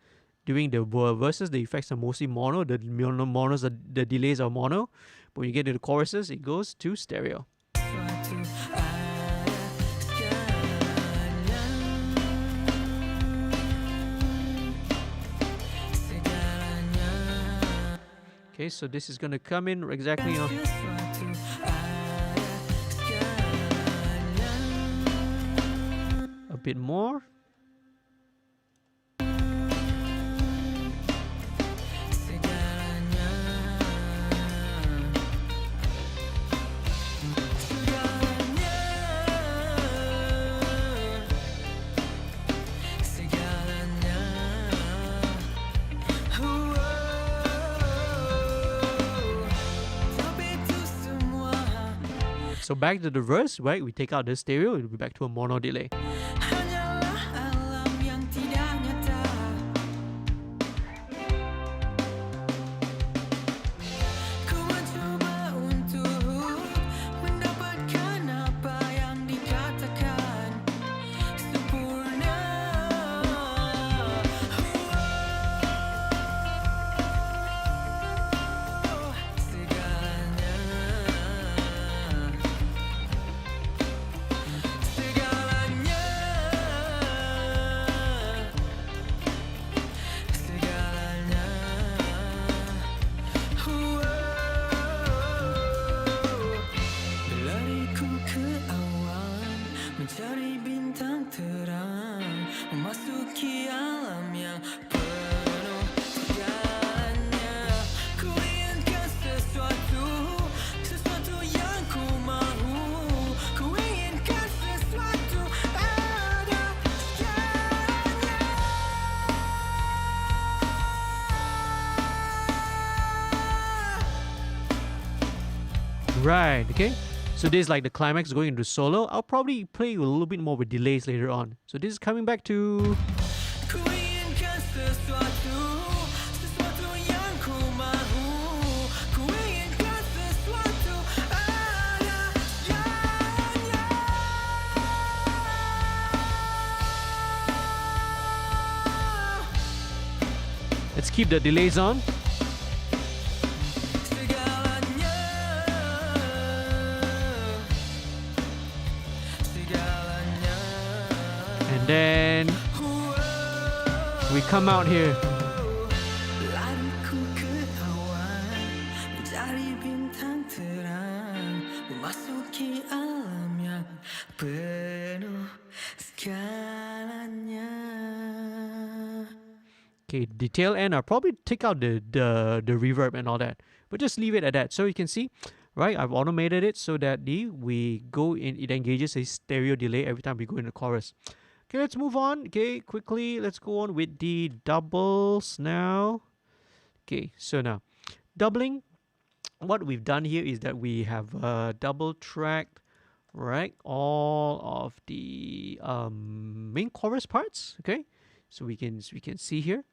A: During the verses, the effects are mostly mono. The delays are mono. But when you get to the choruses, it goes to stereo. Okay, so this is going to come in exactly on. A bit more. So back to the verse, right? We take out the stereo, it'll be back to a mono delay.
B: Mencari bintang terang, memasuki alam yang penuh segalanya. Ku inginkan sesuatu yang ku mahu. Ku inginkan sesuatu ada segalanya.
A: Right, okay. So this is like the climax going into solo. I'll probably play a little bit more with delays later on. So this is coming back to...
B: Ku inginkan sesuatu yang ku mahu. Ku inginkan sesuatu ada segalanya.
A: Let's keep the delays on. And then we come out here.
B: Lariku ke awan, mencari bintang terang, memasuki alam yang penuh segalanya.
A: Okay, the tail end, I'll probably take out the reverb and all that, but just leave it at that. So you can see, right, I've automated it so that it engages a stereo delay every time we go in the chorus. Okay, let's move on. Okay, quickly, let's go on with the doubles now. Okay, so now, doubling, what we've done here is that we have double tracked right? All of the main chorus parts, okay? So we can see here,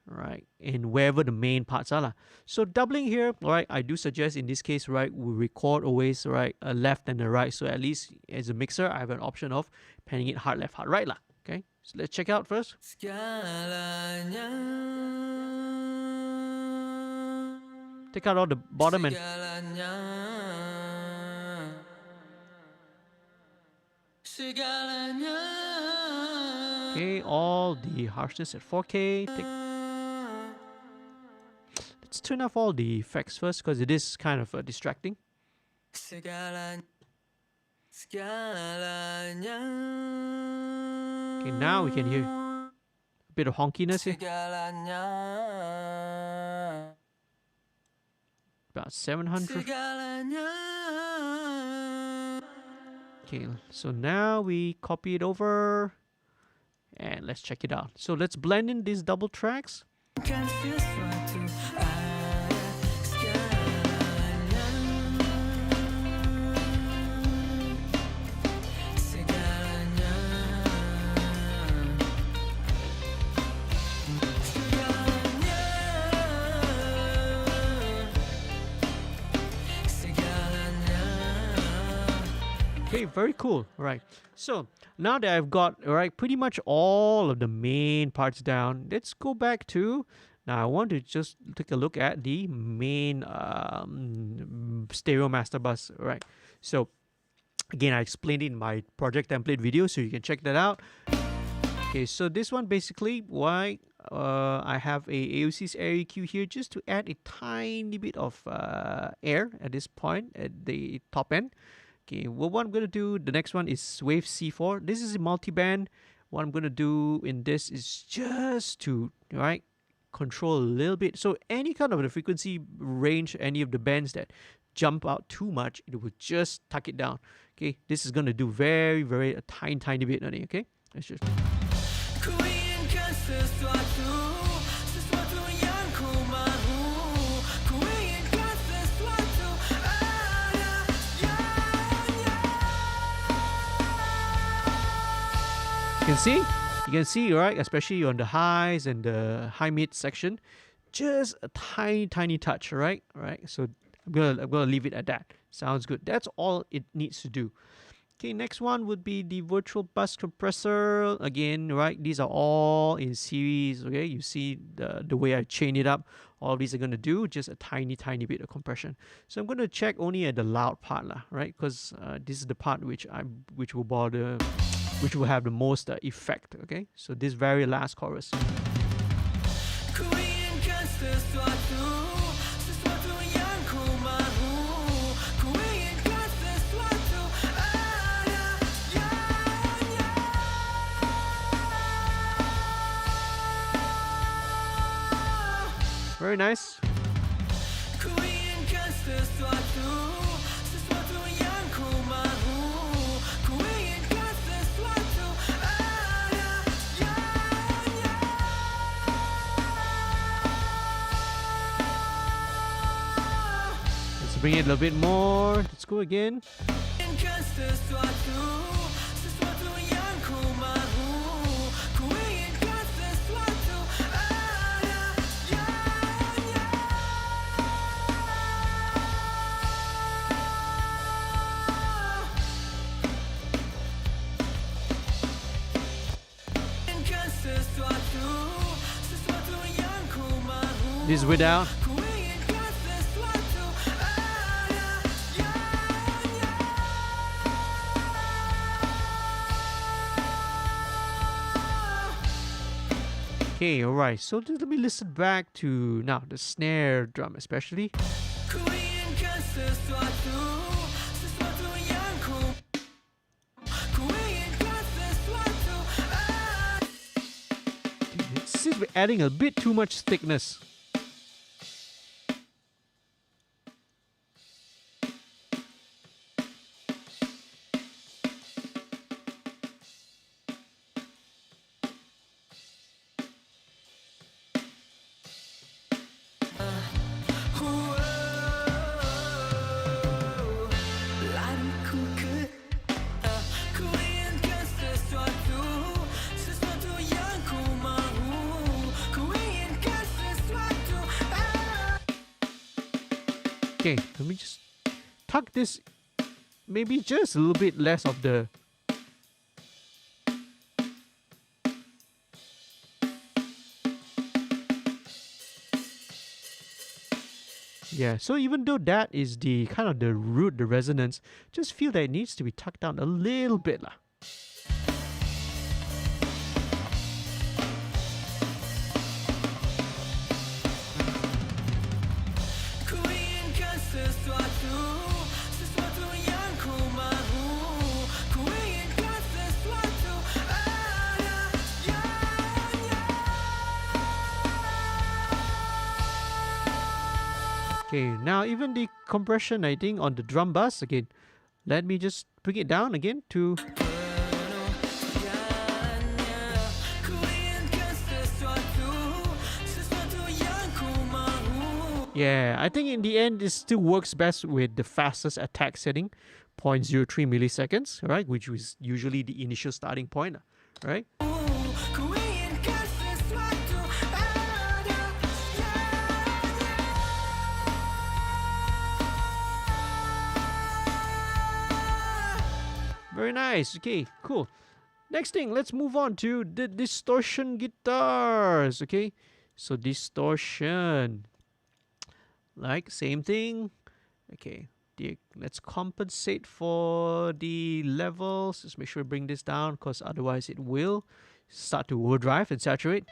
A: right? And wherever the main parts are. So doubling here, right? I do suggest in this case, right, we record always, right, a left and a right. So at least as a mixer, I have an option of panning it hard left, hard right lah. Okay, so let's check out first.
B: Segalanya,
A: Take out all the bottom and
B: segalanya, segalanya.
A: okay, all the harshness at 4K. Let's turn off all the effects first because it is kind of distracting.
B: Segalanya, segalanya.
A: Okay, now we can hear a bit of honkiness here.
B: Segalanya,
A: About 700.
B: segalanya.
A: Okay, so now we copy it over and let's check it out. So let's blend in these double tracks.
B: Kan sesuatu ada segalanya, segalanya, segalanya, segalanya.
A: Okay, very cool. All right. So now that I've got pretty much all of the main parts down, let's go back to. Now I want to just take a look at the main stereo master bus. Right. So again, I explained it in my project template video, so you can check that out. Okay, so this one basically why I have a AOC's air EQ here just to add a tiny bit of air at this point at the top end. Okay, well, what I'm going to do, the next one is Wave C4. This is a multi-band. What I'm going to do in this is just to, control a little bit. So any kind of the frequency range, any of the bands that jump out too much, it will just tuck it down. Okay, this is going to do very, very a tiny bit only. Okay, let's just.
B: Ku inginkan sesuatu, sesuatu yang ku mahu. Ku inginkan sesuatu ada yang.
A: You can see, right? Especially on the highs and the high mid section, just a tiny touch, right? So I'm gonna leave it at that. Sounds good. That's all it needs to do. Okay, next one would be the virtual bus compressor. Again, right? These are all in series. Okay, you see the way I chain it up. All of these are gonna do just a tiny bit of compression. So I'm gonna check only at the loud part, right? Because this is the part which will have the most effect. Okay, so this very last chorus.
B: Ku inginkan sesuatu, sesuatu yang ku mahu. Ku inginkan sesuatu ada yang.
A: Very nice.
B: Ku inginkan sesuatu, sesuatu yang ku mahu. Ku inginkan sesuatu ada yang.
A: Let's bring it a little bit more. Let's go again.
B: Inginkan sesuatu, sesuatu yang ku mahu. Ku inginkan sesuatu ada yang. Inginkan sesuatu, sesuatu yang ku mahu.
A: This is without.
B: Ku inginkan sesuatu ada yang.
A: Okay, alright. So just let me listen back to now the snare drum especially.
B: Ku inginkan sesuatu, sesuatu yang ku inginkan sesuatu ada.
A: It seems we're adding a bit too much thickness.
B: Lariku ke
A: Okay, let me just tuck this maybe just a little bit less of the yeah, so even though that is the kind of the root, the resonance, just feel that it needs to be tucked down a little bit lah.
B: Ku inginkan sesuatu, sesuatu yang ku mahu. Ku inginkan sesuatu ada segalanya.
A: Okay, now even the compression, I think, on the drum bass again. Let me just bring it down again to
B: Penuh segalanya. Ku inginkan sesuatu, sesuatu yang ku mahu.
A: yeah. I think in the end, it still works best with the fastest attack setting, 0.03 milliseconds, right? Which was usually the initial starting point, right?
B: Ku inginkan sesuatu ada segalanya.
A: Very nice. Okay, cool. Next thing, let's move on to the distortion guitars. Okay, so distortion, like same thing. Okay, let's compensate for the levels. Let's make sure we bring this down because otherwise it will start to overdrive and saturate.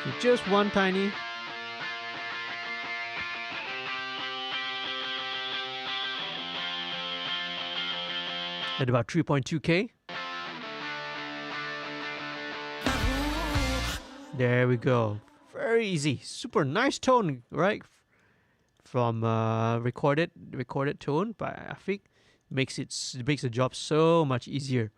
A: Okay, just one tiny. At about 3.2K. There we go. Very easy. Super nice tone, right? From recorded tone by Afik. Makes the job so much easier.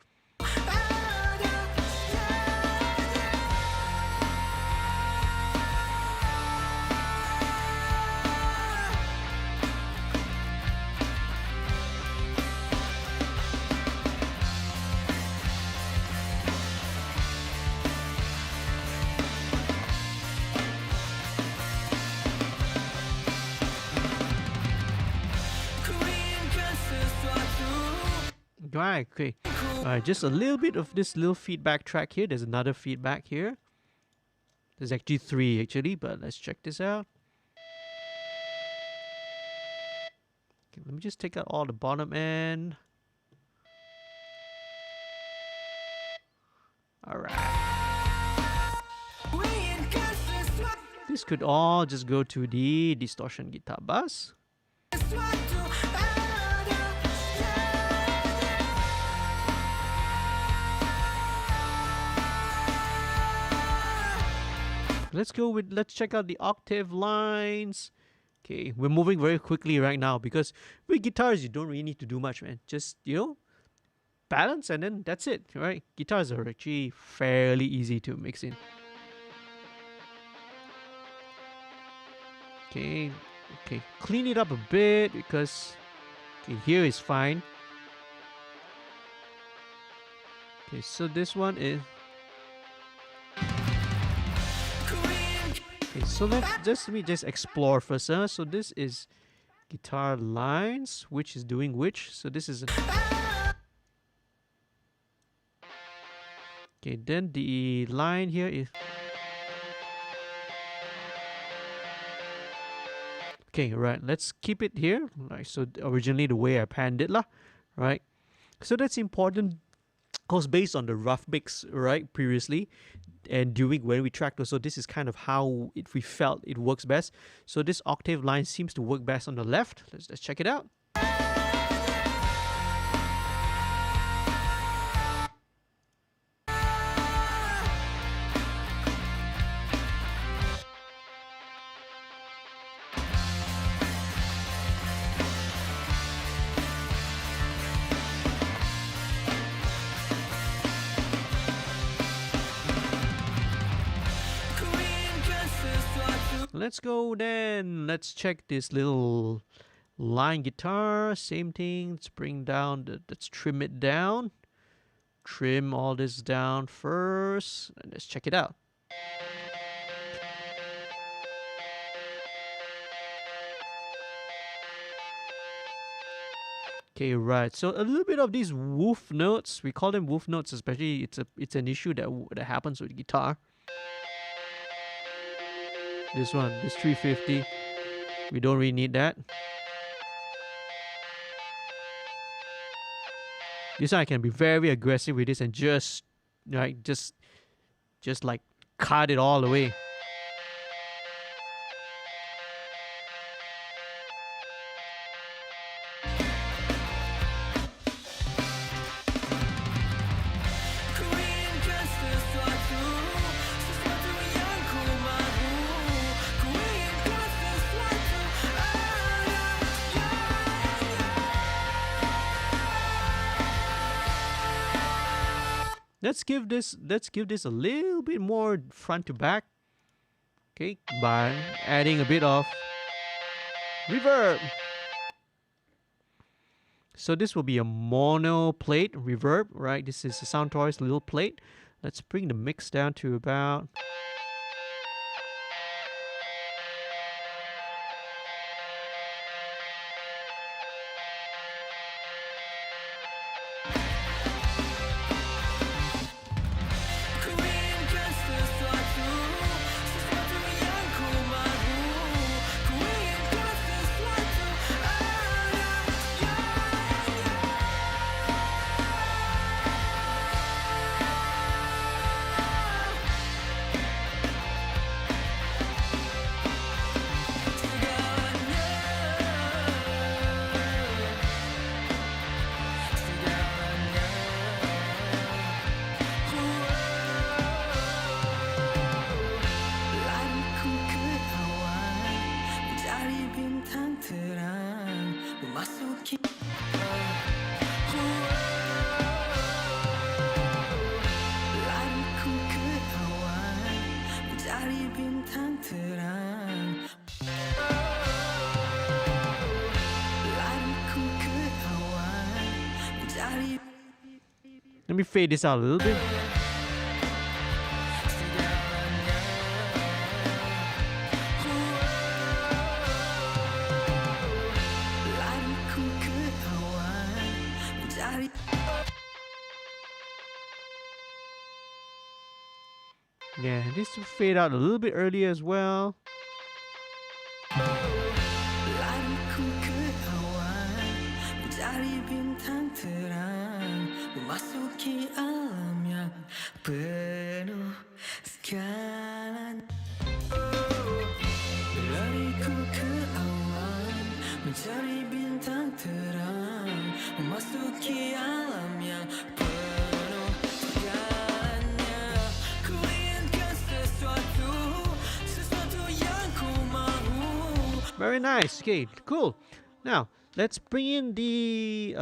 B: Ku inginkan sesuatu.
A: Right, okay. Alright, just a little bit of this little feedback track here. There's another feedback here. There's actually 3 actually, but let's check this out. Okay, let me just take out all the bottom end. Alright.
B: Ku inginkan sesuatu.
A: This could all just go to the distortion guitar bass.
B: Sesuatu ada segalanya.
A: Let's check out the octave lines. Okay, we're moving very quickly right now because with guitars you don't really need to do much, man. Just, balance and then that's it, right? Guitars are actually fairly easy to mix in. Okay, clean it up a bit because here is fine. Okay, so this one is
B: Ku inginkan
A: okay. So let me just explore first. So this is guitar lines, which is doing which. So this is okay. Then the line here is okay. Right. Let's keep it here. Right. So originally the way I panned it lah. Right. So that's important because based on the rough mix, right, previously and during when we tracked also, this is kind of how we felt it works best. So this octave line seems to work best on the left. Let's check it out.
B: Ku inginkan sesuatu.
A: Let's go then. Let's check this little line guitar. Same thing. Let's bring down let's trim it down. Trim all this down first. And let's check it out. Okay, right. So a little bit of these woof notes. We call them woof notes, especially it's an issue that happens with guitar. This one, this 350. We don't really need that. This one I can be very aggressive with this and just like just like cut it all away.
B: Korean kan sesuatu yang ku mahu. Korean kan sesuatu
A: Let's give this a little bit more front to back. Okay, by adding a bit of reverb. So this will be a mono plate reverb, right? This is a Soundtoys little plate. Let's bring the mix down to about
B: Korean kan sesuatu yang ku mahu. Korean kan sesuatu Lariku ke awan, mencari bintang terang, memasuki Lariku ke awan, mencari bintang terang. Lariku ke awan, mencari
A: let me fade this out a little bit.
B: Lariku ke awan, mencari
A: Yeah, this will fade out a little bit earlier as well.
B: Lariku ke awan, mencari bintang terang, memasuki alam yang penuh segalanya. Lariku ke awan, mencari bintang terang, memasuki alam yang penuh segalanya. Ku inginkan sesuatu yang ku mahu.
A: Very nice. Okay, cool. Now let's bring in the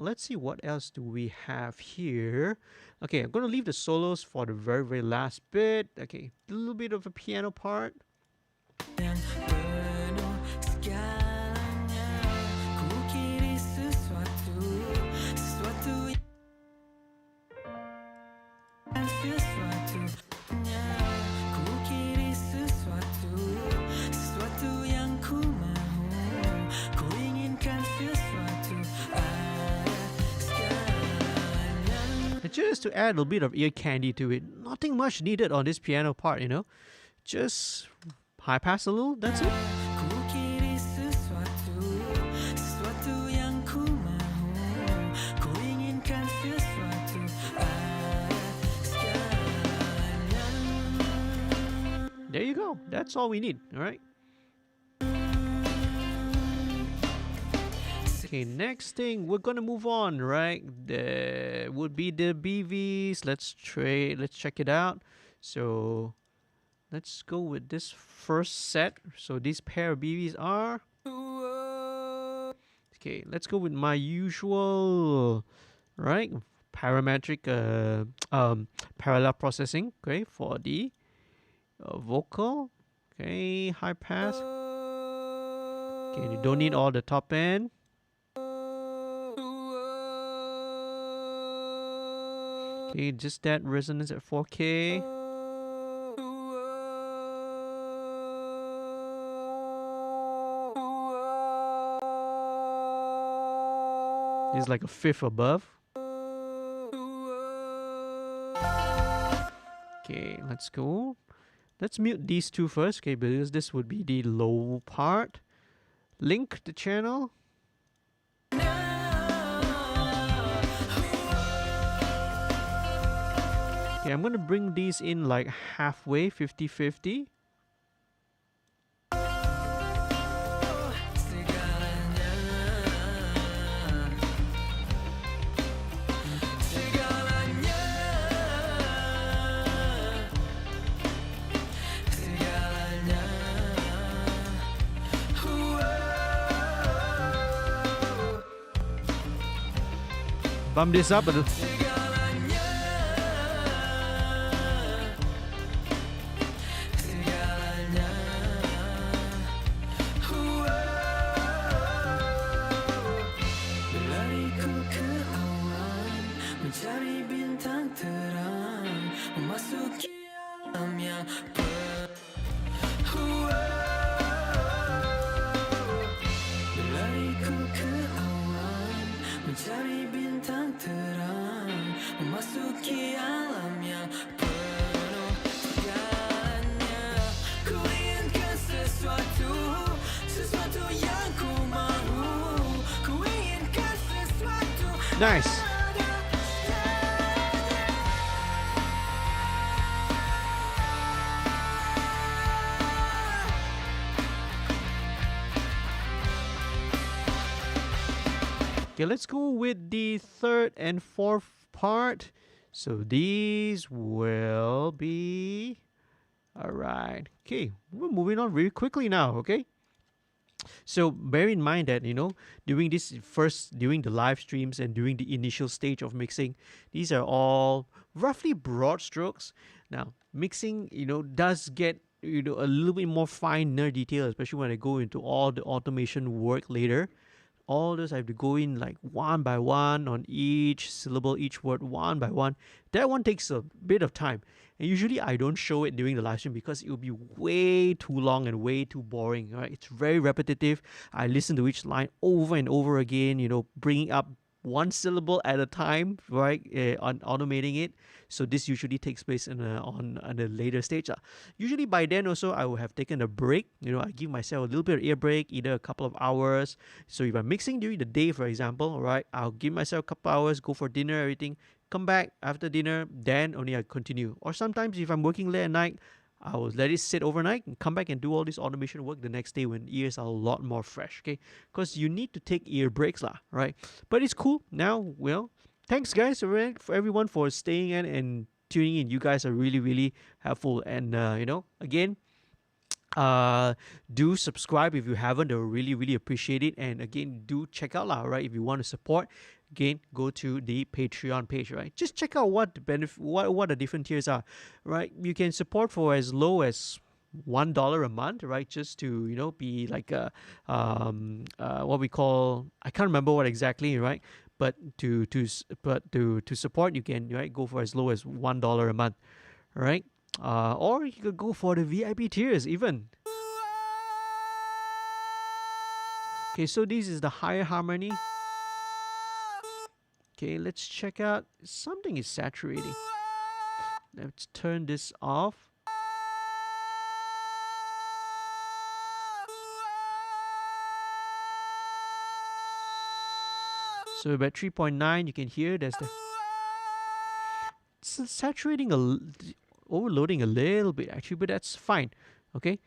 A: let's see what else do we have here. Okay, I'm gonna leave the solos for the very last bit. Okay, a little bit of a piano part.
B: Yang penuh segalanya. Ku kiri sesuatu Ku kiri sesuatu yang ku mahu. Ku inginkan sesuatu segalanya.
A: And just to add a little bit of ear candy to it, nothing much needed on this piano part, you know. Just high pass a little, that's it.
B: Ku kiri sesuatu yang ku mahu. Ku inginkan sesuatu segalanya.
A: There you go. That's all we need, all right? Okay, next thing we're gonna move on, right? The would be the BVs. Let's check it out. So let's go with this first set. So these pair of BVs are okay. Let's go with my usual, right? Parametric parallel processing. Okay, for the vocal. Okay, high pass. Okay, you don't need all the top end. Okay, just that resonance at 4K. This is like a fifth above. Okay, let's go. Let's mute these two first, okay, because this would be the low part. Link the channel. Okay, I'm gonna bring these in like halfway, 50-50. Bump this up a little. Nice. Okay, let's go with the third and fourth part. So these will be... Alright. Okay, we're moving on really quickly now, okay? So bear in mind that, during the live streams and during the initial stage of mixing, these are all roughly broad strokes. Now, mixing, does get, a little bit more finer detail, especially when I go into all the automation work later. All those I have to go in like one by one on each syllable, each word, one by one. That one takes a bit of time. And usually I don't show it during the live stream because it will be way too long and way too boring. Right? It's very repetitive. I listen to each line over and over again, bringing up one syllable at a time, right? On automating it. So this usually takes place on a later stage. Usually by then also I will have taken a break. I give myself a little bit of ear break, either a couple of hours. So if I'm mixing during the day, for example, right, I'll give myself a couple hours, go for dinner, everything. Come back after dinner, then only I continue. Or sometimes if I'm working late at night, I will let it sit overnight and come back and do all this automation work the next day when ears are a lot more fresh, okay? Because you need to take ear breaks, right? But it's cool. Now, well, thanks guys for everyone for staying in and tuning in. You guys are really, really helpful. And, again, do subscribe if you haven't. I really, really appreciate it. And again, do check out, right? If you want to support, again, go to the Patreon page, right? Just check out what the benefit, what the different tiers are, right? You can support for as low as $1 a month, right? Just to be like a what we call, I can't remember what exactly, right? But to support, you can, right, go for as low as $1 a month, right? Or you could go for the VIP tiers even. Okay, so this is the higher harmony. Okay, let's check out. Something is saturating. Let's turn this off. So about 3.9, you can hear there's the... It's saturating, overloading a little bit actually, but that's fine, okay?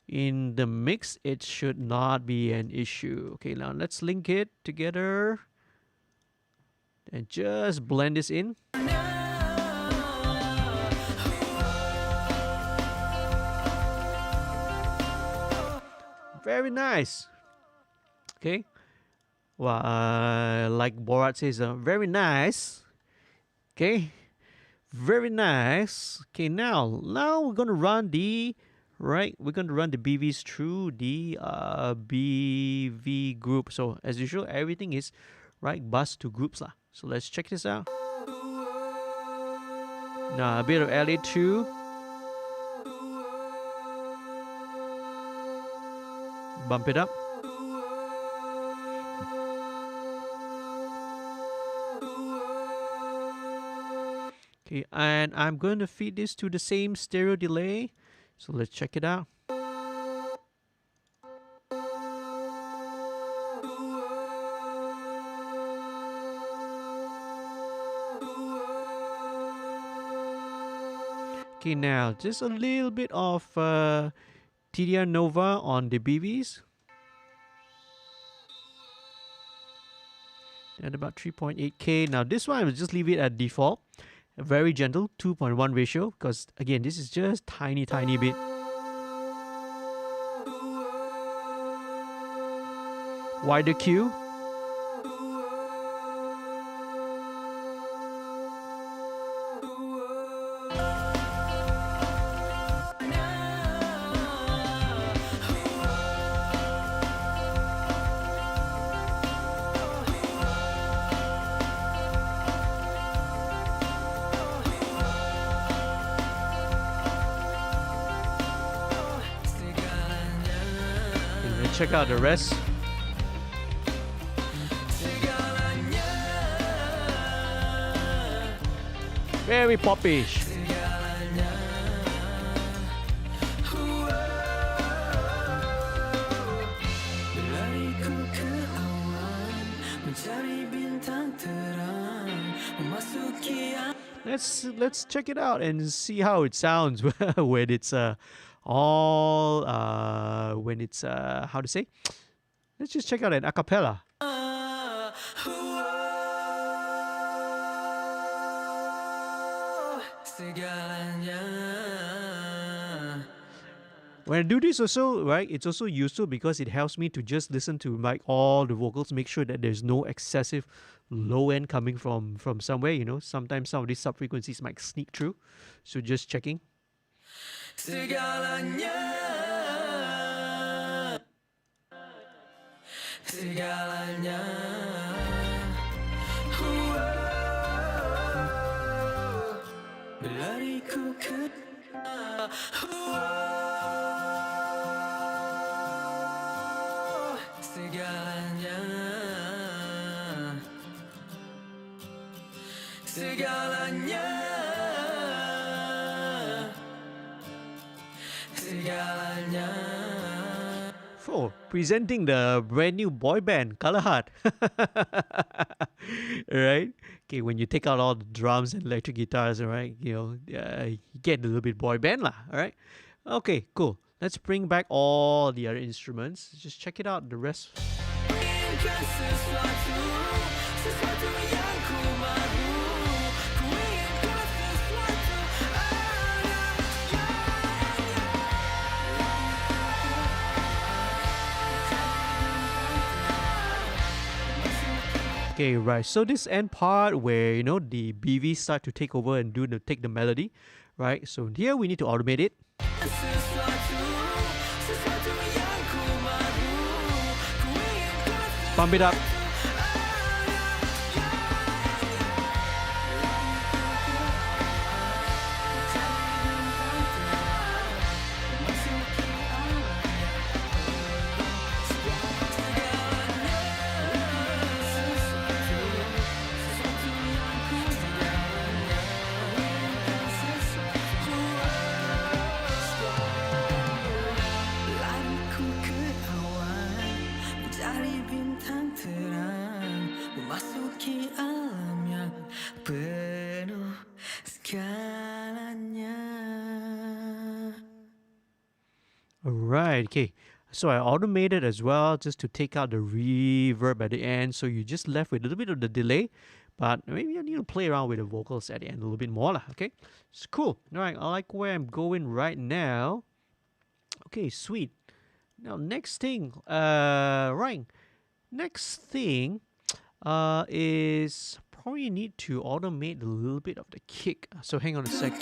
A: In the mix, it should not be an issue. Okay, now let's link it together. And just blend this in. Very nice. Okay. Well, like Borat says, very nice. Okay. Very nice. Okay, now we're gonna run the right? We're going to run the BVs through the BV group. So as usual, everything is right bus to groups lah. So let's check this out. Now a bit of LA2. Bump it up. Okay, and I'm going to feed this to the same stereo delay. So let's check it out. Okay, now just a little bit of TDR Nova on the BVs. At about 3.8K. Now this one I will just leave it at default. Very gentle, 2.1 ratio, because again, this is just tiny bit. Wider Q. Check out the rest. Very popish. Let's check it out and see how it sounds when it's when it's how to say. Let's just check out an acapella. When I do this also, right, it's also useful because it helps me to just listen to like all the vocals, make sure that there's no excessive low end coming from somewhere, you know. Sometimes some of these sub frequencies might sneak through. So just checking. Segalanya, segalanya, berlariku ke segalanya, segalanya. Oh, presenting the brand new boy band, Colorheart. Right? Okay, when you take out all the drums and electric guitars, right, you get a little bit boy band lah, alright? Okay, cool. Let's bring back all the other instruments. Just check it out, the rest. Okay, right. So this end part where the BV start to take over and take the melody, right? So here we need to automate it. Pump it up. Alright, okay. So I automated as well just to take out the reverb at the end. So you just left with a little bit of the delay. But maybe I need to play around with the vocals at the end a little bit more lah, okay? It's cool. Alright, I like where I'm going right now. Okay, sweet. Now next thing, right. Next thing is probably need to automate a little bit of the kick. So hang on a sec.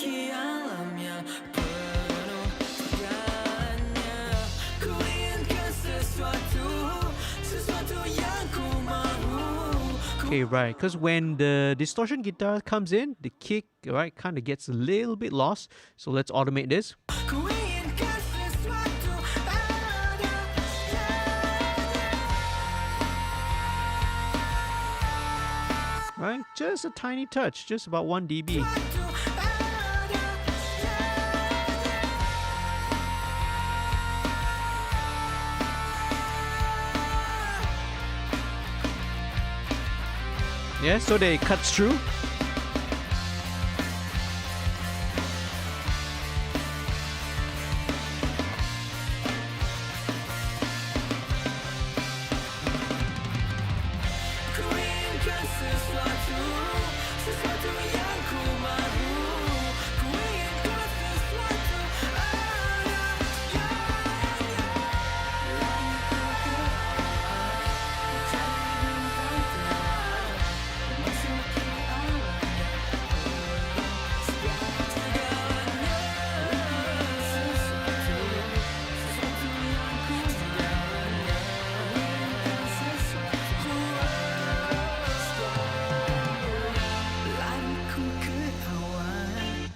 A: Okay, right, because when the distortion guitar comes in, the kick, right, kind of gets a little bit lost. So let's automate this.
B: Ku inginkan sesuatu ada
A: Right, just a tiny touch, just about 1 dB. Yeah, so that it cuts through.
B: Ku inginkan sesuatu yang ku mahu. Ku inginkan sesuatu ada lariku ke awal, mencari bintang terang, memasuki awan segalanya. Sesuatu yang ku segalanya. Sesuatu lariku ke awal.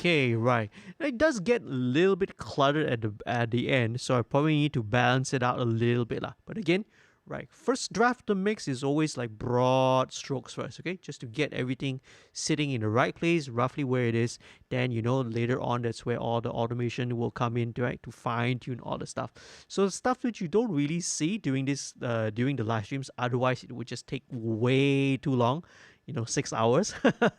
A: Okay, right. It does get a little bit cluttered at the end, so I probably need to balance it out a little bit lah. But again, right, first draft of the mix is always like broad strokes first, okay? Just to get everything sitting in the right place, roughly where it is. Then, you know, later on, that's where all the automation will come in, right, to fine tune all the stuff. So the stuff that you don't really see during this, during the live streams, otherwise it would just take way too long, you know, 6 hours,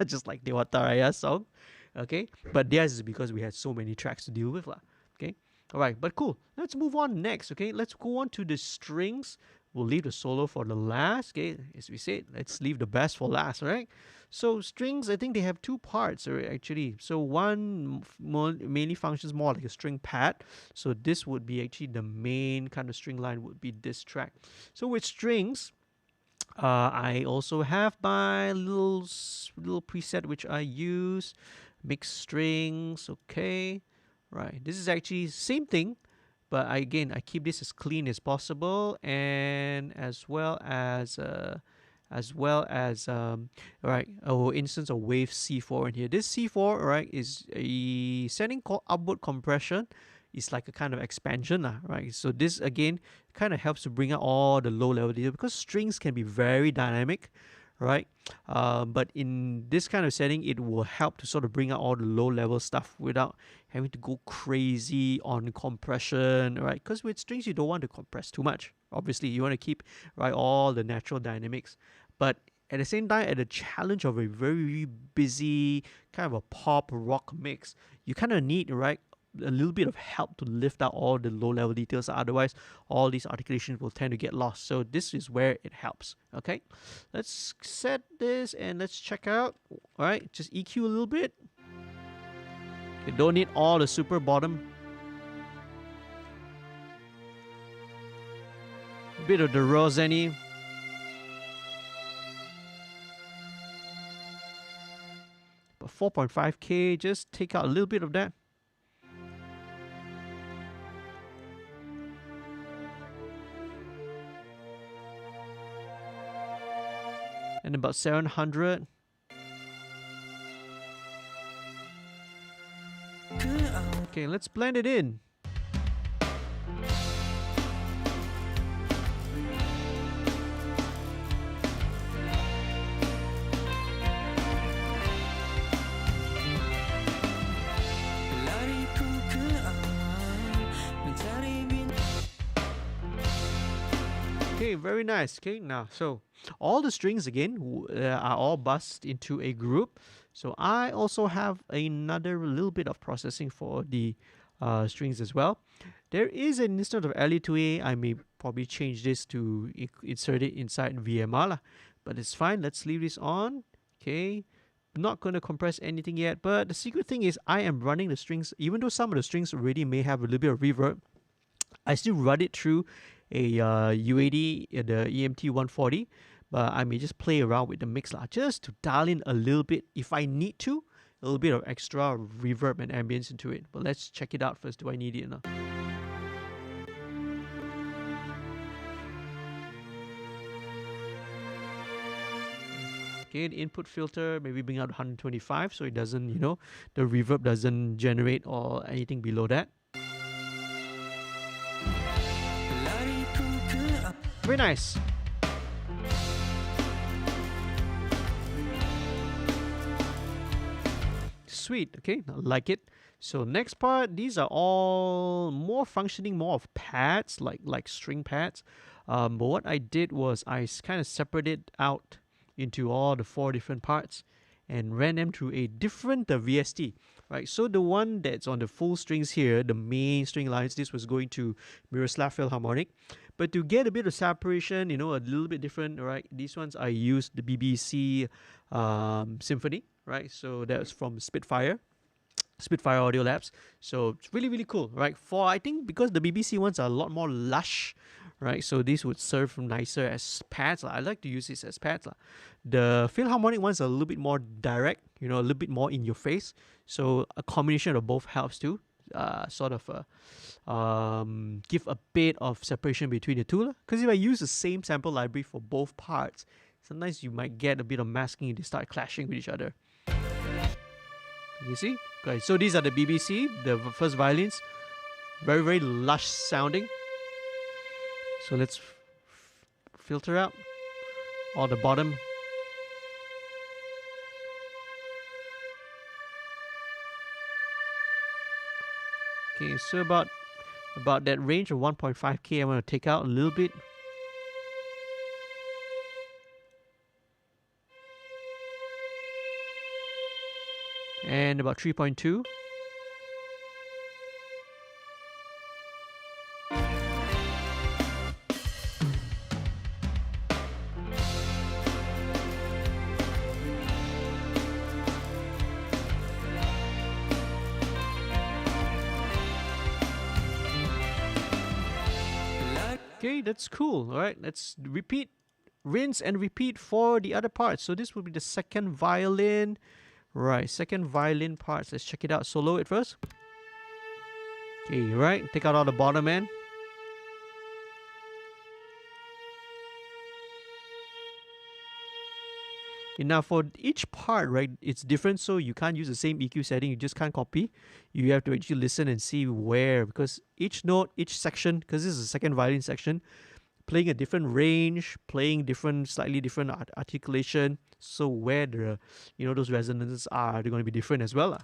A: just like the Wataraya song. Okay, but theirs is because we had so many tracks to deal with lah. Okay, all right, but cool. Let's move on next. Okay, let's go on to the strings. We'll leave the solo for the last. Okay, as we said, let's leave the best for last. All right. So strings, I think they have two parts actually. So one mainly functions more like a string pad. So this would be actually the main kind of string line would be this track. So with strings, I also have my little preset which I use. Mix strings, okay, right. This is actually same thing, but I keep this as clean as possible, and as well as right, our instance of wave C4 in here. This C4, right, is a setting called upward compression. It's like a kind of expansion, right? So this again kind of helps to bring out all the low level detail because strings can be very dynamic, right? But in this kind of setting, it will help to sort of bring out all the low level stuff without having to go crazy on compression, right? Because with strings, you don't want to compress too much. Obviously, you want to keep, right, all the natural dynamics. But at the same time, at the challenge of a very busy kind of a pop rock mix, you kind of need, right, a little bit of help to lift out all the low level details. Otherwise, all these articulations will tend to get lost. So this is where it helps. Okay, let's set this and let's check out. All right, just EQ a little bit. You don't need all the super bottom. A bit of the Rossini. But 4.5K, just take out a little bit of that. And about 700. Okay, let's blend it in. Okay, very nice. Okay, now, so all the strings again are all bussed into a group. So I also have another little bit of processing for the strings as well. There is an instance of LE2A. I may probably change this to insert it inside VMR lah, but it's fine. Let's leave this on. Okay, not going to compress anything yet, but the secret thing is I am running the strings, even though some of the strings already may have a little bit of reverb, I still run it through a U80, the EMT 140, but I may just play around with the mix lah, just to dial in a little bit if I need to, a little bit of extra reverb and ambience into it. But let's check it out first. Do I need it or not? Okay, the input filter, maybe bring out 125 so it doesn't, you know, the reverb doesn't generate or anything below that. Very nice. Sweet, okay, I like it. So next part, these are all more functioning, more of pads, like string pads. But what I did was I kind of separated out into all the 4 different parts and ran them through a different VST. Right, so the one that's on the full strings here, the main string lines, this was going to Miroslav Philharmonic. But to get a bit of separation, you know, a little bit different, right? These ones I used the BBC Symphony, right? So that's from Spitfire Audio Labs. So it's really, really cool, right? For I think because the BBC ones are a lot more lush, right? So these would serve nicer as pads. I like to use this as pads. The Philharmonic ones are a little bit more direct, you know, a little bit more in your face. So a combination of both helps too. Give a bit of separation between the two. Because if I use the same sample library for both parts, sometimes you might get a bit of masking if they start clashing with each other. You see? Okay, so these are the BBC, the first violins. Very, very lush sounding. So let's filter out all the bottom. Okay, so about that range of 1.5K, I'm going to take out a little bit. And about 3.2. Okay, that's cool. All right, let's repeat, rinse and repeat for the other parts. So this will be the second violin. Right, second violin parts. Let's check it out. Solo it first. Okay, right. Take out all the bottom end. Okay, now for each part, right, it's different. So you can't use the same EQ setting. You just can't copy. You have to actually listen and see where, because each note, each section, because this is the second violin section, playing a different range, playing different, slightly different articulation. So where the, you know, those resonances are, they're going to be different as well.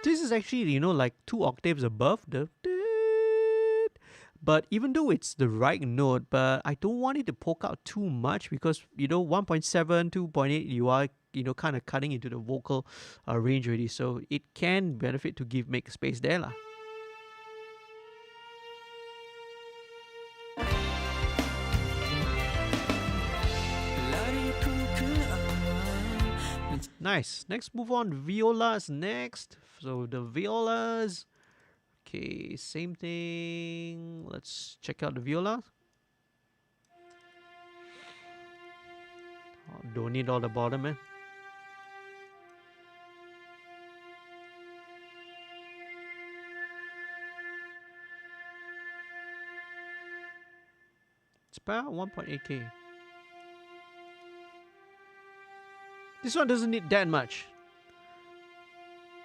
A: This is actually, you know, like 2 octaves above the. But even though it's the right note, but I don't want it to poke out too much because, you know, 1.7, 2.8, you are, you know, kind of cutting into the vocal range already. So it can benefit to make space there lah. Nice. Next, move on. Violas next. So the violas. Okay, same thing. Let's check out the viola. Oh, don't need all the bottom, man. It's about 1.8K. This one doesn't need that much.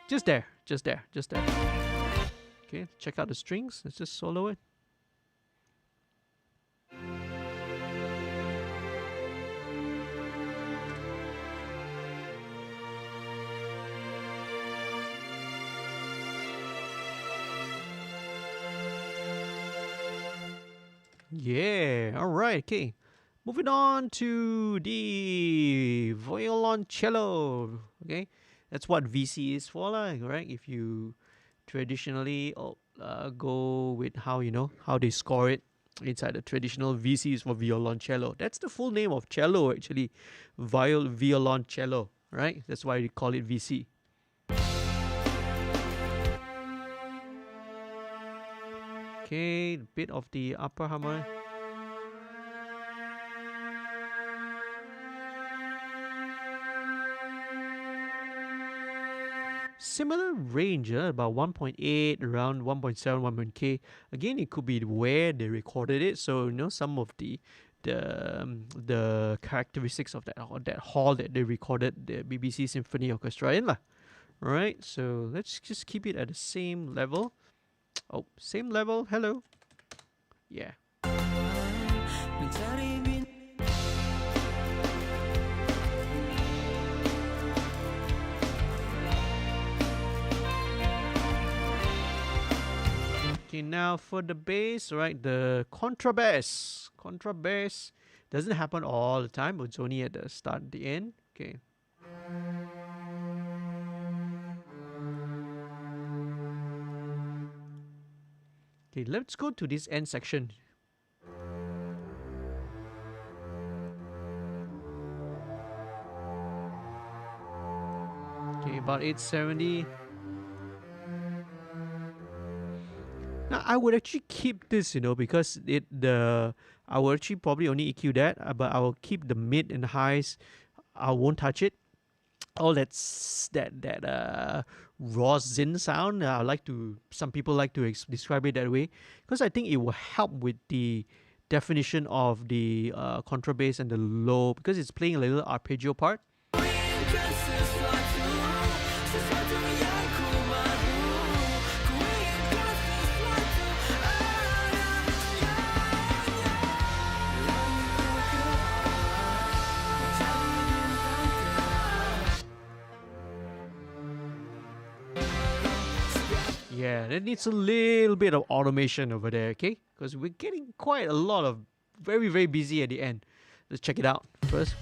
A: Just there, just there, just there. Okay, check out the strings. Let's just solo it. Yeah, all right, okay. Moving on to the violoncello. Okay, that's what VC is for, right? If you traditionally go with how, you know, how they score it inside the traditional VC is for violoncello. That's the full name of cello, actually. Violoncello, right? That's why they call it VC. Okay, a bit of the upper harmonic. Similar range, about 1.8, around 1.7, 1.K. Again, it could be where they recorded it. So, you know, some of the the characteristics of that hall that they recorded the BBC Symphony Orchestra in lah. Alright, so let's just keep it at the same level. Oh, same level. Hello. Yeah. Okay, now for the bass, right? The contrabass. Contrabass doesn't happen all the time, but it's only at the start and the end. Okay. Okay, let's go to this end section. Okay, about 870. Now I would actually keep this, because I will actually probably only EQ that, but I will keep the mid and highs. I won't touch it. All that raw zin sound. Some people like to describe it that way, because I think it will help with the definition of the contrabass and the low, because it's playing a little arpeggio part. Yeah, that needs a little bit of automation over there, okay? Because we're getting quite a lot of very, very busy at the end. Let's check it out first.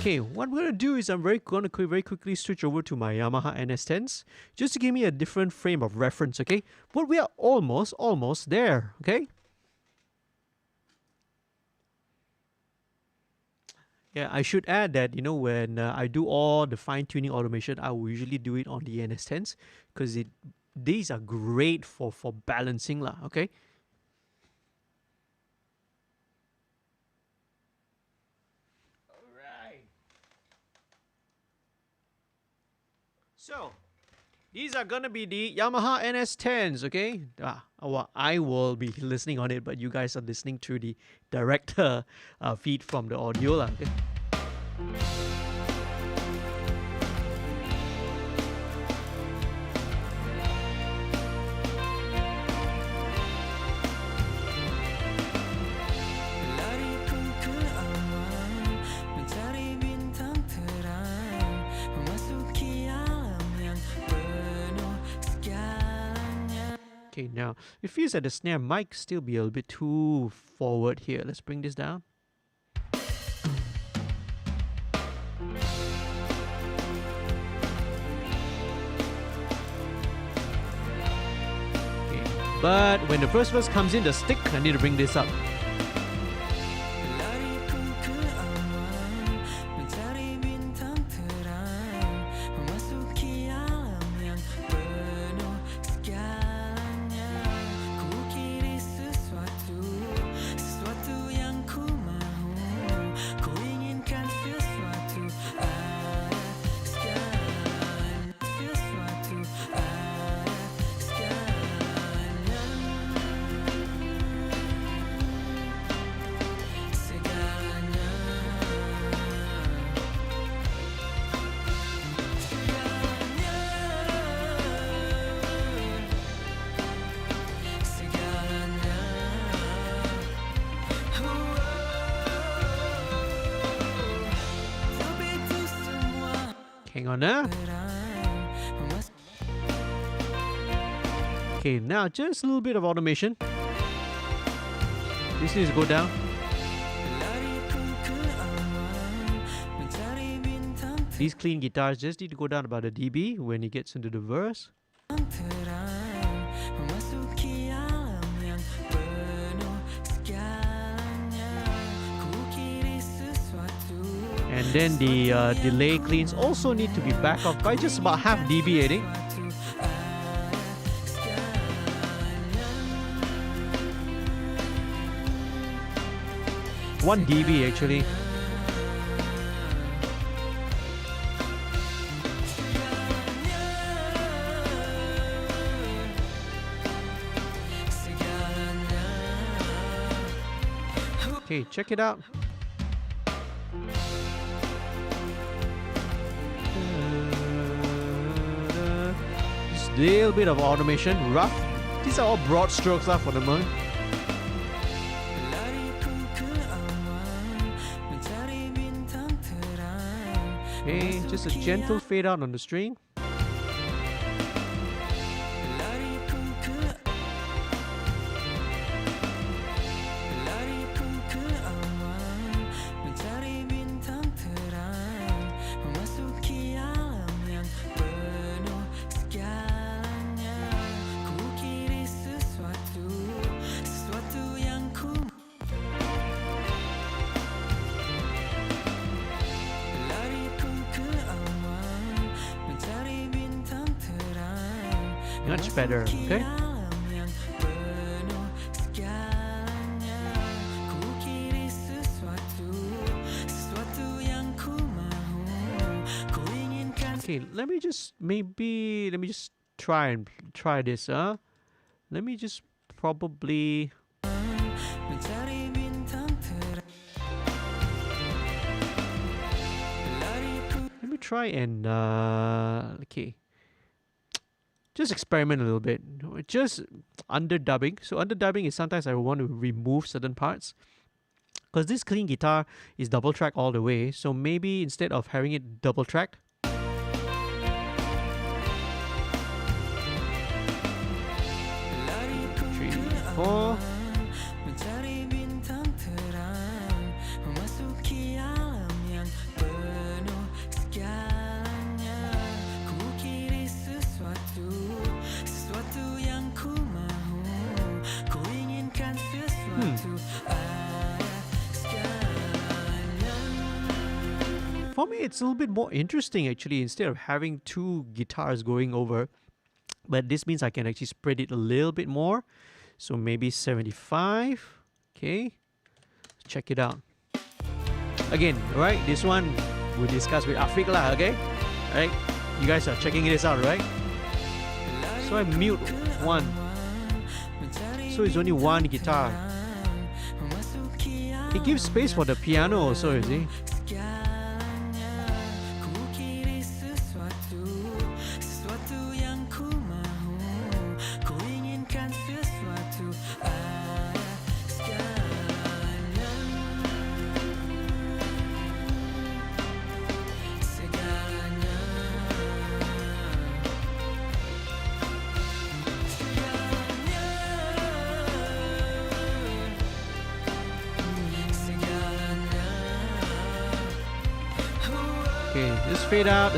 A: Okay, what I'm going to do is I'm going to very quickly switch over to my Yamaha NS10s just to give me a different frame of reference, okay? But we are almost there, okay? Yeah, I should add that, when I do all the fine-tuning automation, I will usually do it on the NS10s because these are great for balancing lah, okay? So, these are gonna be the Yamaha NS10s, okay? Well, I will be listening on it, but you guys are listening through the direct feed from the audio lah, okay? Okay, now it feels that the snare might still be a little bit too forward here. Let's bring this down. Okay, but when the first verse comes in, the stick, I need to bring this up. Hang on now. Okay, now just a little bit of automation. This needs to go down. These clean guitars just need to go down about a dB when it gets into the verse. And then the delay cleans also need to be back off by just about half dB, I think. 1 dB actually. Okay, check it out. Just a little bit of automation, rough. These are all broad strokes for the moment. Okay, just a gentle fade out on the string. Much better, okay? Okay, let me just try this, Let me just probably try and okay. Just experiment a little bit. Just underdubbing. So underdubbing is sometimes I want to remove certain parts. Because this clean guitar is double track all the way. So maybe instead of having it double track, 3, 4. For me, it's a little bit more interesting actually, instead of having 2 guitars going over. But this means I can actually spread it a little bit more. So maybe 75. Okay. Check it out. Again, right? This one we discussed with Afiq lah, okay? Right? You guys are checking this out, right? So I mute 1. So it's only 1 guitar. It gives space for the piano also, you see? Okay, just fade out.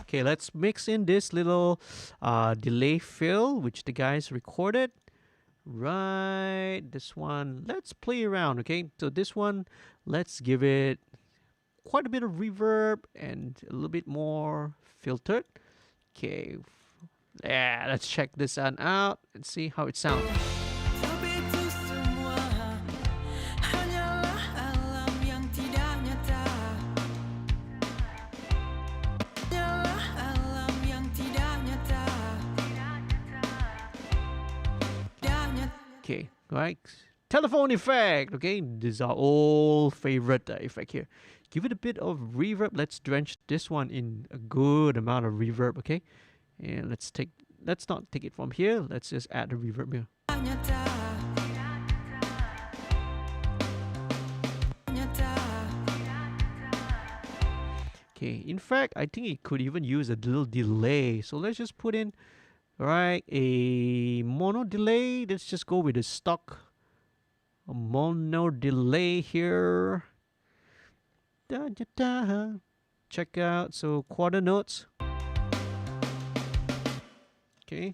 A: Okay, let's mix in this little delay fill, which the guys recorded. Right, this one, let's play around, okay? So this one, let's give it quite a bit of reverb and a little bit more filtered. Okay, yeah, let's check this one out and see how it sounds. Okay, right. Telephone effect. Okay, this is our old favorite effect here. Give it a bit of reverb. Let's drench this one in a good amount of reverb. Okay, and let's not take it from here. Let's just add the reverb here. Okay, in fact, I think it could even use a little delay. So let's just put in, right, a mono delay. Let's just go with the stock mono delay here. Da, da, da. Check out, so quarter notes. Okay.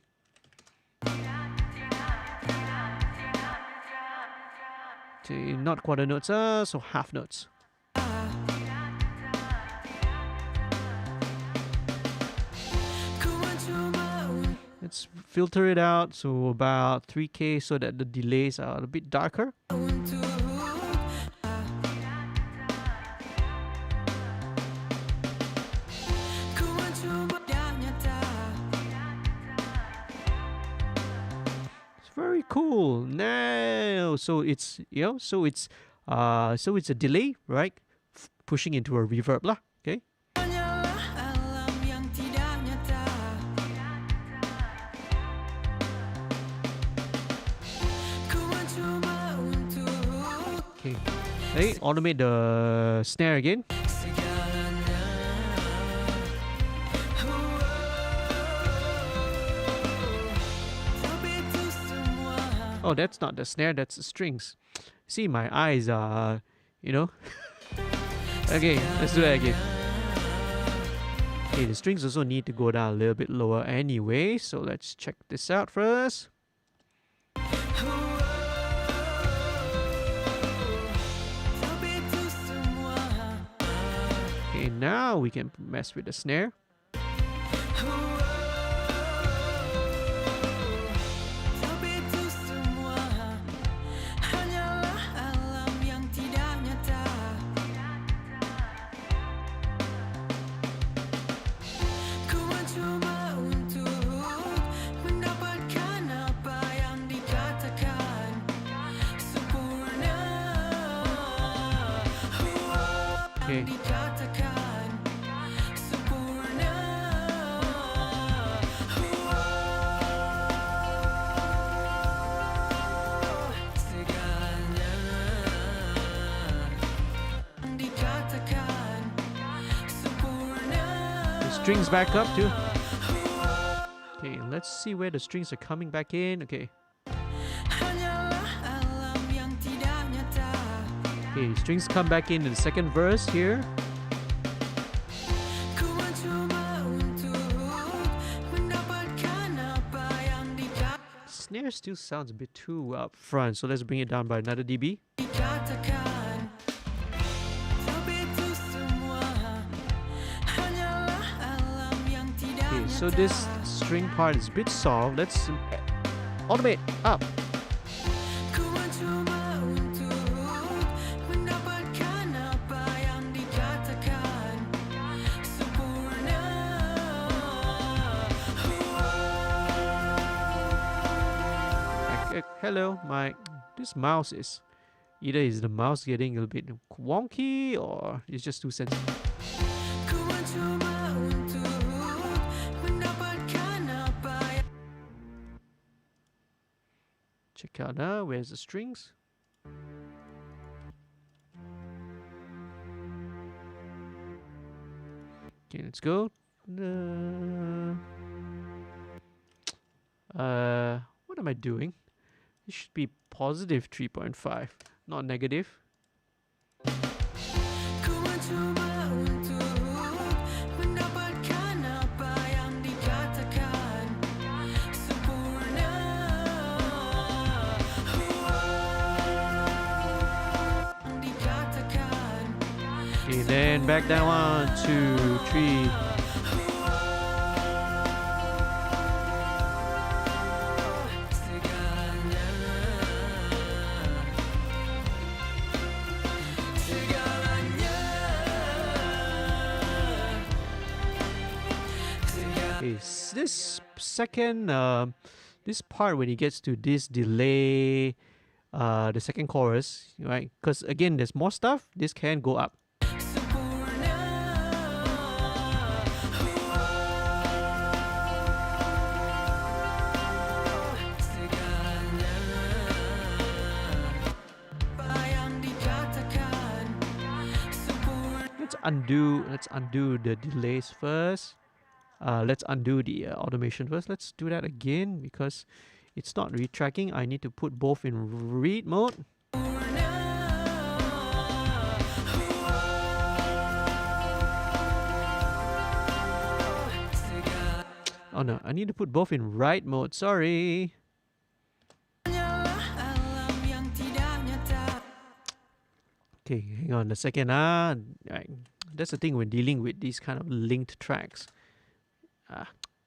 A: Okay, not quarter notes, so half notes. Let's filter it out, so about 3K, so that the delays are a bit darker. Very cool. Now, so it's so it's a delay, right? Pushing into a reverb lah. Okay. Okay. Hey, automate the snare again. Oh, that's not the snare, that's the strings. See, my eyes are, Okay, let's do that again. Okay, the strings also need to go down a little bit lower anyway, so let's check this out first. Okay, now we can mess with the snare. Okay. The strings back up too. Okay, let's see where the strings are coming back in. Okay. Okay, strings come back in the second verse here. Snare still sounds a bit too up front, so let's bring it down by another dB. Okay, so this string part is a bit soft. Let's automate up. Hello, this mouse is either is the mouse getting a little bit wonky or it's just too sensitive. Check out now, where's the strings? Okay, let's go. What am I doing? It should be positive 3.5, not negative. Okay, then back down 1, 2, 3. This second, this part when it gets to this delay, the second chorus, right? Because again, there's more stuff. This can go up. let's undo the delays first. Let's undo the automation first. Let's do that again because it's not retracking. I need to put both in read mode. Oh no, I need to put both in write mode. Sorry. Okay, hang on a second. Right. That's the thing when dealing with these kind of linked tracks.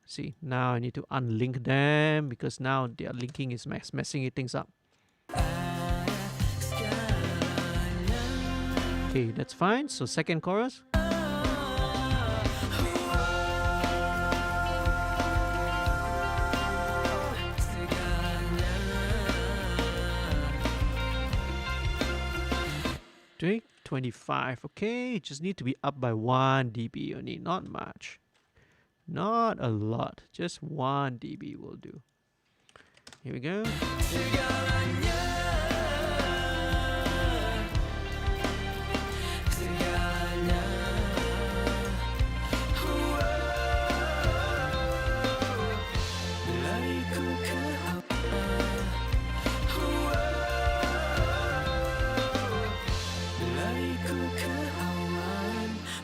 A: See, now I need to unlink them because now their linking is messing things up. Okay, that's fine. So second chorus. Okay, 25. Okay, just need to be up by 1 dB only, not much. Not a lot, just 1 dB will do. Here we go.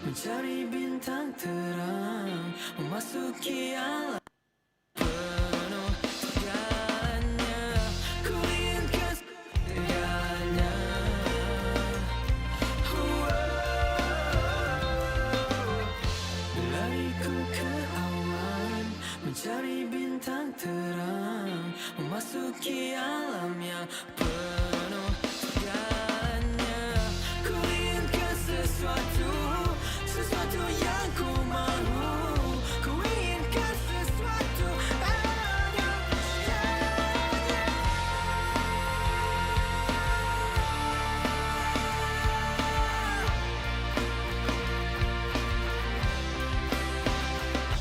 B: Mencari bintang terang, memasuki alam penuh segalanya. Ku inginkan segalanya. Lariku ke awan, mencari bintang terang, memasuki alam yang penuh segalanya. Ku inginkan sesuatu yang ku mahu, ku inginkan sesuatu ada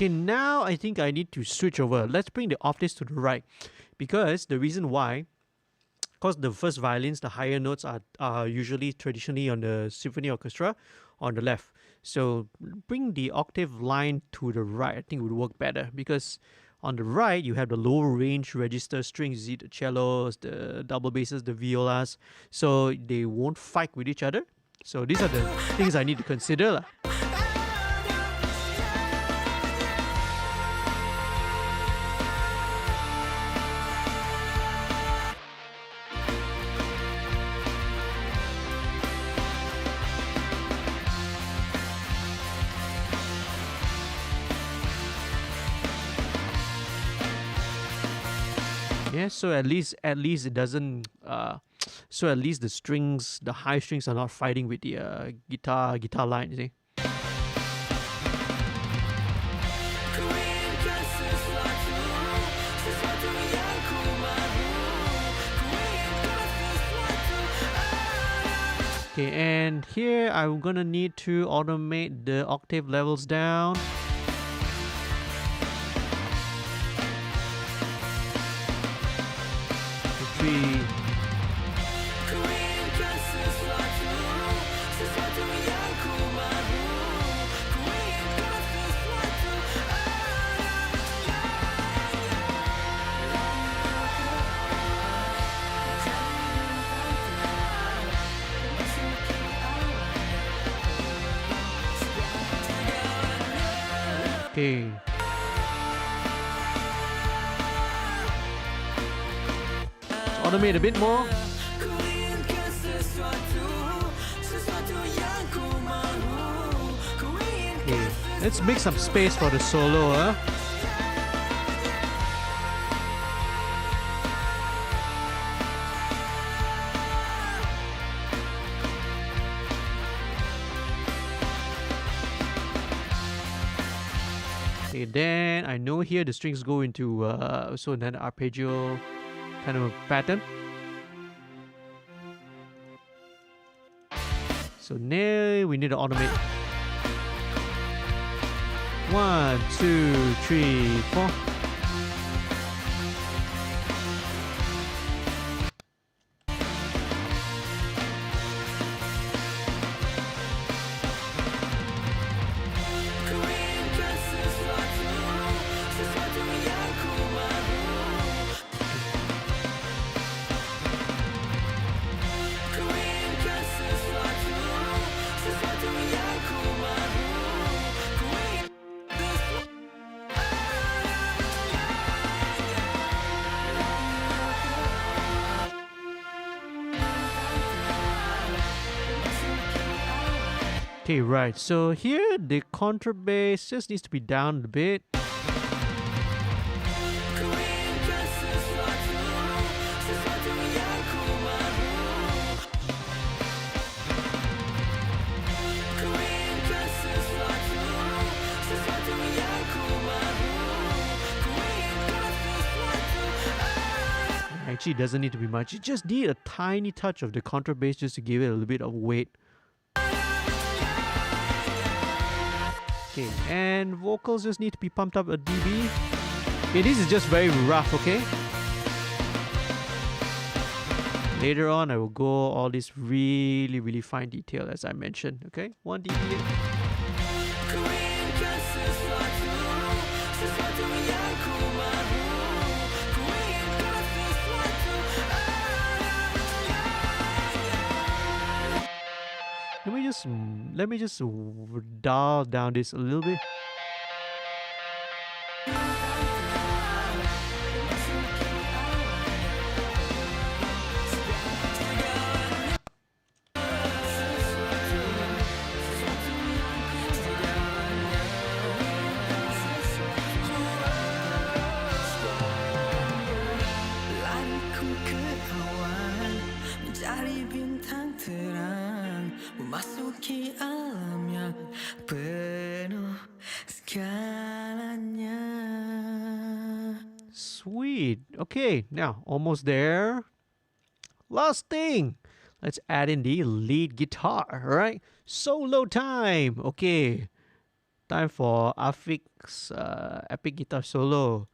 A: Okay, now I think I need to switch over. Let's bring the octaves to the right because the reason why, because the first violins, the higher notes are usually traditionally on the symphony orchestra on the left. So bring the octave line to the right. I think it would work better because on the right you have the lower range register strings, the cellos, the double basses, the violas. So they won't fight with each other. So these are the things I need to consider lah. Yeah, so at least it doesn't. So at least the strings, the high strings, are not fighting with the guitar line. You see. Okay, and here I'm gonna need to automate the octave levels down. Three. Okay. Automate a bit more. Okay, let's make some space for the solo, huh? Okay, then I know here the strings go into also an arpeggio kind of a pattern. So now we need to automate. 1, 2, 3, 4. Okay, right. So here the contrabass just needs to be down a bit. Actually, it doesn't need to be much. You just need a tiny touch of the contrabass just to give it a little bit of weight. Okay, and vocals just need to be pumped up a dB. Okay, this is just very rough, okay? Later on, I will go all this really, really fine detail as I mentioned, okay? 1 dB. Let me just dial down this a little bit.
B: Memasuki alam yang penuh segalanya.
A: Sweet. Okay, now almost there. Last thing. Let's add in the lead guitar, alright? Solo time. Okay. Time for Afik's epic guitar solo.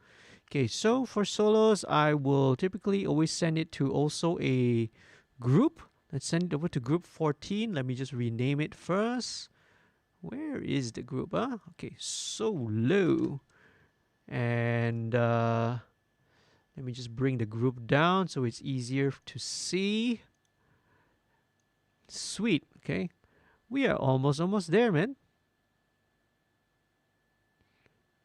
A: Okay, so for solos, I will typically always send it to also a group. Let's send it over to group 14. Let me just rename it first. Where is the group? Okay, solo. And let me just bring the group down so it's easier to see. Sweet. Okay, we are almost there, man.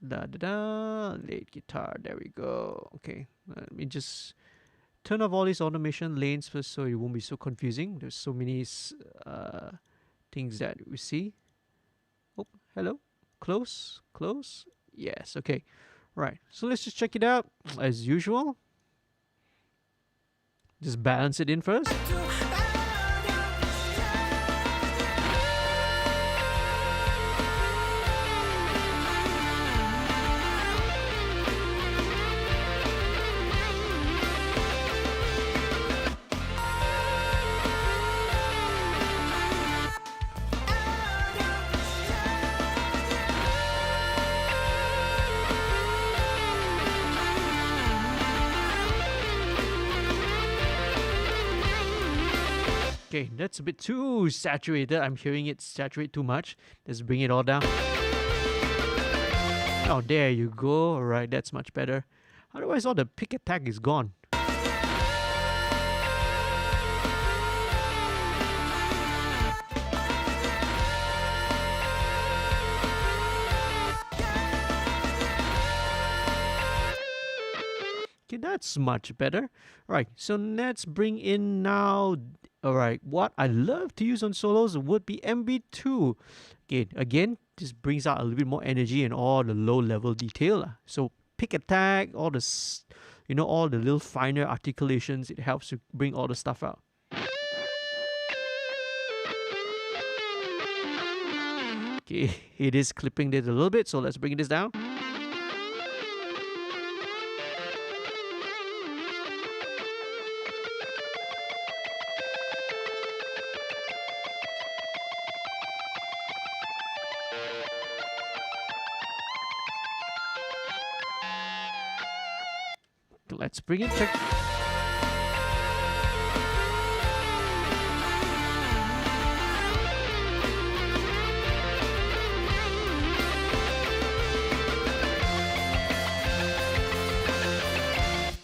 A: Da da da. Lead guitar. There we go. Okay, let me just turn off all these automation lanes first so it won't be so confusing. There's so many things that we see. Oh, hello. Close. Yes, okay. Right, so let's just check it out as usual. Just balance it in first. Okay, that's a bit too saturated. I'm hearing it saturate too much. Let's bring it all down. Oh, there you go. All right, that's much better. Otherwise, all the pick attack is gone. Okay, that's much better. All right, so let's bring in now. All right, what I love to use on solos would be MB2. Okay, again, this brings out a little bit more energy and all the low-level detail. So pick attack, all the, all the little finer articulations. It helps to bring all the stuff out. Okay, it is clipping this a little bit, so let's bring this down. Let's bring it. Check.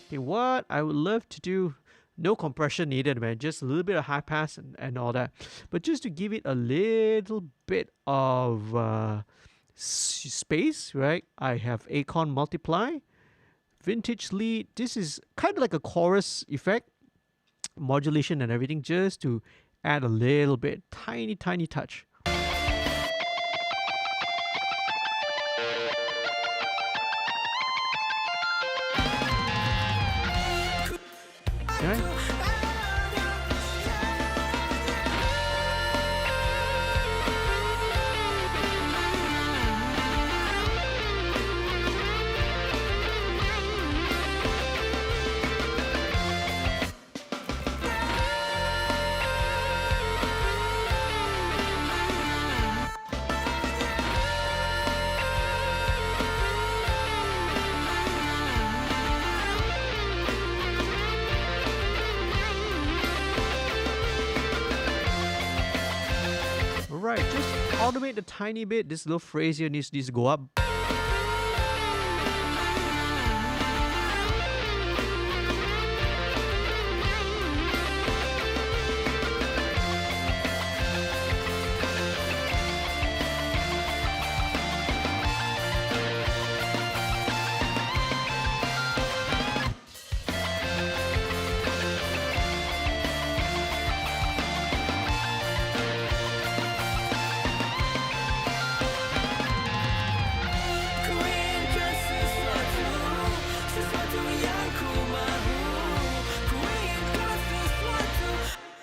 A: Okay, what I would love to do, no compression needed, man, just a little bit of high pass and all that. But just to give it a little bit of space, right? I have Acon multiply. Vintage lead, this is kind of like a chorus effect, modulation and everything, just to add a little bit, tiny touch. right, just automate a tiny bit. This little phrase here needs to go up.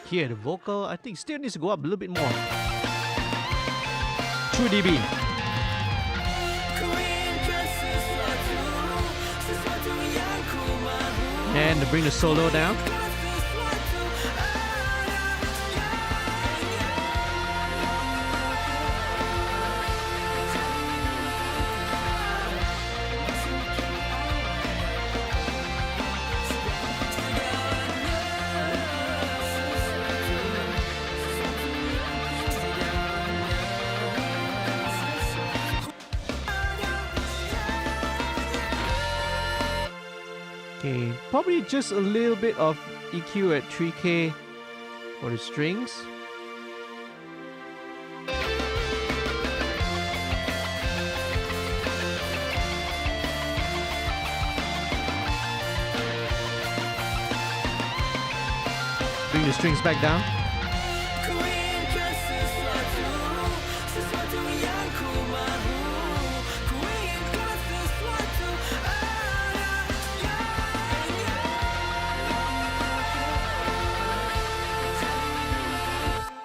A: Here, the vocal, I think still needs to go up a little bit more. 2 dB. And to bring the solo down. Okay, probably just a little bit of EQ at 3K for the strings. Bring the strings back down.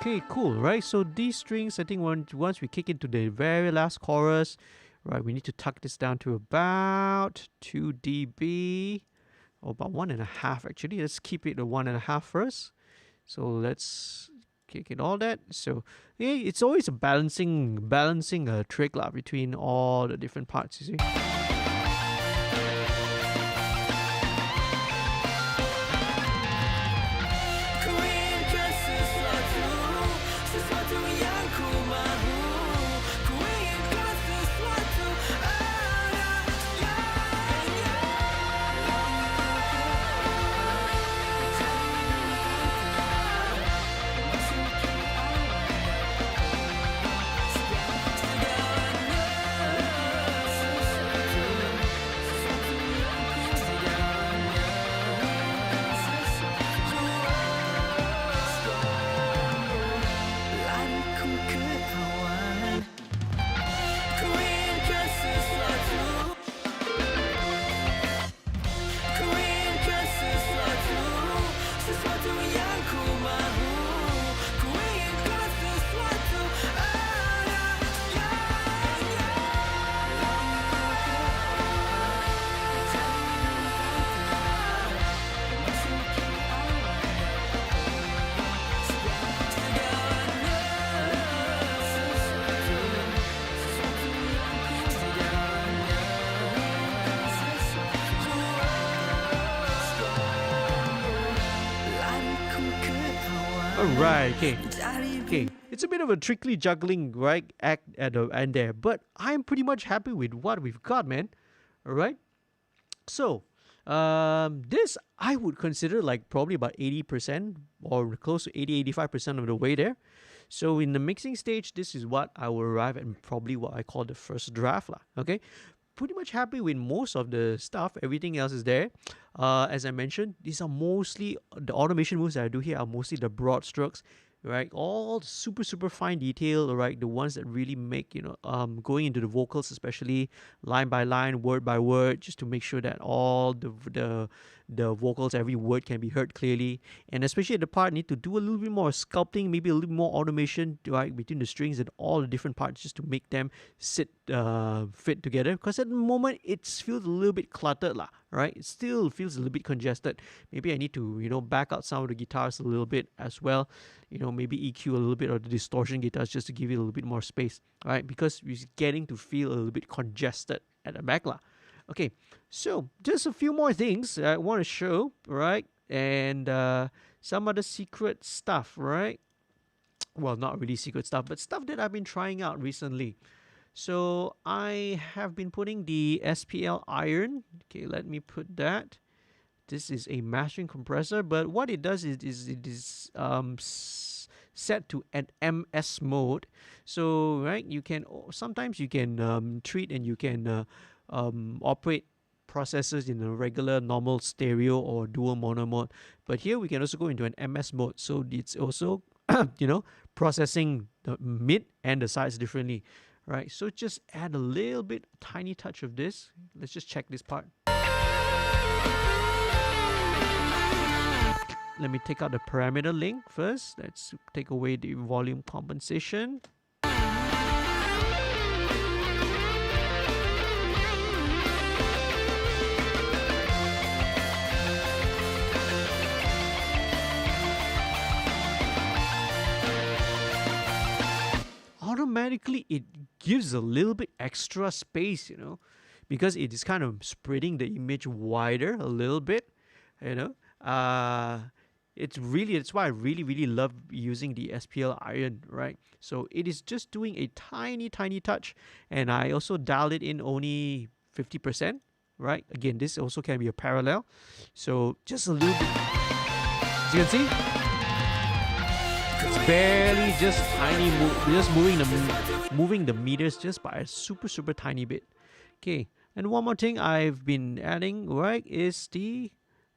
A: Okay, cool, right? So these strings, I think once we kick into the very last chorus, right, we need to tuck this down to about 2 dB, or about 1.5 actually. Let's keep it at 1.5 first. So let's kick it all that. So yeah, it's always a balancing trick lah between all the different parts, you see. Alright, okay. It's a bit of a tricky juggling, right, act at the end there, but I'm pretty much happy with what we've got, man. Alright. So, this I would consider like probably about 80% or close to 80-85% of the way there. So in the mixing stage, this is what I will arrive at, and probably what I call the first draft lah. Okay, pretty much happy with most of the stuff. Everything else is there. As I mentioned, these are mostly the automation moves that I do here are mostly the broad strokes, right? All super fine detail, right? The ones that really make, going into the vocals, especially line by line, word by word, just to make sure that all the vocals, every word can be heard clearly. And especially the part need to do a little bit more sculpting, maybe a little more automation, right, between the strings and all the different parts, just to make them fit together. Because at the moment it feels a little bit cluttered lah, right? It still feels a little bit congested. Maybe I need to back out some of the guitars a little bit as well. Maybe EQ a little bit of the distortion guitars just to give it a little bit more space, right? Because we're getting to feel a little bit congested at the back lah. Okay, so just a few more things I want to show, right? And some other secret stuff, right? well, not really secret stuff, but stuff that I've been trying out recently. So I have been putting the SPL iron. Okay, let me put that. This is a mastering compressor, but what it does is it is set to an MS mode. So right, you can sometimes you can treat and you can operate processors in a regular normal stereo or dual mono mode. But here we can also go into an MS mode. So it's also processing the mid and the sides differently. Right, so just add a little bit, tiny touch of this. Let's just check this part. Let me take out the parameter link first. Let's take away the volume compensation. Automatically, it gives a little bit extra space, because it is kind of spreading the image wider a little bit, it's why I really love using the SPL iron, right? So it is just doing a tiny touch, and I also dialed it in only 50%, right? Again, this also can be a parallel, so just a little bit. As you can see, it's barely just tiny, just moving the meters just by a super tiny bit. Okay, and one more thing I've been adding, right, is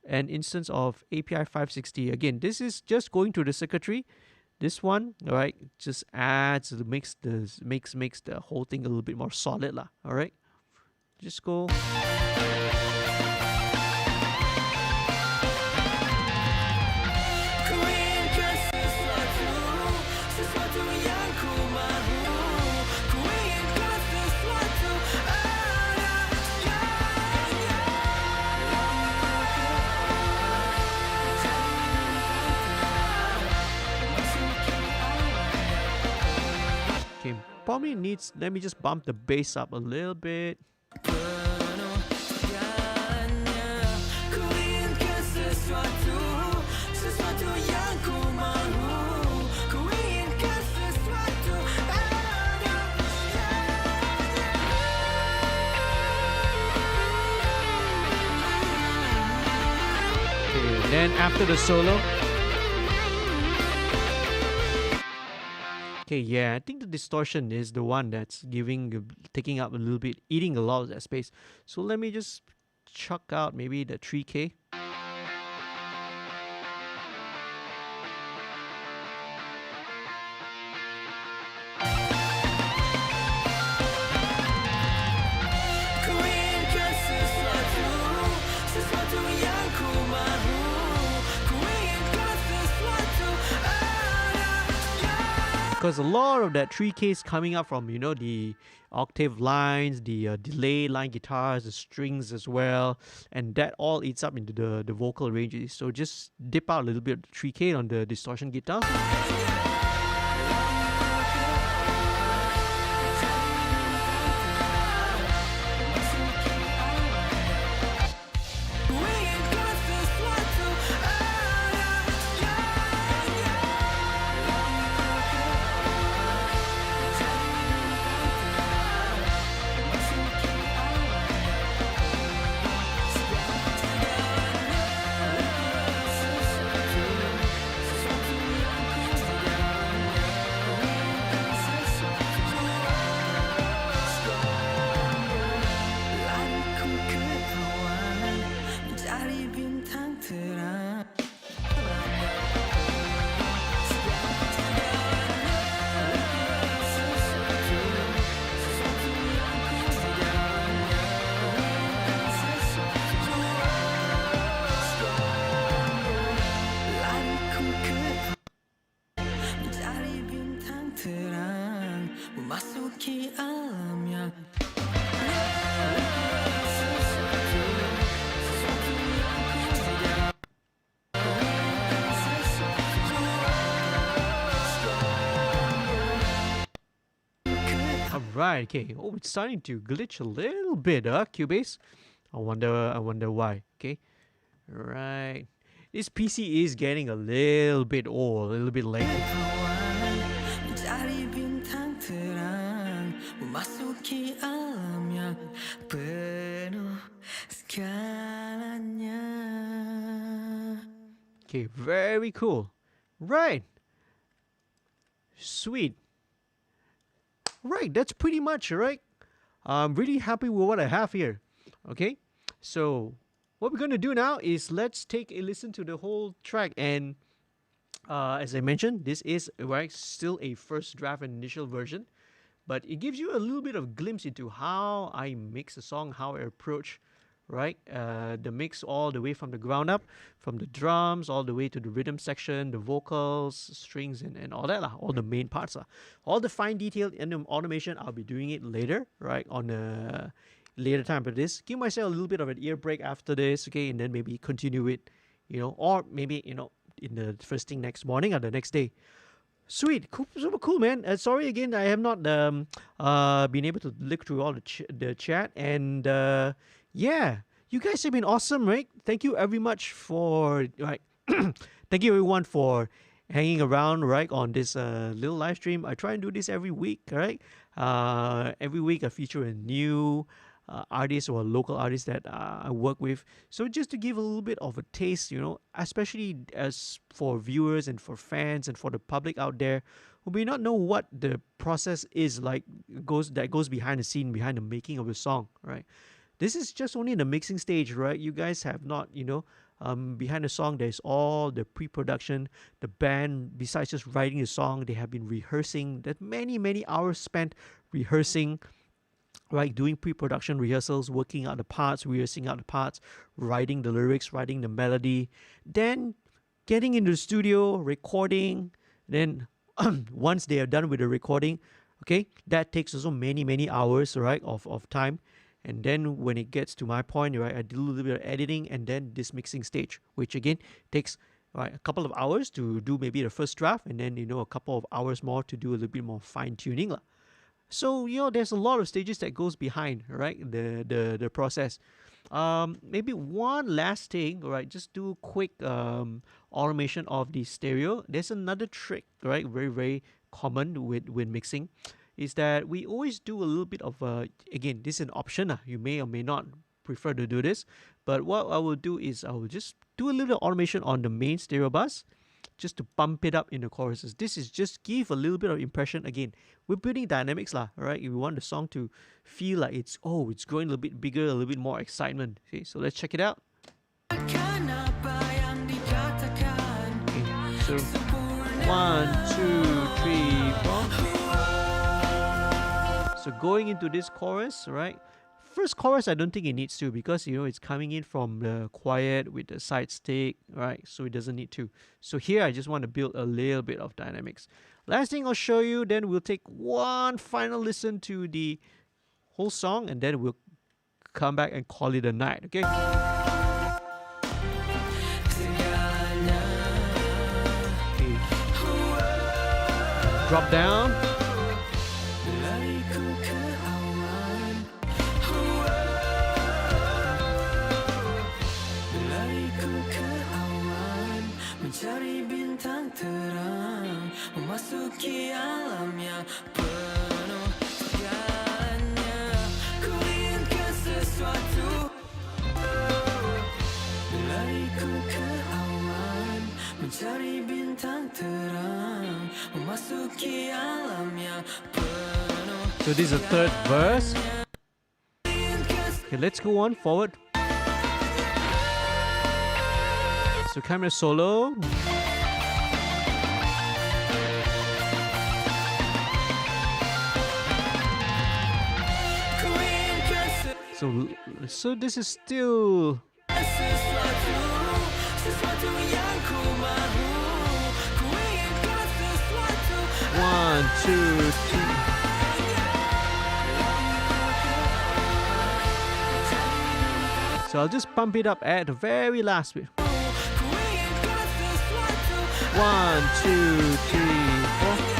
A: an instance of API 560. Again, this is just going to the circuitry. This one, all right, just adds makes the whole thing a little bit more solid lah. All right, just go. Okay, probably needs, let me just bump the bass up a little bit. Okay, then after the solo, okay, yeah, I think the distortion is the one that's taking up a little bit, eating a lot of that space. So let me just chuck out maybe the 3K. Because a lot of that 3K is coming up from, the octave lines, the delay line guitars, the strings as well, and that all eats up into the vocal ranges. So just dip out a little bit of 3K on the distortion guitars. Right, okay. Oh, it's starting to glitch a little bit, Cubase. I wonder why. Okay. Right. This PC is getting a little bit old, a little bit late.
B: memasuki alam yang penuh segalanya.
A: Okay, very cool. Right. Sweet. Right, that's pretty much, right? I'm really happy with what I have here. Okay, so what we're going to do now is let's take a listen to the whole track. And as I mentioned, this is right still a first draft and initial version, but it gives you a little bit of glimpse into how I mix a song, how I approach right the mix all the way from the ground up, from the drums all the way to the rhythm section, the vocals, strings, and all that lah, all the main parts lah. All the fine detail and the automation I'll be doing it later, right, on a later time. But this give myself a little bit of an ear break after this, okay, and then maybe continue it, or maybe in the first thing next morning or the next day. Sweet, cool, super cool, man. Sorry again, I have not been able to look through all the chat, and yeah, you guys have been awesome, right? Thank you very much for right. Thank you everyone for hanging around, right, on this little live stream. I try and do this every week, right? Every week I feature a new artist or local artist that I work with. So just to give a little bit of a taste, especially as for viewers and for fans and for the public out there who may not know what the process is like, goes behind the scene, behind the making of a song, right? This is just only the mixing stage, right? You guys have not, behind the song, there's all the pre-production. The band, besides just writing the song, they have been rehearsing. That many, many hours spent rehearsing, right? Doing pre-production rehearsals, working out the parts, rehearsing out the parts, writing the lyrics, writing the melody, then getting into the studio, recording. Then once they are done with the recording, okay, that takes also many, many hours, right, of time. And then when it gets to my point, right, I do a little bit of editing, and then this mixing stage, which again takes right, a couple of hours to do maybe the first draft, and then a couple of hours more to do a little bit more fine tuning lah. So there's a lot of stages that goes behind, right, the process. Maybe one last thing, right? Just do quick automation of the stereo. There's another trick, right? Very, very common with mixing, is that we always do a little bit of again, this is an option. You may or may not prefer to do this, but what I will do is I will just do a little automation on the main stereo bus, just to bump it up in the choruses. This is just give a little bit of impression. Again, we're building dynamics lah, right? If we want the song to feel like it's growing a little bit bigger, a little bit more excitement. Okay, so let's check it out. Okay, so 1, 2, 3, 4. So going into this chorus, right? First chorus, I don't think it needs to, because it's coming in from the quiet with the side stick, right? So it doesn't need to. So here I just want to build a little bit of dynamics. Last thing I'll show you, then we'll take one final listen to the whole song, and then we'll come back and call it a night, okay? Drop down.
B: Mencari bintang terang, memasuki alam yang penuh segalanya. Ku inginkan sesuatu, lariku ke awan, mencari bintang terang, memasuki alam yang penuh.
A: So this is the third verse. Okay, let's go on forward. So camera solo. So this is still.
B: 1,
A: 2, 3. So I'll just pump it up at the very last bit. 1, 2, 3, 4.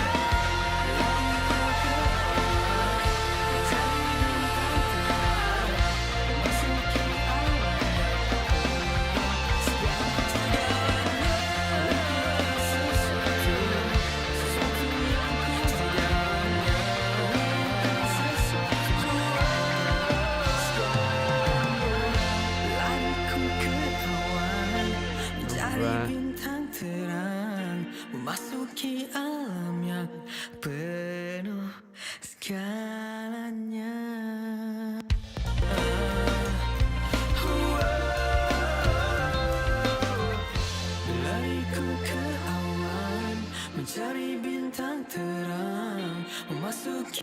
B: terang memasuki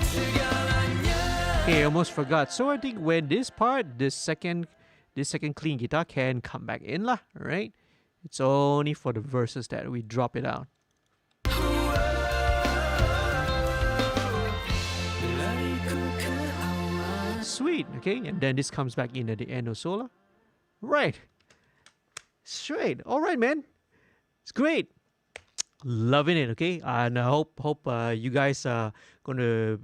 B: segalanya.
A: Okay, I almost forgot. So I think when this part, this second clean guitar can come back in lah, right? It's only for the verses that we drop it out. Sweet, okay, and then this comes back in at the end also lah. Right. Straight. All right, man. It's great. Loving it, okay? And I hope you guys are gonna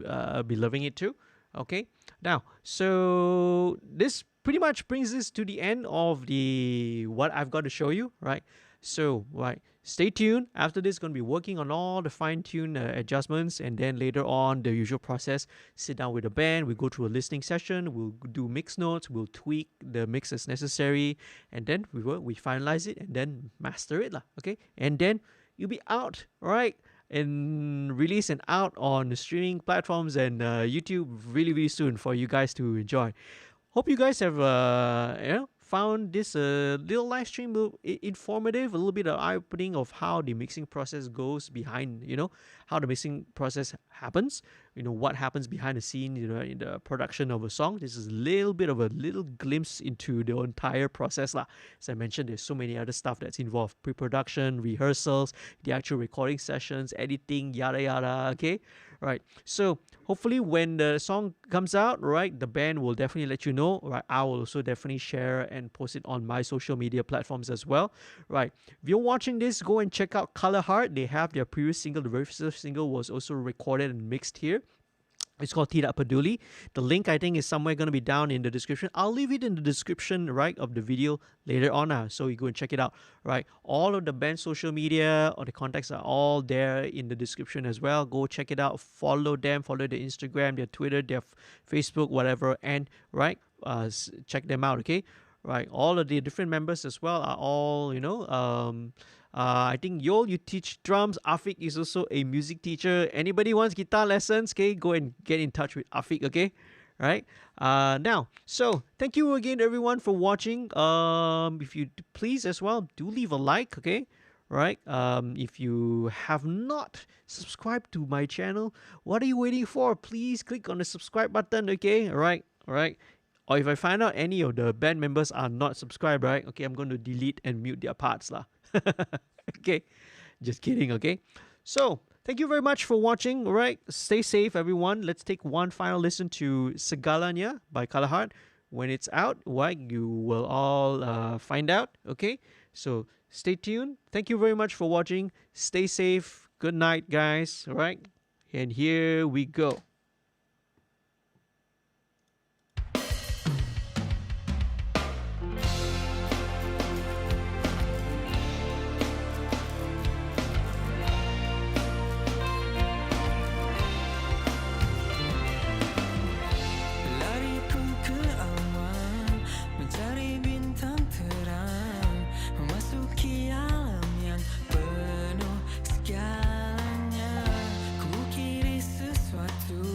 A: be loving it too. Okay. Now, so this pretty much brings us to the end of the what I've got to show you, right? So, right, stay tuned. After this, going to be working on all the fine-tune adjustments, and then later on, the usual process: sit down with the band, we go through a listening session, we'll do mix notes, we'll tweak the mix as necessary, and then we finalize it and then master it, lah. Okay, and then you'll be out, right? And release and out on the streaming platforms and YouTube really soon for you guys to enjoy. Hope you guys have found this little live stream informative, a little bit of eye-opening of how the mixing process goes behind, how the mixing process happens, what happens behind the scene, in the production of a song. This is a little bit of a little glimpse into the entire process lah. As I mentioned, there's so many other stuff that's involved: pre-production, rehearsals, the actual recording sessions, editing, yada yada. Okay, right. So hopefully when the song comes out, right, the band will definitely let you know, right? I will also definitely share and post it on my social media platforms as well, right? If you're watching this, go and check out Colorheart. They have their previous single. The very first single was also recorded and mixed here. It's called Tidak Peduli. The link, I think, is somewhere going to be down in the description. I'll leave it in the description, right, of the video later on. So you go and check it out, right? All of the band's social media or the contacts are all there in the description as well. Go check it out. Follow them. Follow their Instagram, their Twitter, their Facebook, whatever. And, right, check them out, okay? Right, all of the different members as well are all, I think Yol, you teach drums. Afiq is also a music teacher. Anybody wants guitar lessons, okay, go and get in touch with Afiq, okay? Right? Now, so thank you again, everyone, for watching. If you please as well, do leave a like, okay? Right? If you have not subscribed to my channel, what are you waiting for? Please click on the subscribe button, okay? All right? Or if I find out any of the band members are not subscribed, right? Okay, I'm going to delete and mute their parts lah. Okay, just kidding, okay? So, thank you very much for watching, all right? Stay safe, everyone. Let's take one final listen to Segalanya by Colorheart. When it's out, right, you will all find out, okay? So, stay tuned. Thank you very much for watching. Stay safe. Good night, guys, all right? And here we go.
B: Lariku ke awan, mencari bintang terang, memasuki alam yang penuh segalanya. Ku kiri sesuatu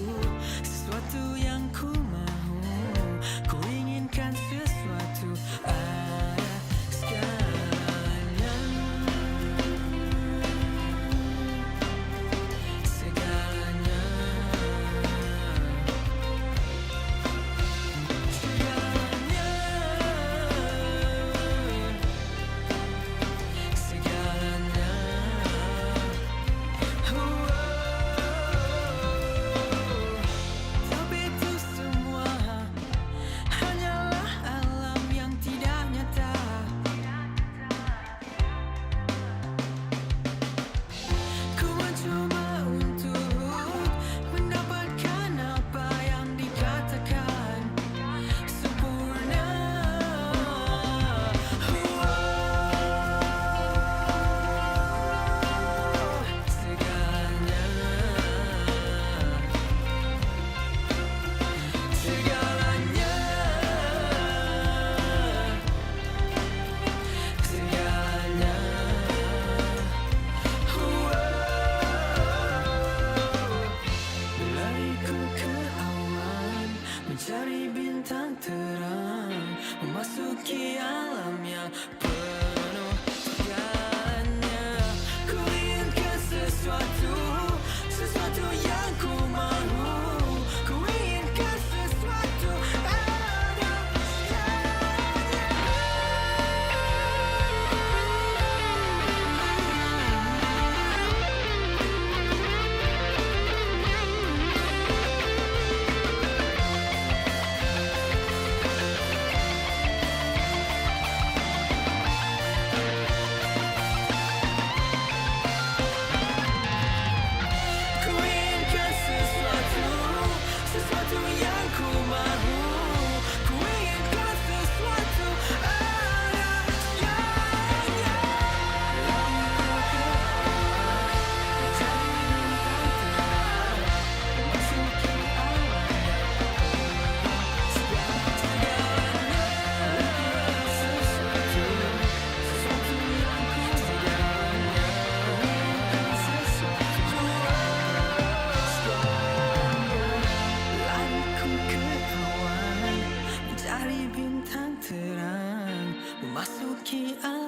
B: membenci